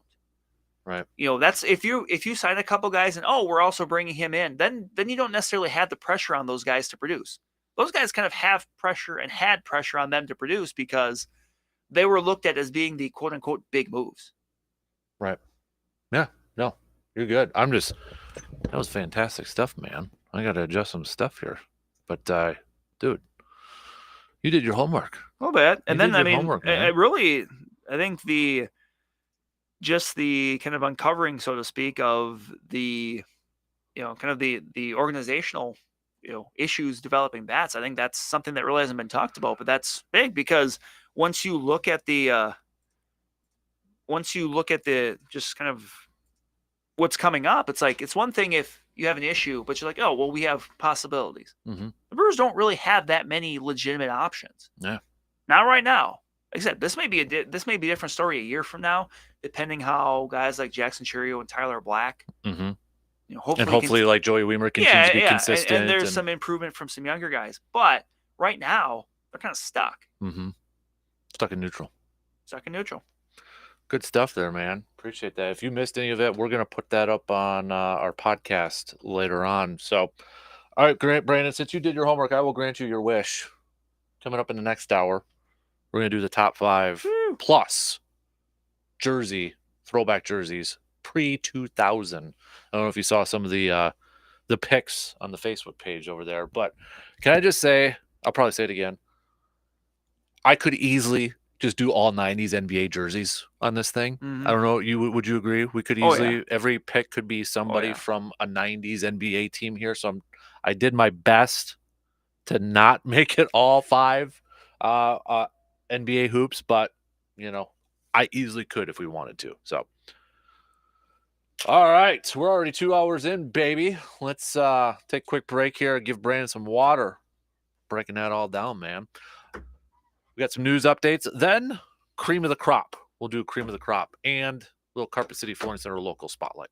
A: Right.
D: That's if you sign a couple guys and we're also bringing him in, then you don't necessarily have the pressure on those guys to produce. Those guys kind of have pressure and had pressure on them to produce because they were looked at as being the quote unquote big moves.
A: Right. Yeah. No, you're good. That was fantastic stuff, man. I got to adjust some stuff here. But, dude, you did your homework.
D: A little bit. And
A: You
D: then,
A: did
D: I
A: your
D: mean,
A: homework,
D: I think the kind of uncovering, so to speak, of the, kind of the organizational, issues developing bats. I think that's something that really hasn't been talked about, but that's big because once you look at the just kind of what's coming up, it's like, it's one thing if you have an issue, but you're like, oh, well, we have possibilities.
A: Mm-hmm.
D: The Brewers don't really have that many legitimate options.
A: Yeah.
D: Not right now. Like I said, this may be a different story a year from now, depending how guys like Jackson Churio and Tyler Black,
A: Mm-hmm.
D: hopefully
A: like Joey Weimer continues to be consistent.
D: And there's some improvement from some younger guys. But right now, they're kind of stuck.
A: Mm-hmm. Stuck in neutral. Good stuff there, man. Appreciate that. If you missed any of it, we're going to put that up on our podcast later on. So, all right, great, Brandon. Since you did your homework, I will grant you your wish. Coming up in the next hour, we're going to do the top 5 plus throwback jerseys pre-2000. I don't know if you saw some of the pics on the Facebook page over there, but can I just say, I'll probably say it again, I could easily just do all 90s NBA jerseys on this thing.
D: Mhm.
A: I don't know. Would you agree? We could
D: Oh,
A: easily,
D: yeah.
A: every pick could be somebody
D: yeah.
A: from a 90s NBA team here. So I did my best to not make it all 5 NBA hoops, but I easily could if we wanted to. So, all right, we're already 2 hours in, baby. Let's take a quick break here and give Brandon some water. Breaking that all down, man. We got some news updates. Then cream of the crop. We'll do cream of the crop and a little Carpet City Flooring Center local spotlight.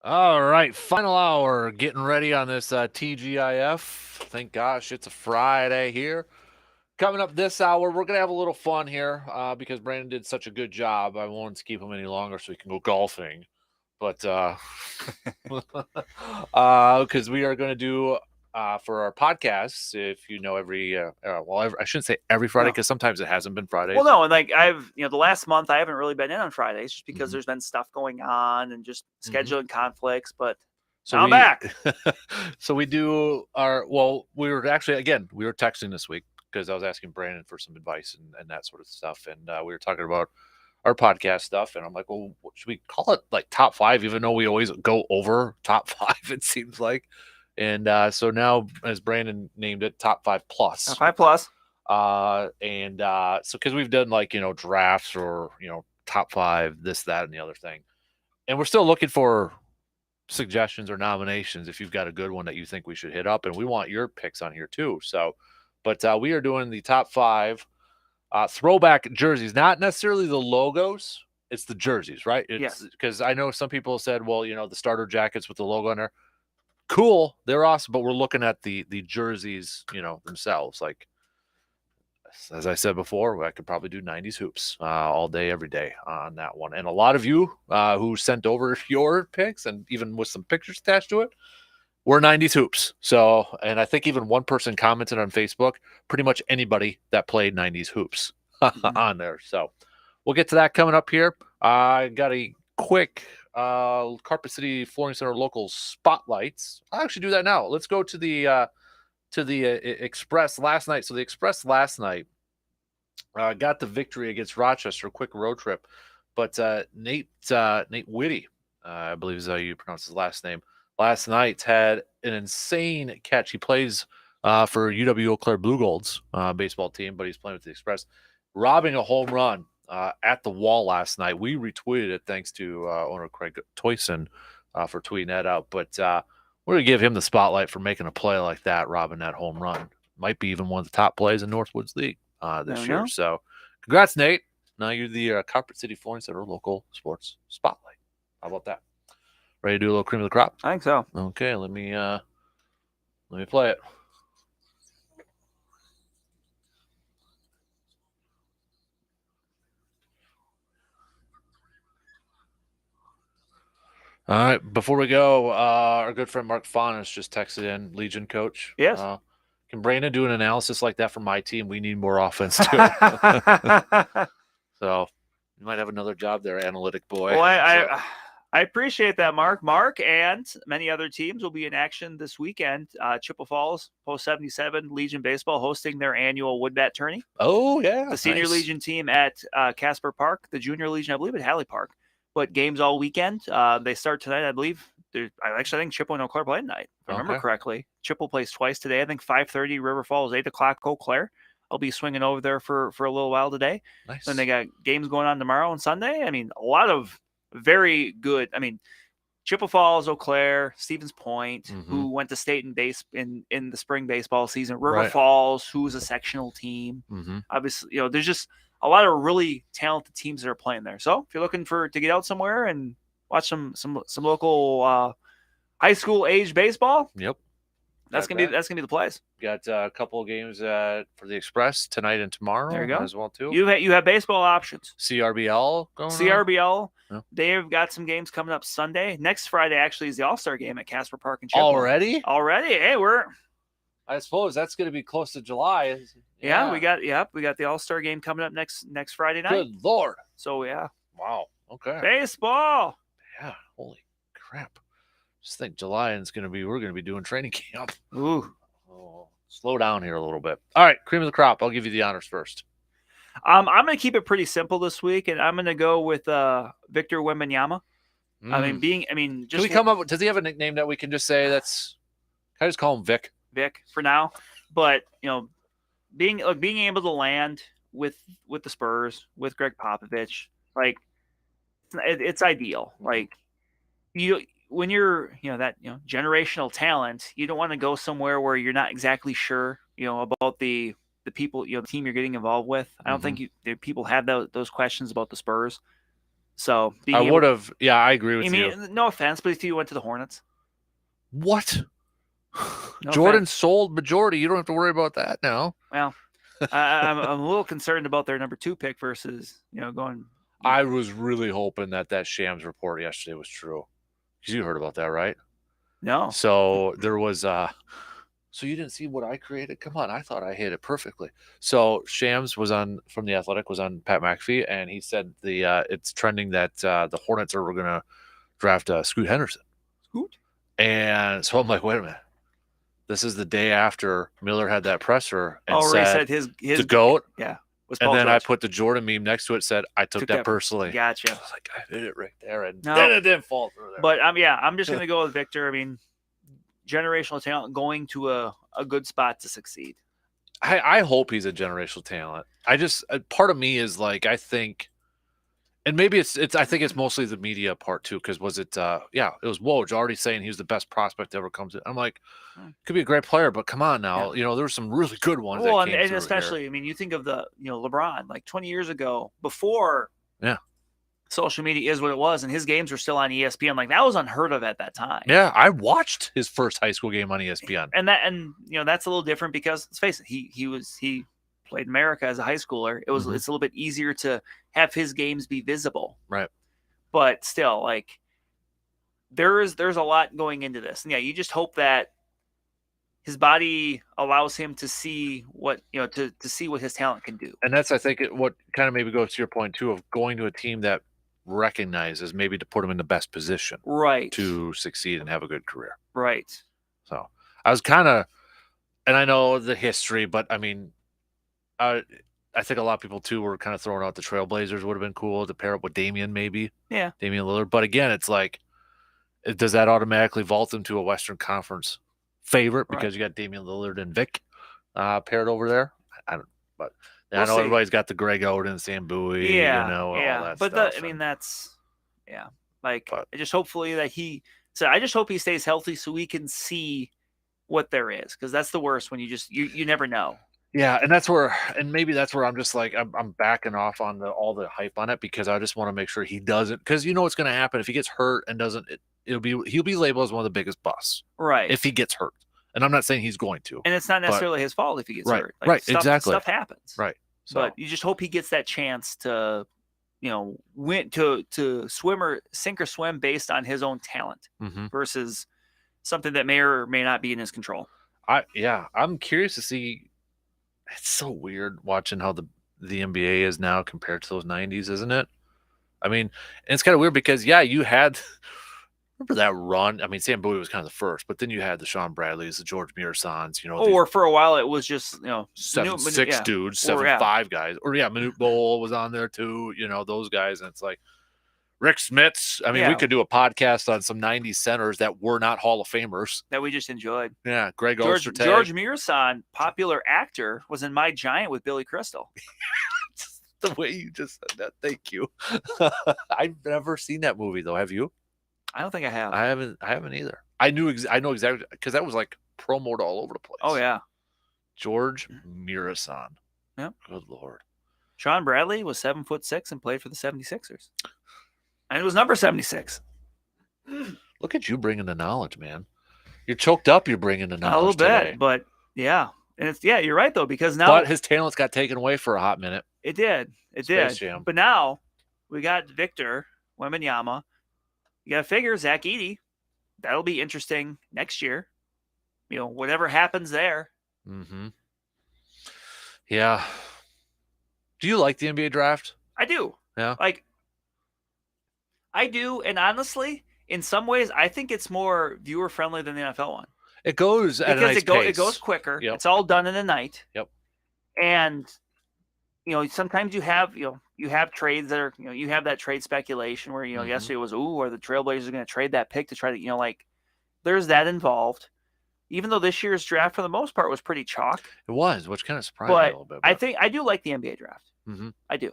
A: All right, final hour, getting ready on this TGIF. Thank gosh it's a Friday here. Coming up this hour, we're gonna have a little fun here because Brandon did such a good job. I won't to keep him any longer so he can go golfing, but because we are going to do for our podcasts, if you know, I shouldn't say every Friday because sometimes it hasn't been Fridays.
D: Well, no, and like the last month I haven't really been in on Fridays just because there's been stuff going on and just scheduling conflicts. But now I'm back.
A: So we do we were texting this week because I was asking Brandon for some advice and that sort of stuff, and we were talking about our podcast stuff, and I'm like, well, should we call it like top 5, even though we always go over top 5, it seems like. And so now, as Brandon named it, top 5 plus.
D: Top 5 plus.
A: So because we've done like, drafts or, top 5, this, that, and the other thing. And we're still looking for suggestions or nominations if you've got a good one that you think we should hit up. And we want your picks on here too. So, but we are doing the top 5 throwback jerseys, not necessarily the logos. It's the jerseys, right?
D: Yes.
A: Because I know some people said, well, the starter jackets with the logo on there. Cool, they're awesome, but we're looking at the jerseys, themselves. Like, as I said before, I could probably do 90s hoops all day, every day on that one. And a lot of you who sent over your picks and even with some pictures attached to it, were 90s hoops. So, and I think even one person commented on Facebook, pretty much anybody that played 90s hoops on there. So we'll get to that coming up here. I got a quick Carpet City Flooring Center local spotlights. I'll actually do that now. Let's go to the Express last night. So the Express last night got the victory against Rochester. Quick road trip, but Nate Whitty, I believe is how you pronounce his last name, last night had an insane catch. He plays for UW Eau Claire Blue Golds baseball team, but he's playing with the Express, robbing a home run at the wall last night. We retweeted it thanks to owner Craig Toyson for tweeting that out. But we're going to give him the spotlight for making a play like that, robbing that home run. Might be even one of the top plays in Northwoods League this year. So congrats, Nate. Now you're the Carpet City Flooring Center local sports spotlight. How about that? Ready to do a little cream of the crop?
D: I think so.
A: Okay, let me play it. All right, before we go, our good friend Mark Faunus just texted in, Legion coach.
D: Yes.
A: Can Brandon do an analysis like that for my team? We need more offense too. So you might have another job there, analytic boy.
D: Well, I appreciate that, Mark. Mark and many other teams will be in action this weekend. Chippewa Falls, Post 77, Legion Baseball hosting their annual wood bat tourney.
A: Oh, yeah.
D: The senior
A: nice.
D: Legion team at Kasper Park, the junior Legion, I believe, at Halley Park. But games all weekend. They start tonight, I believe. I think Chippewa and Eau Claire play tonight, if I remember correctly. Chippewa plays twice today. I think 5:30 River Falls, 8 o'clock Eau Claire. I'll be swinging over there for a little while today.
A: Nice.
D: Then they got games going on tomorrow and Sunday. I mean, a lot of very good. I mean, Chippewa Falls, Eau Claire, Stevens Point, who went to state in the spring baseball season. River Falls, who was a sectional team. Obviously, there's just a lot of really talented teams that are playing there. So if you're looking to get out somewhere and watch some local high school age baseball, that's gonna be the place.
A: Got a couple of games for the Express tonight and tomorrow.
D: There you go.
A: As well too.
D: You have baseball options.
A: CRBL going
D: CRBL.
A: on?
D: They've got some games coming up Sunday. Next Friday actually is the All-Star game at Kasper Park in Chippewa.
A: Already?
D: Hey,
A: I suppose that's going to be close to July.
D: Yeah, we got the All-Star game coming up next Friday night.
A: Good Lord.
D: So yeah.
A: Wow. Okay.
D: Baseball.
A: Yeah. Holy crap. Just think July and we're going to be doing training camp.
D: Ooh.
A: Oh, slow down here a little bit. All right, cream of the crop. I'll give you the honors first.
D: I'm going to keep it pretty simple this week, and I'm going to go with Victor Wembanyama. Can we come up? Does
A: he have a nickname that we can just say that's? Can I just call him Vic?
D: Vic for now, but being able to land with the Spurs with Greg Popovich, like it's ideal. Like when you're that generational talent, you don't want to go somewhere where you're not exactly sure about the people the team you're getting involved with. I don't think people have those questions about the Spurs. So
A: I would have. Yeah, I agree with you.
D: No offense, but if you went to the Hornets,
A: what?
D: No
A: Jordan
D: offense.
A: sold majority. You don't have to worry about that now.
D: Well, I'm a little concerned about their number 2 pick versus going.
A: I was really hoping that Shams report yesterday was true, because you heard about that, right?
D: No.
A: So there was so you didn't see what I created? Come on, I thought I hit it perfectly. So Shams was on from The Athletic, was on Pat McAfee, and he said it's trending that the Hornets are going to draft Scoot Henderson.
D: Scoot?
A: And so I'm like, wait a minute. This is the day after Miller had that presser and
D: said his
A: the GOAT.
D: Yeah.
A: And then I put the Jordan meme next to it, said, I took that personally.
D: Gotcha.
A: I was like, I hit it right there. And
D: No.
A: then it didn't fall through there.
D: But I'm just going to go with Victor. I mean, generational talent going to a good spot to succeed.
A: I hope he's a generational talent. I just, part of me is like, I think, and maybe I think it's mostly the media part too, because was it, it was Woj already saying he was the best prospect that ever comes in. I'm like, could be a great player, but come on now.
D: Yeah.
A: There were some really good ones.
D: Well,
A: that came
D: and
A: through
D: especially,
A: here.
D: I mean, you think of LeBron, like 20 years ago, before social media is what it was, and his games were still on ESPN. Like, that was unheard of at that time.
A: Yeah, I watched his first high school game on ESPN.
D: And that's a little different because, let's face it, he played in America as a high schooler. It's a little bit easier to have his games be visible.
A: Right.
D: But still, like, there's a lot going into this. And you just hope that his body allows him to see what to see what his talent can do.
A: And that's, I think, what kind of maybe goes to your point too, of going to a team that recognizes maybe to put him in the best position to succeed and have a good career.
D: Right.
A: So I was kind of, and I know the history, but I mean, I think a lot of people too were kind of throwing out the Trailblazers would have been cool to pair up with Damian, maybe.
D: Yeah.
A: Damian Lillard. But again, it's like, does that automatically vault him to a Western Conference favorite because you got Damian Lillard and Vic paired over there? I don't, but I know everybody's got the Greg Oden, Sam Bowie, all that
D: but
A: stuff.
D: That's like, I just hopefully that I just hope he stays healthy so we can see what there is, because that's the worst when you never know.
A: Yeah, and maybe that's where I'm just like, I'm backing off on all the hype on it, because I just want to make sure he doesn't, because what's going to happen if he gets hurt and doesn't. He'll be labeled as one of the biggest busts,
D: right?
A: If he gets hurt, and I'm not saying he's going to,
D: and it's not necessarily his fault if he gets hurt. Like,
A: right, exactly.
D: Stuff happens,
A: right? So,
D: but you just hope he gets that chance to, win to swim or sink or swim based on his own talent versus something that may or may not be in his control.
A: I'm curious to see. It's so weird watching how the NBA is now compared to those 90s, isn't it? I mean, and it's kind of weird because, you had, remember that run? I mean, Sam Bowie was kind of the first, but then you had the Sean Bradleys, the George Murasans,
D: or for a while it was just,
A: 7'6" dudes, 7'5" guys. Or, Manute Bol was on there too, those guys. And it's like, Rick Smits. I mean, we could do a podcast on some 90s centers that were not Hall of Famers
D: that we just enjoyed.
A: Yeah, Greg
D: Ostertag. George Murasan, popular actor, was in My Giant with Billy Crystal.
A: The way you just said that, thank you. I've never seen that movie though. Have you?
D: I don't think I have.
A: I haven't either. I know exactly, because that was like promoted all over the place.
D: Oh yeah,
A: George Murasan.
D: Yep.
A: Good Lord.
D: Sean Bradley was 7'6" and played for the 76ers. And it was number 76.
A: Look at you bringing the knowledge, man. You're choked up. You're bringing the knowledge
D: a little
A: today.
D: bit, but yeah. And it's, you're right, though, because now.
A: But his talents got taken away for a hot minute.
D: It did.
A: Space Jam.
D: But now we got Victor Wembanyama. You got to figure Zach Edey. That'll be interesting next year. Whatever happens there.
A: Mm-hmm. Yeah. Do you like the NBA draft?
D: I do.
A: Yeah.
D: I do, and honestly, in some ways, I think it's more viewer friendly than the NFL one.
A: It goes at a nice pace.
D: It goes quicker.
A: Yep.
D: It's all done in a night.
A: Yep.
D: And sometimes you have trades that are you have that trade speculation where yesterday was are the Trailblazers going to trade that pick to try to there's that involved. Even though this year's draft for the most part was pretty chalk.
A: It was, which kind of surprised me a little bit.
D: But I do like the NBA draft.
A: Mm-hmm.
D: I do.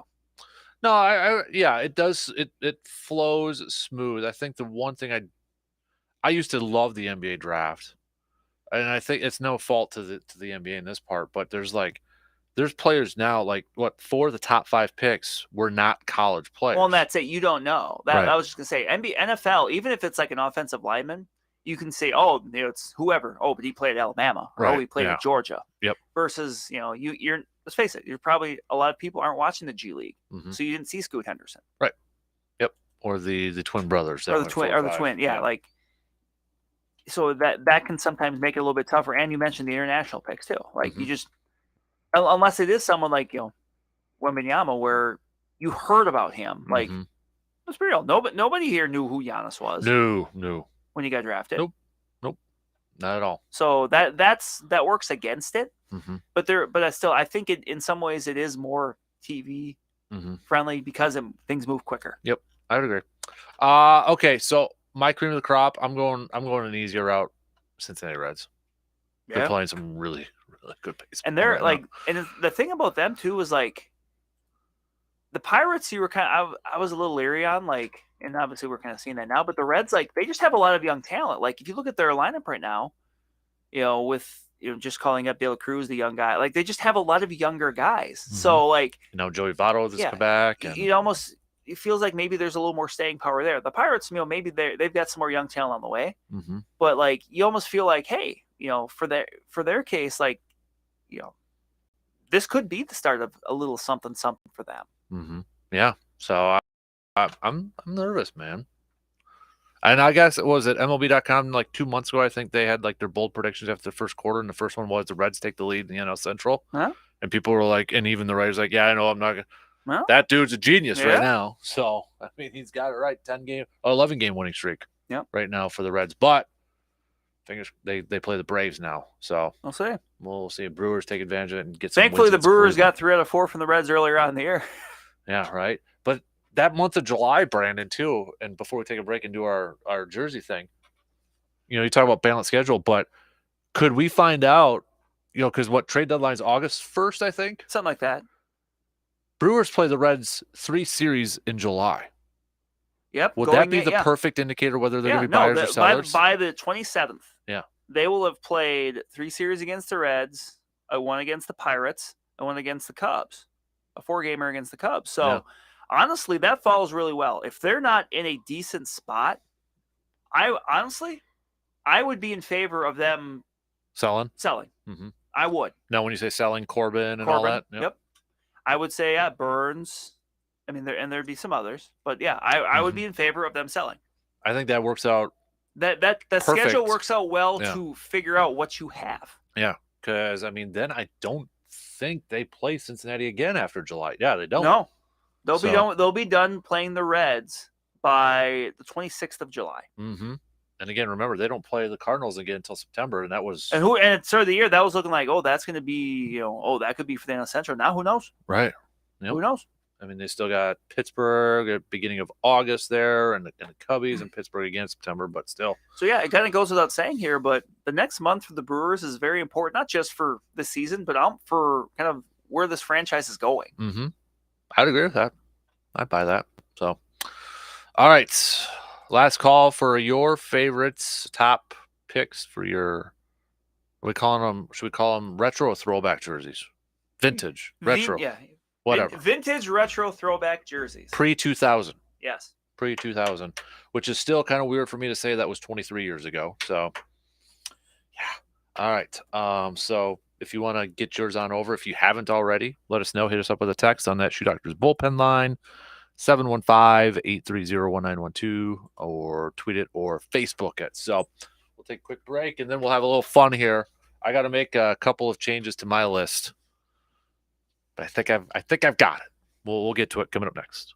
A: No, it does. It flows smooth. I think the one thing I used to love the NBA draft, and I think it's no fault to the NBA in this part, but there's there's players now like what 4 of the top 5 picks were not college players.
D: Well, and that's it. You don't know. That
A: Right.
D: I was just gonna say, NFL, even if it's like an offensive lineman, you can say, oh, it's whoever. Oh, but he played at Alabama, or oh,
A: Right,
D: he played
A: yeah.
D: at Georgia.
A: Yep.
D: Versus, you're let's face it, you're probably a lot of people aren't watching the G League,
A: Mhm.
D: so you didn't see Scoot Henderson,
A: Right. Yep. Or the twin brothers. that
D: or the
A: went
D: twin,
A: 4
D: or the
A: 5.
D: twin. Yeah, like. So that can sometimes make it a little bit tougher. And you mentioned the international picks too. Like you just, unless it is someone like Wembanyama, where you heard about him, like
A: Mhm.
D: let's be real. Nobody here knew who Giannis was
A: No.
D: when he got drafted.
A: Nope. Not at all.
D: So that works against it.
A: Mhm.
D: But I think in some ways it is more TV
A: Mhm.
D: friendly because things move quicker.
A: Yep, I would agree. Okay, so my cream of the crop, I'm going an easier route. Cincinnati Reds. They're
D: Yeah.
A: playing some really, really good baseball.
D: And they're
A: right
D: like,
A: now.
D: and the thing about them too is like the Pirates. You were I was a little leery on, like, and obviously we're kind of seeing that now. But the Reds, like, they just have a lot of young talent. Like if you look at their lineup right now, with just calling up De La Cruz, the young guy, like they just have a lot of younger guys. So like,
A: Joey Votto has come back, and
D: it feels like maybe there's a little more staying power there. The Pirates, maybe they've got some more young talent on the way.
A: Mhm.
D: But like you almost feel like, hey, for their case, like, this could be the start of a little something for them.
A: Mm-hmm. Yeah. So I'm nervous, man. And I guess it was at MLB.com like 2 months ago. I think they had like their bold predictions after the first quarter, and the first one was the Reds take the lead in the NL Central.
D: Huh?
A: And people were like, and even the writers like, yeah, I know, I'm not gonna.
D: Well,
A: that dude's a genius
D: yeah.
A: right now. So I mean, he's got it right. 11 game winning streak.
D: Yep.
A: Right now for the Reds, but fingers they play the Braves now. So
D: I'll say
A: we'll see if Brewers take advantage of it and get some.
D: Thankfully,
A: wins
D: the
A: against
D: Brewers
A: Cleveland.
D: got 3 out of 4 from the Reds earlier on in the year.
A: Yeah, right. But that month of July, Brandon, too, and before we take a break and do our jersey thing, you talk about balanced schedule, but could we find out, because what trade deadline is August 1st, I think?
D: Something like that.
A: Brewers play the Reds 3 series in July.
D: Yep.
A: Would that be the perfect indicator whether they're going to be buyers or sellers?
D: By the 27th,
A: yeah,
D: they will have played 3 series against the Reds, one against the Pirates, and one against the Cubs, a 4-gamer against the Cubs. So, honestly, that falls really well. If they're not in a decent spot, I would be in favor of them
A: selling.
D: Mm-hmm. I would.
A: Now, when you say selling Corbin and all that,
D: yep. I would say Burns. I mean, there'd be some others, but yeah, I would be in favor of them selling.
A: I think that works out.
D: That schedule works out well to figure out what you have.
A: Yeah, because I mean, then I don't think they play Cincinnati again after July. Yeah, they don't.
D: No, they'll be done playing the Reds by the 26th of July.
A: Mm-hmm. And again, remember, they don't play the Cardinals again until September, and that was
D: and at the start of the year that was looking like, that's going to be that could be for the NL Central. Now who knows?
A: Right. Yep.
D: Who knows?
A: I mean, they still got Pittsburgh at beginning of August there, and the Cubbies and Pittsburgh again in September, but still.
D: So yeah, it kind of goes without saying here, but the next month for the Brewers is very important, not just for this season, but for kind of where this franchise is going.
A: Mm-hmm. I'd agree with that. I'd buy that. So, all right. Last call for your favorites, top picks for your. Should we call them retro or throwback jerseys? Vintage, retro, whatever.
D: Vintage, retro, throwback jerseys.
A: Pre-2000.
D: Yes.
A: Pre-2000, which is still kind of weird for me to say that was 23 years ago. So, yeah. All right. So if you want to get yours on over, if you haven't already, let us know. Hit us up with a text on that Shoe Doctors bullpen line. 715-830-1912 or tweet it or Facebook it. So we'll take a quick break and then we'll have a little fun here. I got to make a couple of changes to my list, but I think I've got it. We'll get to it coming up next.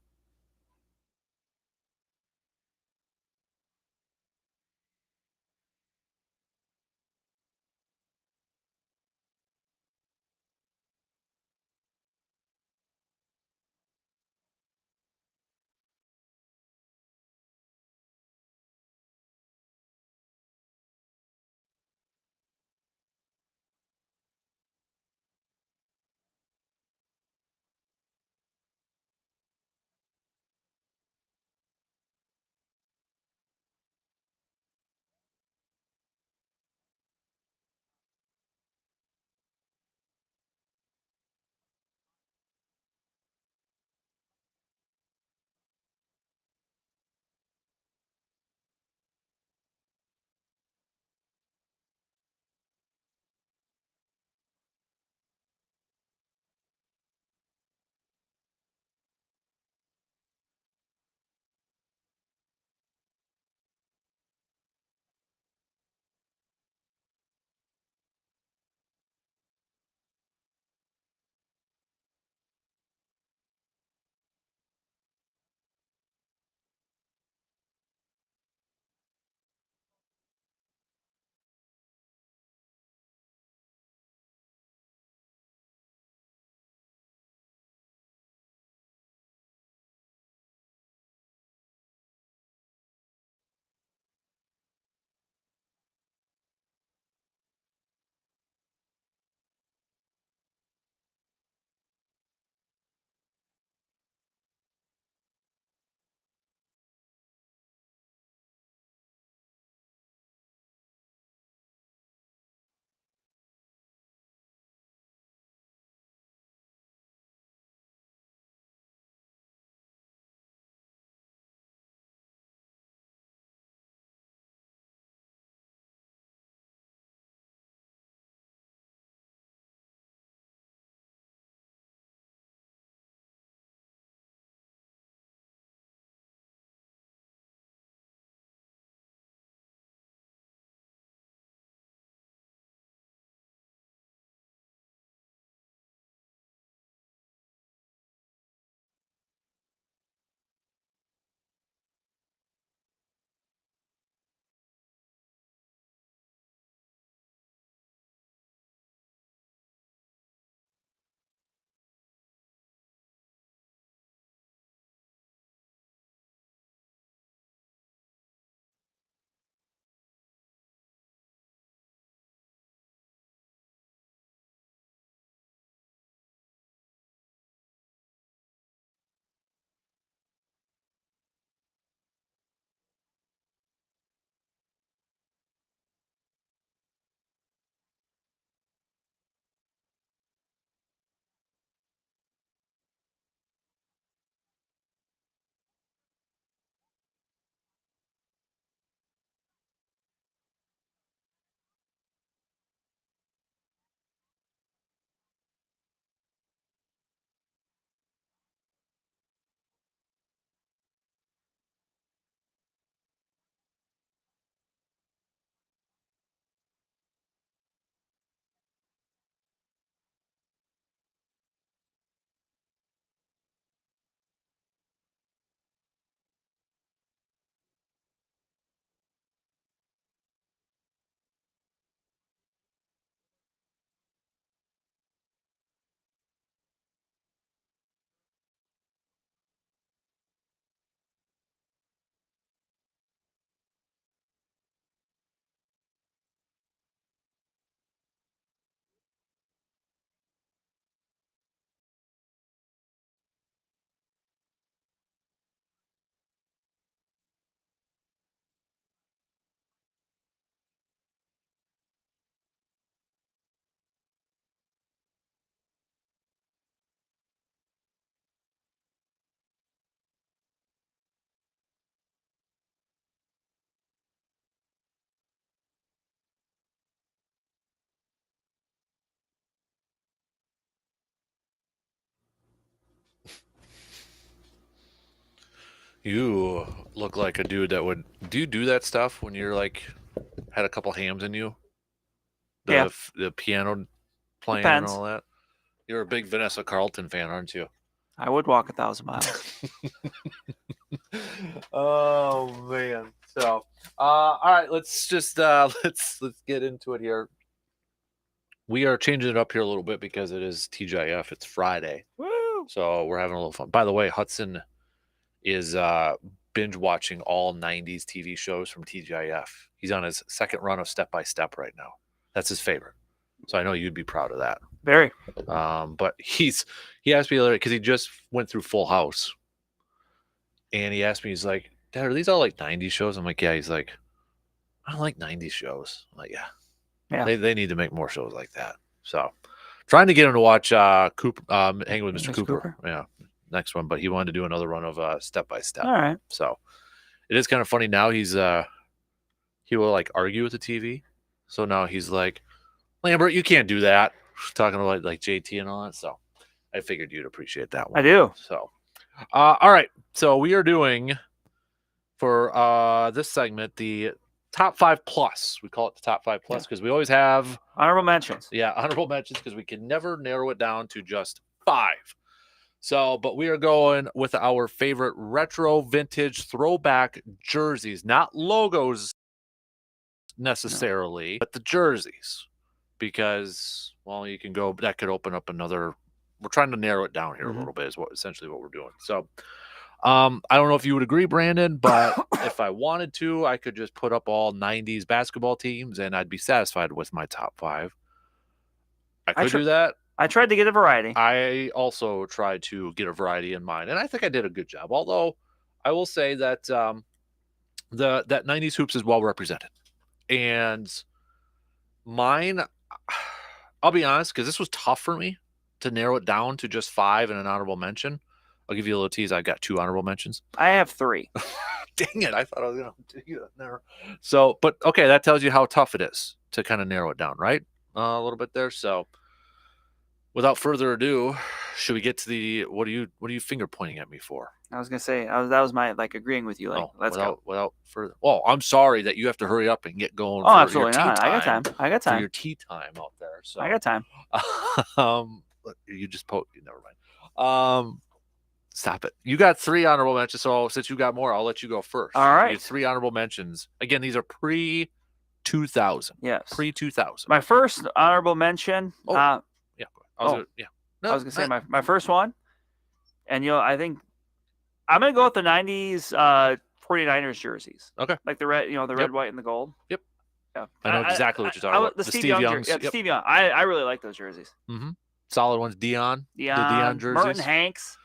A: You look like a dude that would. Do you do that stuff when you're like had a couple hams in you?
D: Yeah.
A: The piano playing
D: Depends.
A: and all that. You're a big Vanessa Carlton fan, aren't you?
D: I would walk 1,000 miles.
A: Oh man. So, all right, let's just let's get into it here. We are changing it up here a little bit because it is TGIF. It's Friday.
D: Woo!
A: So we're having a little fun. By the way, Hudson is binge watching all 90s TV shows from TGIF. He's on his second run of Step by Step right now. That's his favorite. So I know you'd be proud of that.
D: Very.
A: But he asked me the other day because he just went through Full House. And he asked me, he's like, Dad, are these all like 90s shows? I'm like, yeah. He's like, I don't like 90s shows. I'm like, yeah. They need to make more shows like that. So trying to get him to watch Cooper, Hanging with Mr. Cooper. Yeah. Next one. But he wanted to do another run of Step by Step.
D: All right.
A: So it is kind of funny now. He will like argue with the TV. So now he's like, Lambert, you can't do that. Talking about like JT and all that. So I figured you'd appreciate that one.
D: I do.
A: So, all right. So we are doing for this segment the top 5 plus. We call it the top 5 plus because we always have
D: honorable mentions.
A: Yeah, honorable mentions because we can never narrow it down to just 5. So, but we are going with our favorite retro vintage throwback jerseys, not logos necessarily, but the jerseys. Because, well, you can go, that could open up another. We're trying to narrow it down here a little bit, is essentially what we're doing. So, I don't know if you would agree, Brandon, but if I wanted to, I could just put up all 90s basketball teams and I'd be satisfied with my top 5. I could do that.
D: I tried to get a variety.
A: I also tried to get a variety in mind, and I think I did a good job. Although I will say that that 90s hoops is well represented. And mine, I'll be honest, because this was tough for me to narrow it down to just 5 and an honorable mention. I'll give you a little tease. I got 2 honorable mentions.
D: I have 3.
A: Dang it. I thought I was going to do that. Never. So, but okay, that tells you how tough it is to kind of narrow it down, right? A little bit there. So, without further ado, should we get to the what are you finger pointing at me for?
D: I was gonna say that was my agreeing with you. Like, let's go.
A: Without further. Oh, I'm sorry that you have to hurry up and get going.
D: Oh, absolutely not. I got time. I got time.
A: For your tea time out there. So
D: I got time.
A: You just never mind. Stop it. You got 3 honorable mentions. So since you got more, I'll let you go first.
D: All right.
A: You have 3 honorable mentions. Again, these are pre 2000.
D: Yes.
A: Pre 2000.
D: My first honorable mention.
A: Yeah.
D: I was gonna say my first one, and I think I'm gonna go with the 90s 49ers jerseys.
A: Okay.
D: Like the red, the red, white, and the gold.
A: Yep.
D: Yeah.
A: I know exactly what you're talking about.
D: The Steve Young. Yeah, Steve Young. I really like those jerseys.
A: Mm-hmm. Solid ones. Dion. The Dion jerseys.
D: Merton Hanks.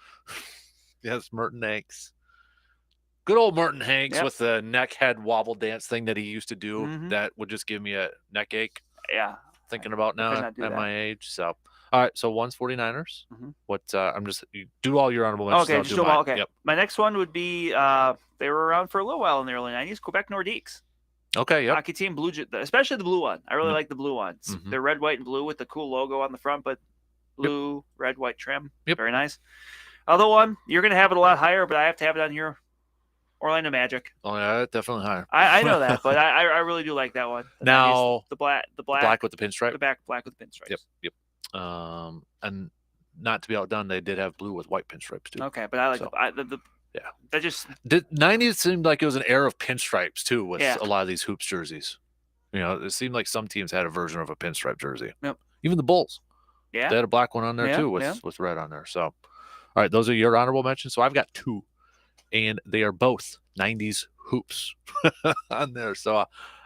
A: Yes, Merton Hanks. Good old Merton Hanks with the neck head wobble dance thing that he used to do that would just give me a neck ache.
D: Yeah.
A: Thinking about now at my age. So, all right. So one's 49ers. What I'm just you do all your honorable mentions.
D: Okay, just do them all. Okay.
A: Yep.
D: My next one would be they were around for a little while in the early 90s. Quebec Nordiques.
A: Okay. Yep.
D: Hockey team blue, especially the blue one. I really like the blue ones. They're red, white, and blue with the cool logo on the front, but blue, red, white trim.
A: Yep.
D: Very nice. Other one, you're going to have it a lot higher, but I have to have it on here. Orlando Magic.
A: Oh yeah, definitely higher.
D: I know that, but I really do like that one.
A: Now
D: the black
A: with the pinstripe.
D: The black with the pinstripes.
A: Yep. And not to be outdone, they did have blue with white pinstripes too.
D: Okay, but I like the
A: yeah.
D: That just
A: the 90s seemed like it was an era of pinstripes too with a lot of these hoops jerseys. It seemed like some teams had a version of a pinstripe jersey.
D: Yep.
A: Even the Bulls.
D: Yeah.
A: They had a black one on there too with red on there. So, all right, those are your honorable mentions. So I've got 2. And they are both 90s hoops on there. So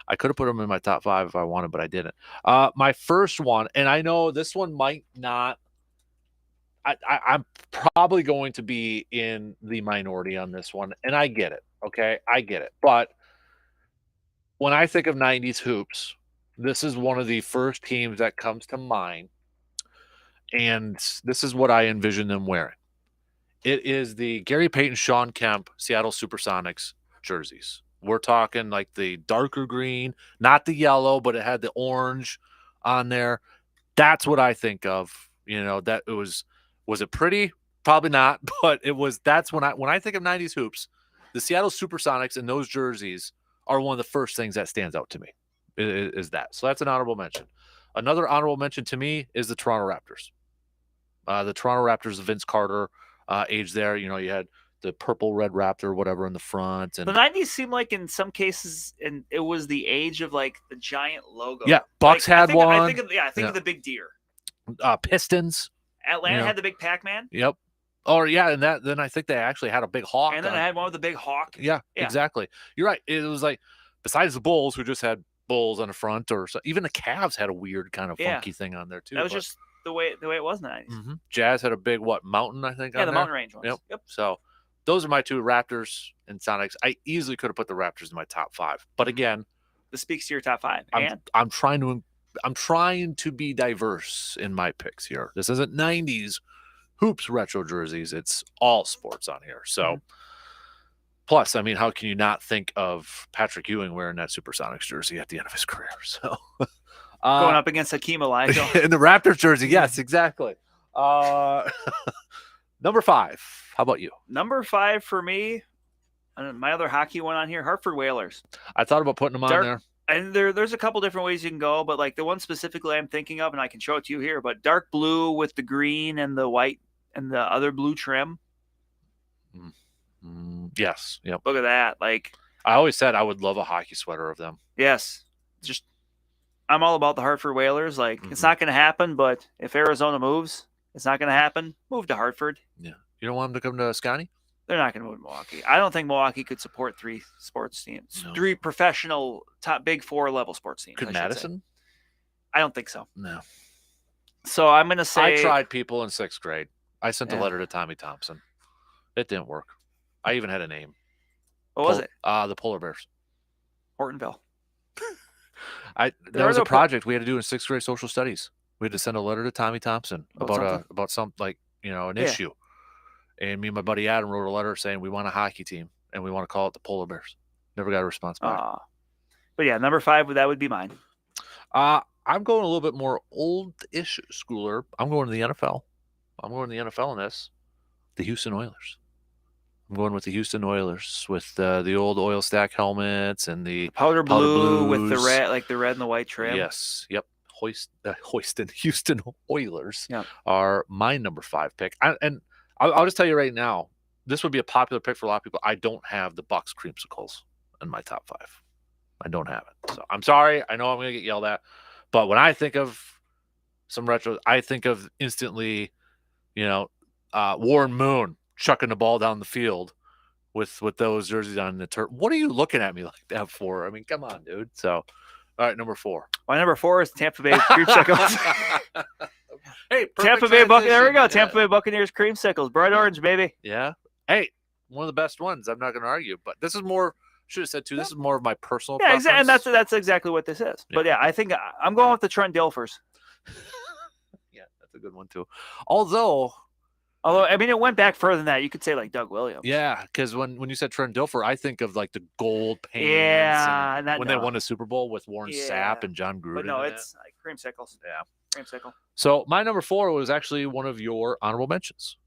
A: I could have put them in my top 5 if I wanted, but I didn't. My first one, and I know this one might not. I'm probably going to be in the minority on this one, and I get it. Okay, I get it. But when I think of 90s hoops, this is one of the first teams that comes to mind, and this is what I envision them wearing. It is the Gary Payton, Sean Kemp, Seattle Supersonics jerseys. We're talking like the darker green, not the yellow, but it had the orange on there. That's what I think of. That it was it pretty? Probably not, but it was. That's when I think of 90s hoops, the Seattle Supersonics and those jerseys are one of the first things that stands out to me. Is that. So that's an honorable mention. Another honorable mention to me is the Toronto Raptors. The Toronto Raptors, Vince Carter age there. You had the purple red Raptor, whatever, in the front. And
D: the 90s seemed like in some cases, and it was the age of like the giant logo.
A: Yeah, Bucks had one.
D: I think of the big deer.
A: Pistons.
D: Atlanta had the big Pac-Man.
A: Yep. Oh yeah, and then I think they actually had a big hawk.
D: And then I had one with the big hawk.
A: Yeah, exactly. You're right. It was like, besides the Bulls, who just had Bulls on the front, or so, even the Cavs had a weird kind of funky thing on there too.
D: That was just the way it was in the 90s.
A: Mm-hmm. Jazz had a big mountain, I think.
D: Yeah,
A: on
D: the
A: there.
D: mountain range ones.
A: Yep. So those are my two, Raptors and Sonics. I easily could have put the Raptors in my top 5, but again,
D: this speaks to your top 5.
A: I'm trying to be diverse in my picks here. This isn't 90s hoops retro jerseys. It's all sports on here. So. Plus, I mean, how can you not think of Patrick Ewing wearing that Supersonics jersey at the end of his career? So,
D: going up against Hakeem Olajuwon
A: in the Raptors jersey, yes, exactly. Number 5. How about you?
D: Number 5 for me, my other hockey one on here, Hartford Whalers.
A: I thought about putting them on there.
D: And there's a couple different ways you can go, but like the one specifically I'm thinking of, and I can show it to you here, but dark blue with the green and the white and the other blue trim.
A: Yes. Yep.
D: Look at that. Like,
A: I always said I would love a hockey sweater of them.
D: Yes. Just, I'm all about the Hartford Whalers. Like, it's not going to happen, but if Arizona moves, it's not going to happen. Move to Hartford.
A: Yeah. You don't want them to come to Scotty?
D: They're not going to move to Milwaukee. I don't think Milwaukee could support 3 sports teams,
A: No.
D: 3 professional top Big 4 level sports teams.
A: Could Madison?
D: I don't think so.
A: No.
D: So I'm going to say.
A: I tried people in 6th grade. I sent a letter to Tommy Thompson. It didn't work. I even had a name.
D: What was it?
A: The Polar Bears.
D: Hortonville.
A: There was a project we had to do in 6th grade social studies. We had to send a letter to Tommy Thompson about some an issue. And me and my buddy Adam wrote a letter saying we want a hockey team and we want to call it the Polar Bears. Never got a response back.
D: But yeah, number 5, that would be mine.
A: I'm going a little bit more old-ish schooler. I'm going to the NFL. I'm going to the NFL in this. The Houston Oilers. I'm going with the Houston Oilers with the old oil stack helmets and the
D: powder blue with the
A: blues.
D: red, like the red and the white trim.
A: Yes. Yep. Houston Oilers are my number 5 pick. I'll just tell you right now, this would be a popular pick for a lot of people. I don't have the Bucks creamsicles in my top 5. I don't have it. So I'm sorry. I know I'm going to get yelled at. But when I think of some retro, I think of instantly, Warren Moon chucking the ball down the field with those jerseys on the turf. What are you looking at me like that for? I mean, come on, dude. So, all right, number 4.
D: My number 4 is Tampa Bay Creamsicles.
A: Hey,
D: Tampa Bay Buccaneers. There we go. Tampa Bay Buccaneers Creamsicles. Bright orange, baby.
A: Yeah. Hey, one of the best ones. I'm not going to argue. But this is more. Should have said too. This is more of my personal.
D: Yeah,
A: preference.
D: exactly. And that's exactly what this is. But yeah, I think I'm going with the Trent Dilfers.
A: Yeah, that's a good one too. Although,
D: I mean, it went back further than that. You could say like Doug Williams.
A: Yeah, because when you said Trent Dilfer, I think of like the gold pants.
D: Yeah,
A: and when they won the Super Bowl with Warren Sapp and John Gruden.
D: But no, it's like creamsicles.
A: Yeah,
D: creamsicle.
A: So my number 4 was actually one of your honorable mentions.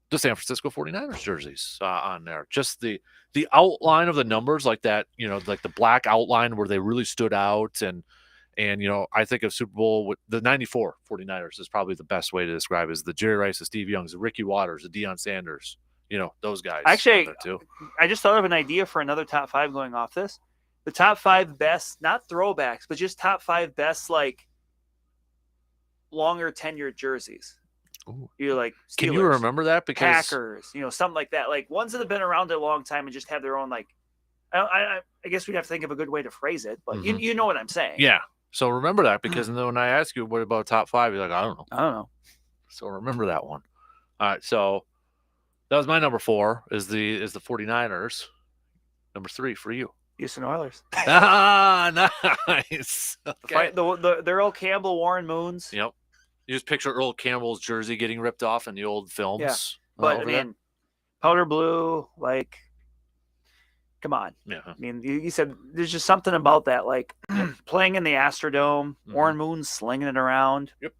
A: The San Francisco 49ers jerseys on there. Just the outline of the numbers, like that, like the black outline where they really stood out. And I think of Super Bowl with the 94 49ers is probably the best way to describe it, is the Jerry Rice, the Steve Youngs, the Ricky Waters, the Deion Sanders, those guys.
D: Actually,
A: too.
D: I just thought of an idea for another top 5 going off this. The top 5 best, not throwbacks, but just top 5 best, like longer tenured jerseys.
A: Ooh.
D: You're like Steelers,
A: can you remember that? Because
D: Packers, something like that, like ones that have been around a long time and just have their own, like, I guess we'd have to think of a good way to phrase it, but you know what I'm saying.
A: Yeah. So remember that, because then when I ask you what about top 5, you're like, I don't
D: know.
A: So remember that one. All right. So that was my number 4 is the 49ers. Number 3 for you.
D: Houston Oilers.
A: Nice. Okay.
D: The Earl Campbell, Warren Moons.
A: Yep. You just picture Earl Campbell's jersey getting ripped off in the old films.
D: Yeah. But I mean, powder blue, like, come on.
A: Yeah.
D: I mean, you said there's just something about that, like playing in the Astrodome, Warren Moon slinging it around.
A: Yep.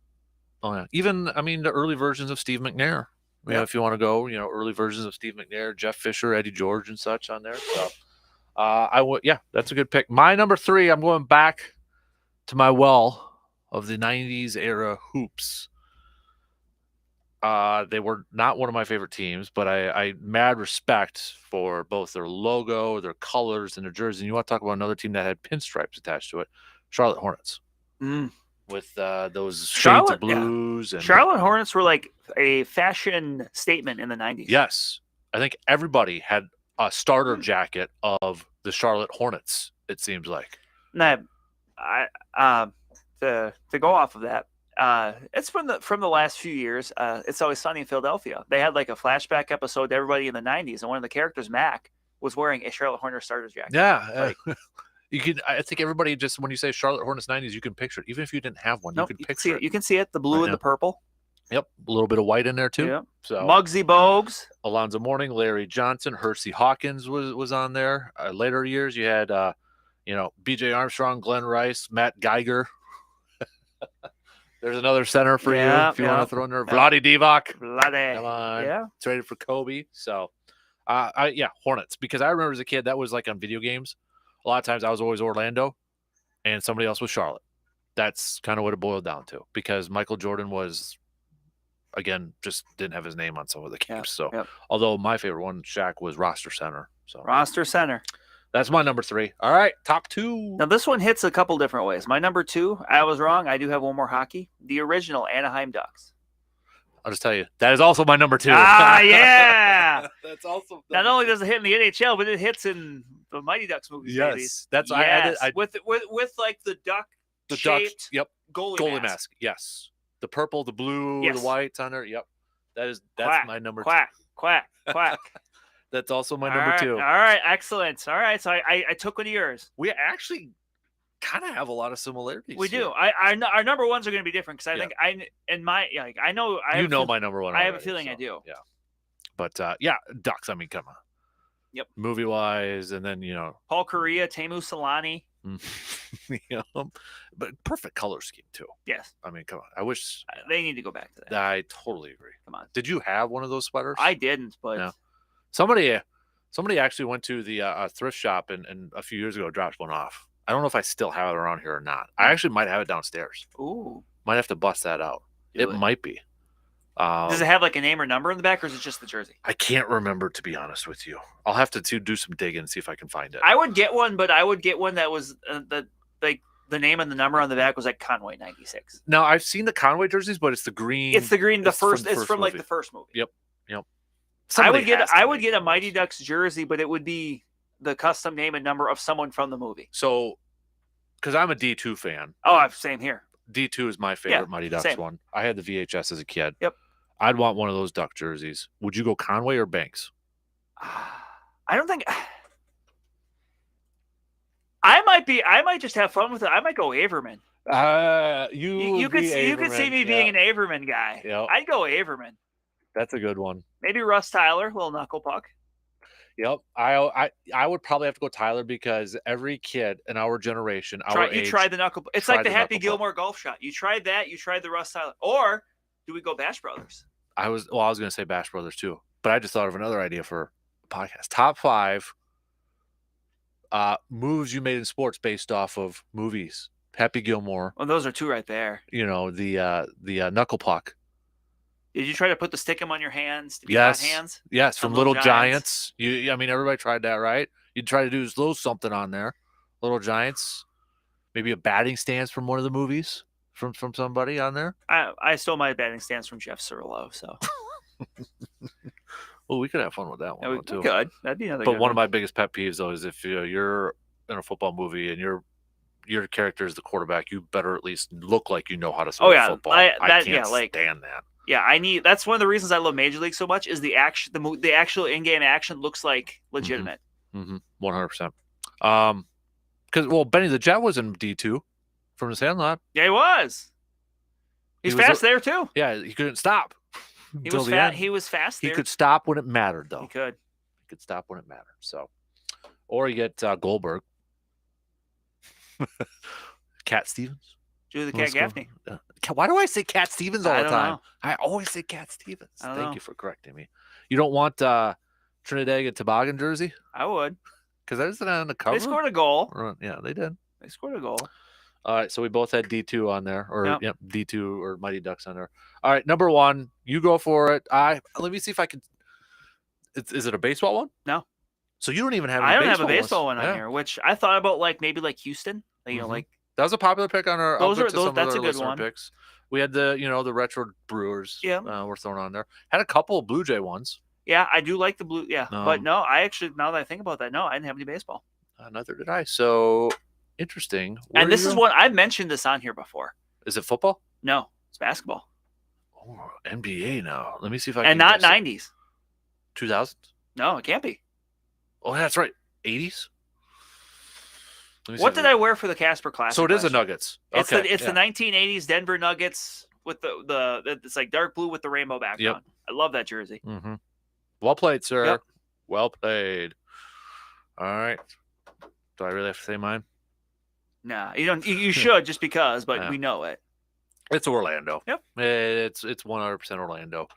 A: Oh yeah. Even the early versions of Steve McNair, You know, if you want to go, early versions of Steve McNair, Jeff Fisher, Eddie George, and such on there. So, that's a good pick. My number 3, I'm going back to my well of the 90s era hoops. They were not one of my favorite teams, but I mad respect for both their logo, their colors, and their jersey. And you want to talk about another team that had pinstripes attached to it, Charlotte Hornets. With those shades of blues. And
D: Charlotte Hornets were like a fashion statement in the 90s.
A: Yes. I think everybody had a starter jacket of the Charlotte Hornets, it seems like.
D: Now, to go off of that, it's from the last few years. It's Always Sunny in Philadelphia. They had like a flashback episode to everybody in the 90s, and one of the characters, Mac, was wearing a Charlotte Hornets starter's jacket.
A: Yeah. You can. I think everybody just, when you say Charlotte Hornets 90s, you can picture it. Even if you didn't have one, you can picture it.
D: You can see it, the blue and the purple.
A: Yep. A little bit of white in there too.
D: Yep.
A: So
D: Muggsy Bogues,
A: Alonzo Mourning, Larry Johnson, Hersey Hawkins was on there. Later years, you had B.J. Armstrong, Glenn Rice, Matt Geiger. There's another center for you if you want to throw in there. Vlade Divac. Come on.
D: Yeah.
A: Traded for Kobe. So, Hornets. Because I remember as a kid, that was like on video games. A lot of times I was always Orlando and somebody else was Charlotte. That's kind of what it boiled down to, because Michael Jordan was, again, just didn't have his name on some of the games. Although my favorite one, Shaq, was roster center. So
D: roster center.
A: That's my number 3. All right, top 2.
D: Now this one hits a couple different ways. My number 2, I was wrong. I do have one more hockey. The original Anaheim Ducks.
A: I'll just tell you, that is also my number 2.
D: Yeah.
A: That's also.
D: Not only does it hit in the NHL, but it hits in the Mighty Ducks movies.
A: Yes, that's
D: with like the duck.
A: The
D: shaped
A: Ducks. Yep.
D: Goalie
A: mask. Yes. The purple, the blue, the white on there. Yep. That's my number 2.
D: Quack.
A: That's also my number 2.
D: All right, excellent. All right, so I took one of yours.
A: We actually kind of have a lot of similarities.
D: We do. Our number 1s are going to be different, because I think I know
A: my number 1.
D: I have a feeling I do.
A: Yeah. But Ducks. I mean, come on.
D: Yep.
A: Movie wise, and then
D: Paul Correa, Teemu Solani.
A: But perfect color scheme too.
D: Yes.
A: I mean, come on. I wish
D: they need to go back to that.
A: I totally agree.
D: Come on.
A: Did you have one of those sweaters?
D: I didn't, but
A: no. Somebody actually went to the thrift shop and a few years ago dropped one off. I don't know if I still have it around here or not. I actually might have it downstairs.
D: Ooh.
A: Might have to bust that out. It might be.
D: Does it have like a name or number in the back, or is it just the jersey?
A: I can't remember, to be honest with you. I'll have to do some digging and see if I can find it.
D: I would get one, but I would get one that was the name and the number on the back was like Conway 96.
A: Now I've seen the Conway jerseys, but it's the green.
D: It's the green. It's from like the first movie.
A: Yep.
D: I would get a Mighty Ducks jersey, but it would be the custom name and number of someone from the movie.
A: So, because I'm a D2 fan.
D: Oh, same here.
A: D2 is my favorite Mighty Ducks one. I had the VHS as a kid.
D: Yep.
A: I'd want one of those Duck jerseys. Would you go Conway or Banks?
D: I don't think. I might just have fun with it. I might go Averman.
A: You
D: could see me being an Averman guy.
A: Yep.
D: I'd go Averman.
A: That's a good one.
D: Maybe Russ Tyler, little knuckle puck.
A: Yep. I would probably have to go Tyler, because every kid in our generation,
D: you tried the knuckle. It's like the Happy Gilmore golf shot. You tried that. You tried the Russ Tyler. Or do we go Bash Brothers?
A: I was going to say Bash Brothers too, but I just thought of another idea for a podcast. Top 5 moves you made in sports based off of movies. Happy Gilmore.
D: Well, those are 2 right there.
A: The knuckle puck.
D: Did you try to put the stickum on your hands?
A: Yes. Yes, from Little Giants. I mean, everybody tried that, right? You'd try to do a little something on there. Little Giants. Maybe a batting stance from one of the movies from somebody on there.
D: I stole my batting stance from Jeff Cirillo, so.
A: Well, we could have fun with that one too.
D: We could. That'd be another.
A: But one of my biggest pet peeves, though, is if you're in a football movie and your character is the quarterback, you better at least look like you know how to swing football. I can't stand that.
D: Yeah, that's one of the reasons I love Major League so much is the action. The actual in-game action looks like legitimate.
A: 100%. Because Benny the Jet was in D2 from the Sandlot.
D: Yeah, he was. He's fast there too.
A: Yeah, he couldn't stop.
D: He was fast. He was fast there.
A: He could stop when it mattered, though.
D: He could
A: stop when it mattered. So, or you get Goldberg, Cat Stevens,
D: Julie the Cat Gaffney.
A: Why do I say Cat Stevens all
D: I
A: the
D: don't
A: time?
D: know.
A: I always say Cat Stevens.
D: I don't
A: Thank
D: know.
A: you for correcting me. You don't want Trinidad and Tobago jersey?
D: I would.
A: Because there's it on the cover.
D: They scored a goal.
A: Yeah, they did.
D: They scored a goal.
A: All right, so we both had D2 on there, or
D: Yep.
A: D2 or Mighty Ducks on there. All right, number one, you go for it. Let me see if I can. Is it a baseball one?
D: No.
A: So you don't even have. Any
D: I don't have a
A: baseball
D: baseball
A: ones.
D: one on here, which I thought about maybe Houston. You know, like
A: that was a popular pick on our.
D: Those are
A: those.
D: That's a good one.
A: Picks. We had the retro Brewers.
D: Yeah,
A: we're thrown on there. Had a couple of Blue Jay ones.
D: Yeah, I do like the blue. Yeah, but no, I actually now that I think about that, no, I didn't have any baseball.
A: Neither did I. So interesting.
D: And this is what I've mentioned this on here before.
A: Is it football?
D: No, it's basketball.
A: Oh, NBA now. Let me see if I
D: and
A: can.
D: not 90s.
A: 2000s?
D: No, it can't be.
A: Oh, that's right. 80s.
D: What did I wear for the Kasper Classic?
A: So it is the Nuggets.
D: It's
A: Okay,
D: the 1980s Denver Nuggets with the it's like dark blue with the rainbow background. I love that jersey.
A: Mm-hmm. Well played, sir.
D: Yep.
A: Well played. All right. Do I really have to say mine?
D: Nah, you don't. You should just because, but
A: Yeah.
D: we know it.
A: It's Orlando.
D: Yep.
A: It's 100% Orlando.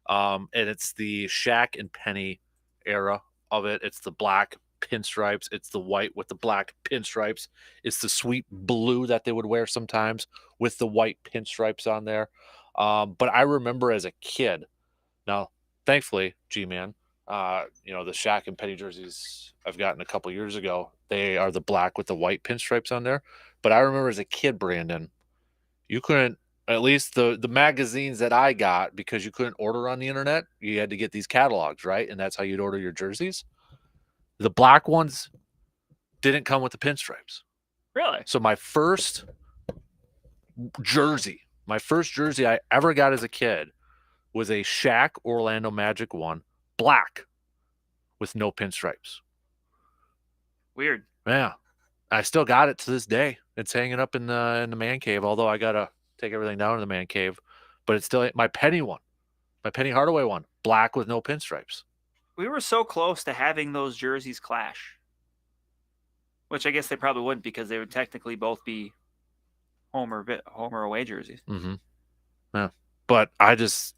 A: And it's the Shaq and Penny era of it. It's the black pinstripes. It's the white with the black pinstripes. It's the sweet blue that they would wear sometimes with the white pinstripes on there. But I remember as a kid. Now, thankfully, G-Man, the Shaq and Penny jerseys I've gotten a couple years ago, they are the black with the white pinstripes on there. But I remember as a kid, Brandon, you couldn't, at least the magazines that I got, because you couldn't order on the internet, you had to get these catalogs, right? And that's how you'd order your jerseys. The black ones didn't come with the pinstripes.
D: Really?
A: So my first jersey I ever got as a kid was a Shaq Orlando Magic one, black, with no pinstripes.
D: Weird.
A: Yeah. I still got it to this day. It's hanging up in the man cave, although I got to take everything down in the man cave. But it's still my Penny one, my Penny Hardaway one, black with no pinstripes.
D: We were so close to having those jerseys clash, which I guess they probably wouldn't because they would technically both be home or away jerseys.
A: Mm-hmm. Yeah. But it's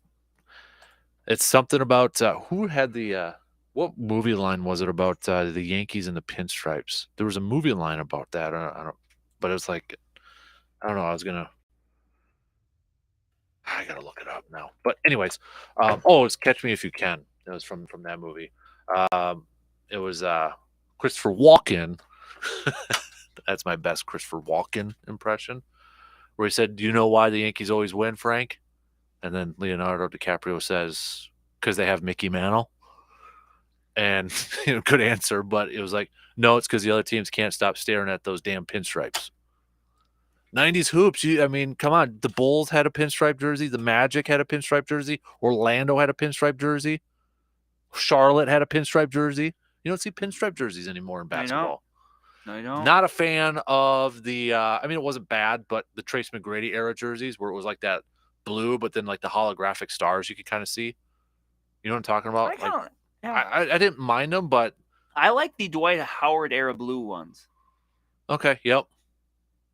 A: something about who had the what movie line was it about the Yankees and the pinstripes? There was a movie line about that. I don't, but it was like, I don't know. I gotta look it up now. But anyways, it's Catch Me If You Can. It was from that movie. It was Christopher Walken. That's my best Christopher Walken impression. Where he said, "Do you know why the Yankees always win, Frank?" And then Leonardo DiCaprio says, "Because they have Mickey Mantle." And good answer, but it was like, no, it's because the other teams can't stop staring at those damn pinstripes. 90s hoops. Come on. The Bulls had a pinstripe jersey. The Magic had a pinstripe jersey. Orlando had a pinstripe jersey. Charlotte had a pinstripe jersey. You don't see pinstripe jerseys anymore in basketball.
D: No, you don't.
A: Not a fan of the, it wasn't bad, but the Trace McGrady era jerseys where it was like that blue, but then like the holographic stars you could kind of see. You know what I'm talking about? I didn't mind them, but
D: I like the Dwight Howard era blue ones.
A: Okay, yep.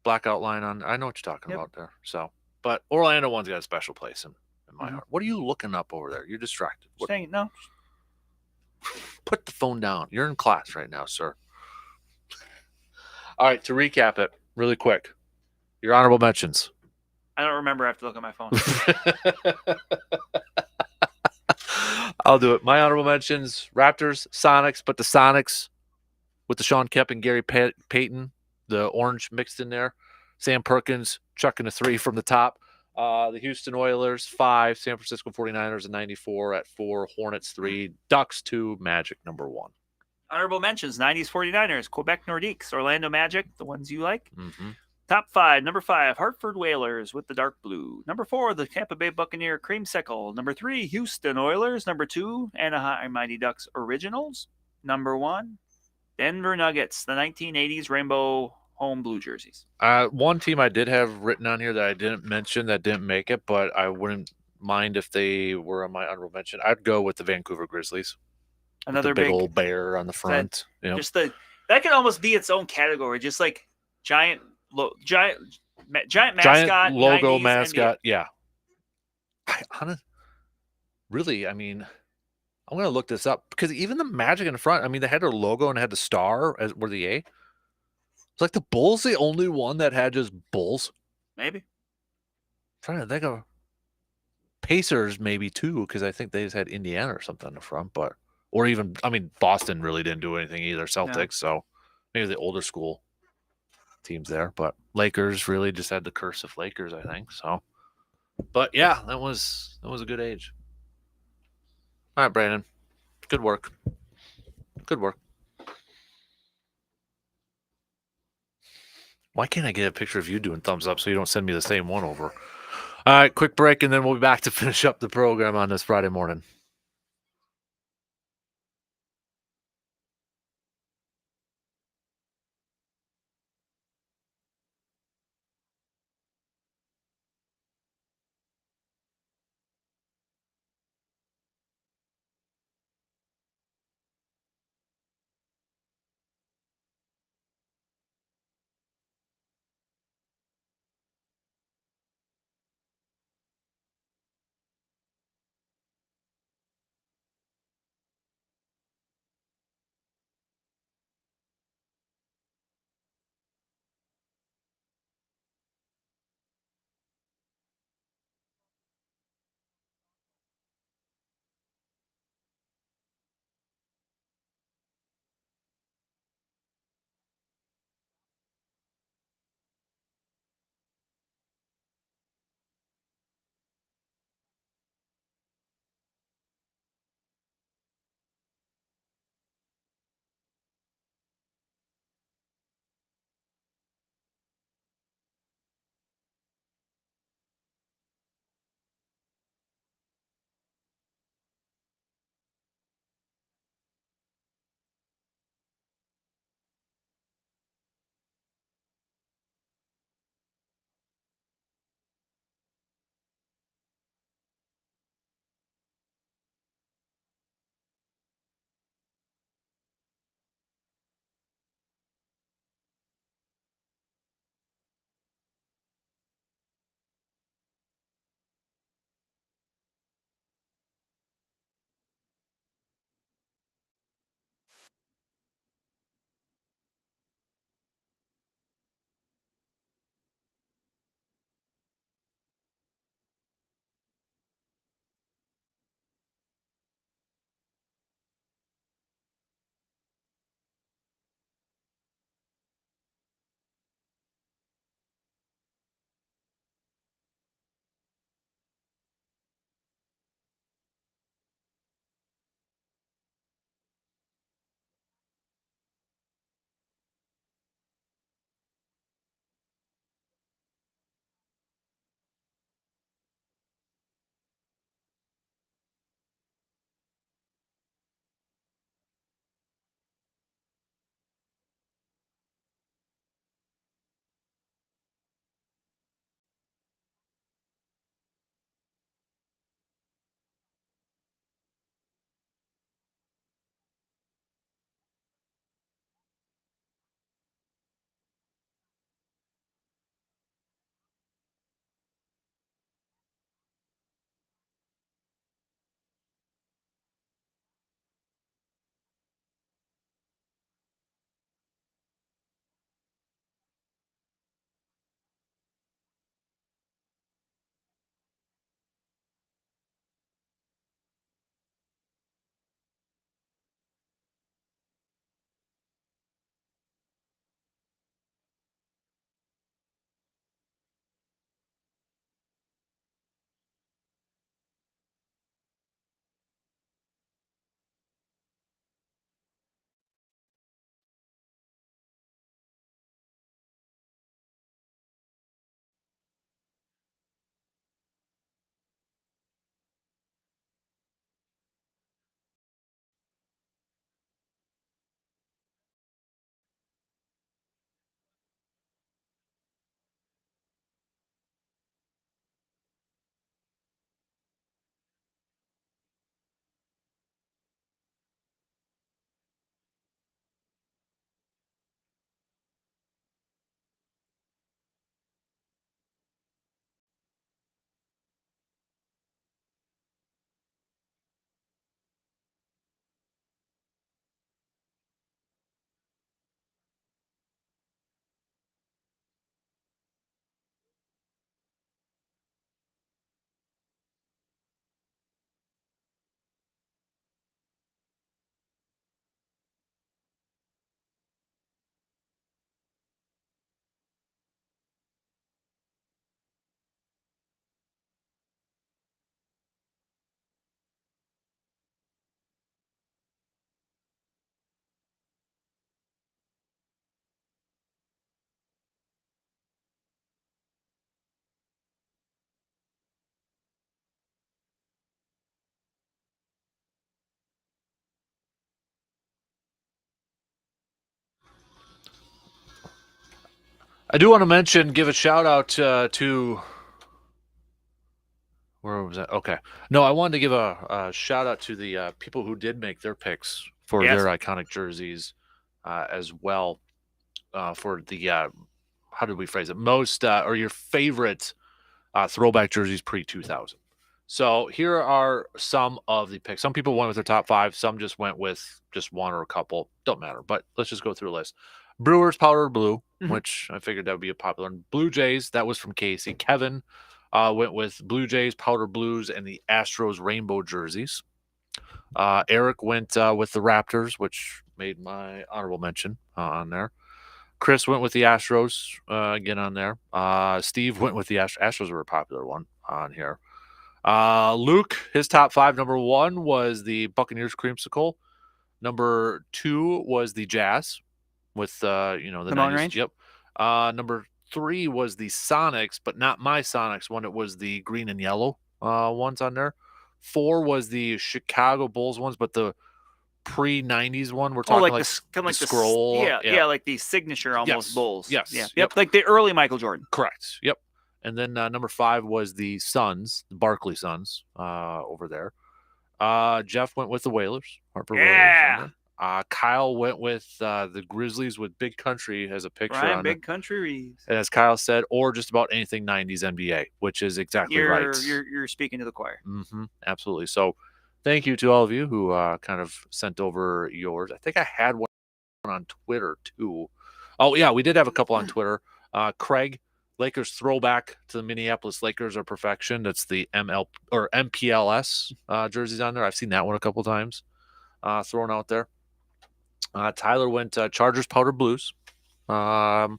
A: Black outline on. I know what you're talking about there. So, but Orlando one's got a special place in my heart. What are you looking up over there? You're distracted.
D: No.
A: Put the phone down. You're in class right now, sir. All right, to recap it really quick, your honorable mentions.
D: I don't remember. I have to look at my phone.
A: I'll do it. My honorable mentions: Raptors, Sonics, but the Sonics with the Sean Kemp and Gary Payton, the orange mixed in there. Sam Perkins chucking a 3 from the top. The Houston Oilers 5, San Francisco 49ers 94 at 4, Hornets 3, Ducks 2, Magic number 1.
D: Honorable mentions: 90s 49ers, Quebec Nordiques, Orlando Magic, the ones you like.
A: Mm-hmm.
D: Top 5, number 5, Hartford Whalers with the dark blue. Number 4, the Tampa Bay Buccaneer Creamsicle. Number 3, Houston Oilers. Number 2, Anaheim Mighty Ducks Originals. Number 1, Denver Nuggets, the 1980s Rainbow Home Blue jerseys.
A: One team I did have written on here that I didn't mention that didn't make it, but I wouldn't mind if they were on my honorable mention. I'd go with the Vancouver Grizzlies.
D: Another
A: big old bear on the front.
D: That could almost be its own category, just like giant Giant mascot,
A: logo
D: 90s
A: mascot.
D: NBA.
A: Yeah. Really, I'm going to look this up because even the Magic in the front, they had their logo and had the star as were the A. It's like the Bulls, the only one that had just Bulls.
D: Maybe.
A: Trying to think of Pacers, maybe too, because I think they just had Indiana or something in the front, or even, Boston really didn't do anything either. Celtics, so maybe the older school teams there, but Lakers really just had the curse of Lakers, I think. So, but yeah, that was a good age. All right, Brandon, good work. Good work. Why can't I get a picture of you doing thumbs up so you don't send me the same one over? All right, quick break, and then we'll be back to finish up the program on this Friday morning. I do want to give a shout out to. Where was that? Okay. No, I wanted to give a shout out to the people who did make their picks for
D: Yes.
A: their iconic jerseys as well. For the, how did we phrase it? Most or your favorite throwback jerseys pre 2000. So here are some of the picks. Some people went with their top 5. Some just went with just one or a couple. Don't matter. But let's just go through a list. Brewers powder blue, which I figured that would be a popular one. Blue Jays, that was from Casey. Kevin went with Blue Jays, powder blues, and the Astros rainbow jerseys. Eric went with the Raptors, which made my honorable mention on there. Chris went with the Astros again on there. Steve went with the Astros were a popular one on here. Luke, his top 5, number 1 was the Buccaneers creamsicle. Number 2 was the Jazz with the
D: Mountain
A: 90s.
D: Range?
A: Yep. Number 3 was the Sonics, but not my Sonics one. It was the green and yellow ones on there. 4 was the Chicago Bulls ones, but the pre-90s one. We're talking
D: like
A: the scroll.
D: Yeah, like the signature almost
A: Yes.
D: Bulls.
A: Yes.
D: Yeah.
A: Yep.
D: Yep. Like the early Michael Jordan.
A: Correct. Yep. And then number 5 was the Suns, the Barkley Suns over there. Jeff went with the Whalers. Harper Whalers.
D: Yeah.
A: Kyle went with the Grizzlies with Big Country as a picture
D: Brian
A: on
D: Big
A: it.
D: Country Reeves.
A: And as Kyle said, or just about anything 90s NBA, which is exactly right.
D: You're speaking to the choir.
A: Absolutely. So thank you to all of you who kind of sent over yours. I think I had one on Twitter too. Oh, yeah, we did have a couple on Twitter. Craig, Lakers throwback to the Minneapolis Lakers are perfection. That's the MPLS jerseys on there. I've seen that one a couple times thrown out there. Tyler went Chargers powder blues. Even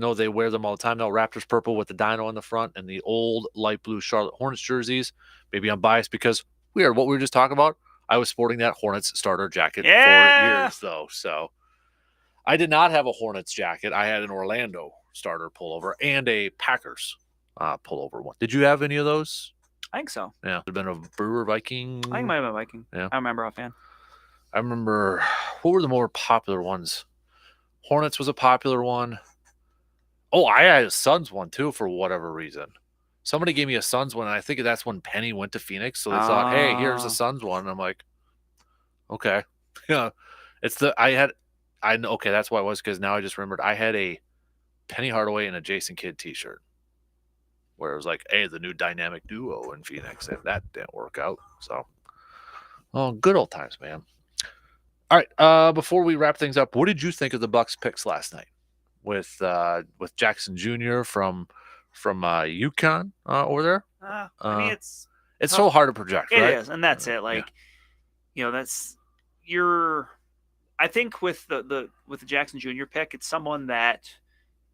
A: though they wear them all the time now, Raptors purple with the dino on the front and the old light blue Charlotte Hornets jerseys. Maybe I'm biased because what we were just talking about. I was sporting that Hornets starter jacket for years though. So I did not have a Hornets jacket. I had an Orlando starter pullover and a Packers pullover one. Did you have any of those?
D: I think so.
A: Yeah. It had been a Brewer Viking.
D: I think it might have been Viking.
A: Yeah.
D: I remember offhand.
A: I remember, what were the more popular ones? Hornets was a popular one. Oh, I had a Suns one too for whatever reason. Somebody gave me a Suns one, and I think that's when Penny went to Phoenix. So they thought, hey, here's the Suns one. And I'm like, okay. Yeah. Okay, that's why it was, because now I just remembered I had a Penny Hardaway and a Jason Kidd t-shirt where it was like, hey, the new dynamic duo in Phoenix, and that didn't work out. So, good old times, man. All right, before we wrap things up, what did you think of the Bucks picks last night with Jackson Jr. from UConn over there?
D: I mean, it's
A: so hard to project, right?
D: It is, and that's it. Like, that's I think with the Jackson Jr. pick, it's someone that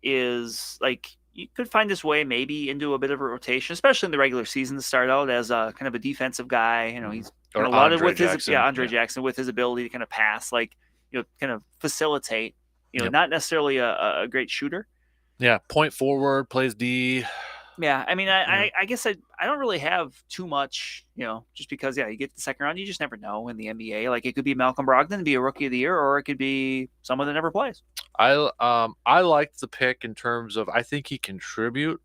D: is like, you could find his way maybe into a bit of a rotation, especially in the regular season, to start out as a kind of a defensive guy. He's
A: Or
D: a lot of
A: Andre
D: with his
A: Jackson,
D: Andre Jackson with his ability to kind of pass, like kind of facilitate. Not necessarily a great shooter.
A: Yeah, point forward, plays D.
D: Yeah, I mean, I guess I don't really have too much, just because, you get the second round, you just never know in the NBA. Like, it could be Malcolm Brogdon, be a rookie of the year, or it could be someone that never plays.
A: I liked the pick in terms of, I think he contribute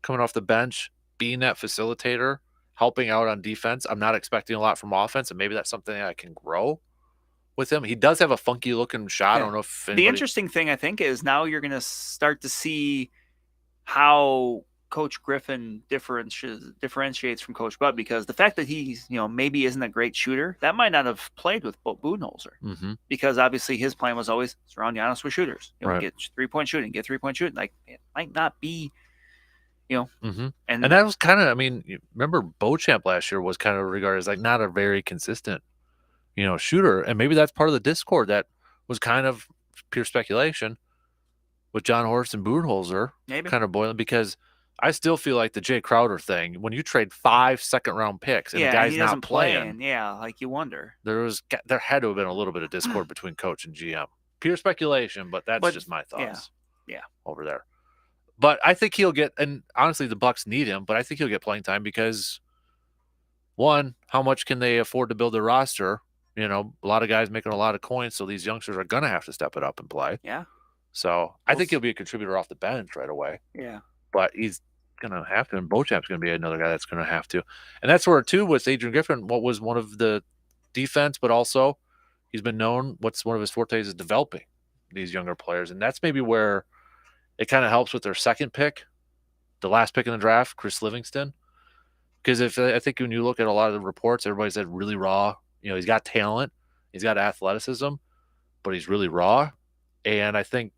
A: coming off the bench, being that facilitator, helping out on defense. I'm not expecting a lot from offense, and maybe that's something that I can grow with him. He does have a funky looking shot. I don't know if
D: The interesting thing, I think, is now you're going to start to see how Coach Griffin differentiates from Coach Bud, because the fact that he's maybe isn't a great shooter, that might not have played with Budenholzer, because obviously his plan was always surround Giannis with shooters,
A: Right.
D: get 3-point shooting. Like, it might not be,
A: and that was kind of, I mean, you remember Beauchamp last year was kind of regarded as like not a very consistent shooter, and maybe that's part of the discord that was kind of pure speculation with John Horst and Budenholzer
D: Maybe.
A: kind of boiling, because I still feel like the Jay Crowder thing, when you trade 5 second-round picks and the guy's
D: he
A: not
D: doesn't
A: playing,
D: like, you wonder.
A: there had to have been a little bit of discord between coach and GM. Pure speculation, but that's just my thoughts.
D: Yeah.
A: Over there. But I think he'll get, and honestly, the Bucks need him, but I think he'll get playing time because, one, how much can they afford to build their roster? A lot of guys making a lot of coins, so these youngsters are going to have to step it up and play.
D: Yeah.
A: So I think he'll be a contributor off the bench right away.
D: Yeah.
A: But he's going to have to, and Beauchamp's going to be another guy that's going to have to. And that's where, too, with Adrian Griffin, what was one of the defense, but also he's been known, what's one of his fortes is developing these younger players. And that's maybe where it kind of helps with their second pick, the last pick in the draft, Chris Livingston. Because I think when you look at a lot of the reports, everybody said really raw. You know, he's got talent, he's got athleticism, but he's really raw. And I think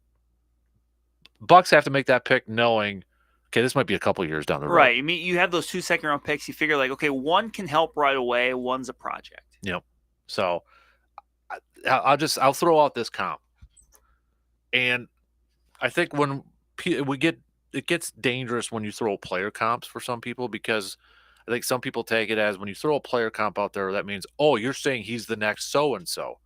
A: Bucks have to make that pick knowing, okay, this might be a couple years down the road.
D: Right. I mean, you have those 2 second-round picks. You figure, like, okay, one can help right away. One's a project.
A: Yep. So I'll throw out this comp. And I think when it gets dangerous when you throw player comps for some people, because I think some people take it as when you throw a player comp out there, that means, oh, you're saying he's the next so-and-so.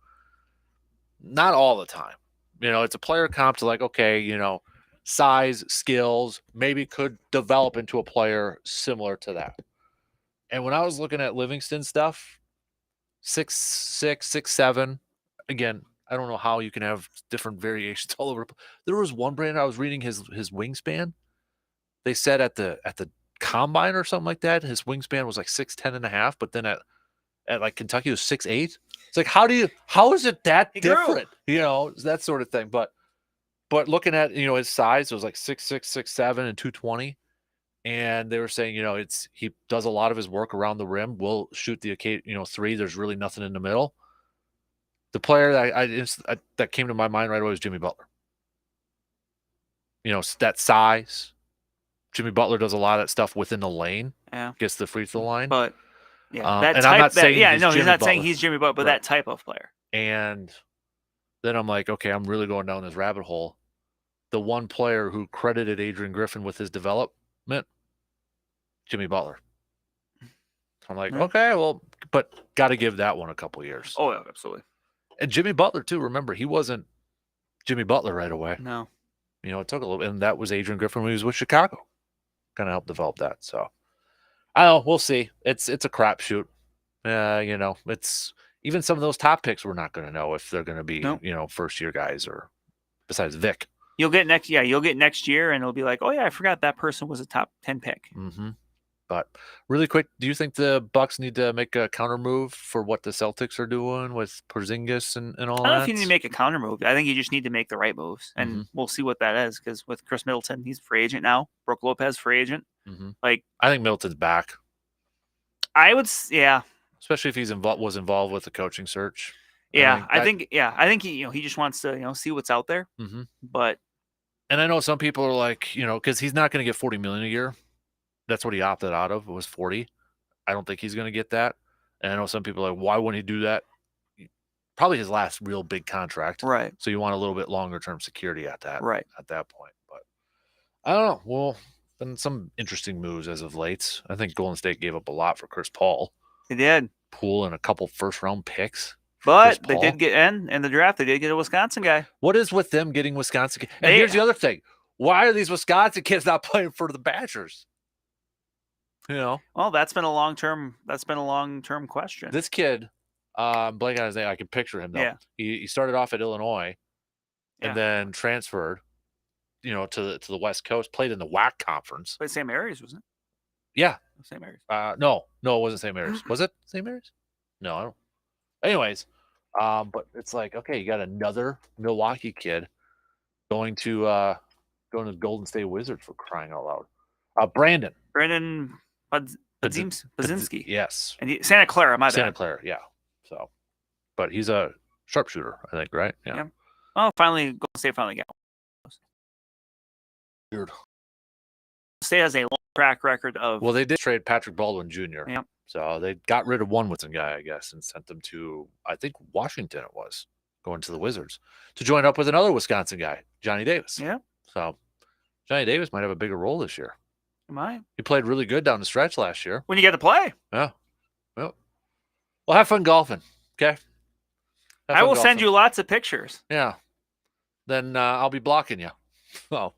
A: Not all the time. You know, it's a player comp to, like, okay, you know, size, skills, maybe could develop into a player similar to that. And when I was looking at Livingston stuff, 6'6", 6'7", again, I don't know how you can have different variations all over. There was one brand I was reading his wingspan. They said at the combine or something like that, his wingspan was like 6'10.5", but then at like Kentucky it was 6'8". It's like, how is it that different? You know, that sort of thing. But looking at, you know, his size, it was like 6'6", 6'7", and 220. And they were saying, you know, he does a lot of his work around the rim. Will shoot the three. There's really nothing in the middle. The player that came to my mind right away was Jimmy Butler. You know, that size. Jimmy Butler does a lot of that stuff within the lane.
D: Yeah.
A: Gets the free throw line.
D: But yeah,
A: and I'm not saying
D: he's not
A: Butler.
D: saying he's Jimmy Butler, but that type of player.
A: And then I'm like, okay, I'm really going down this rabbit hole. The one player who credited Adrian Griffin with his development, Jimmy Butler. I'm like, okay, well, but got to give that one a couple years.
D: Oh, yeah, absolutely.
A: And Jimmy Butler, too. Remember, he wasn't Jimmy Butler right away.
D: No.
A: You know, it took a little bit. And that was Adrian Griffin when he was with Chicago. Kind of helped develop that. So, I don't know. We'll see. It's a crapshoot. You know, it's even some of those top picks we're not going to know if they're going to be, you know, first-year guys or besides Vic.
D: You'll get next year, and it'll be like, oh, yeah, I forgot that person was a top 10 pick.
A: Mm-hmm. But really quick, do you think the Bucks need to make a counter move for what the Celtics are doing with Porzingis and all that?
D: I don't know if you need to make a counter move. I think you just need to make the right moves, and we'll see what that is. Because with Chris Middleton, he's free agent now. Brook Lopez, free agent. Like,
A: I think Middleton's back.
D: I would, yeah.
A: Especially if was involved with the coaching search.
D: Yeah, I think he just wants to see what's out there. But
A: and I know some people are like, because he's not going to get $40 million a year. That's what he opted out of. It was 40. I don't think he's going to get that. And I know some people are like, why wouldn't he do that? Probably his last real big contract.
D: Right.
A: So you want a little bit longer term security at that.
D: Right.
A: At that point. But I don't know. Well, been some interesting moves as of late. I think Golden State gave up a lot for Chris Paul.
D: They did.
A: Poole and a couple first round picks.
D: But they did get in the draft. They did get a Wisconsin guy.
A: What is with them getting Wisconsin? And here's the other thing. Why are these Wisconsin kids not playing for the Badgers?
D: Well, that's been a long-term question.
A: This kid, blank on his name, I can picture him though.
D: Yeah.
A: He started off at Illinois and then transferred, to the West Coast, played in the WAC conference.
D: Played St. Mary's, wasn't it?
A: Yeah.
D: St. Mary's.
A: No, it wasn't St. Mary's. Was it St. Mary's? No, I don't. Anyways, but it's like, okay, you got another Milwaukee kid going to Golden State Wizards, for crying out loud. Brandon
D: Budzinski.
A: Yes.
D: And Santa Clara, my bad.
A: Santa Clara, yeah. So, but he's a sharpshooter, I think, right? Yeah.
D: Well, Golden State finally got one.
A: Weird.
D: State has a long track record of.
A: Well, they did trade Patrick Baldwin Jr.
D: Yeah.
A: So they got rid of one Wisconsin guy, I guess, and sent them to, I think, Washington it was, going to the Wizards to join up with another Wisconsin guy, Johnny Davis.
D: Yeah.
A: So Johnny Davis might have a bigger role this year.
D: Might.
A: He played really good down the stretch last year.
D: When you get to play.
A: Yeah. Well, have fun golfing, okay?
D: I will send you lots of pictures.
A: Yeah. Then I'll be blocking you. Oh.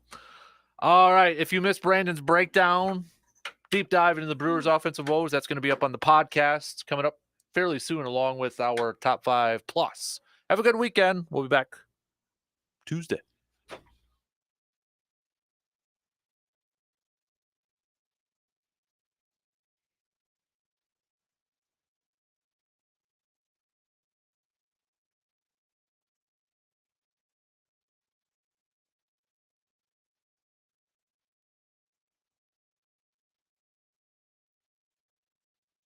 A: All right. If you missed Brandon's breakdown, deep dive into the Brewers' offensive woes, that's going to be up on the podcast coming up fairly soon, along with our top 5 plus. Have a good weekend. We'll be back Tuesday.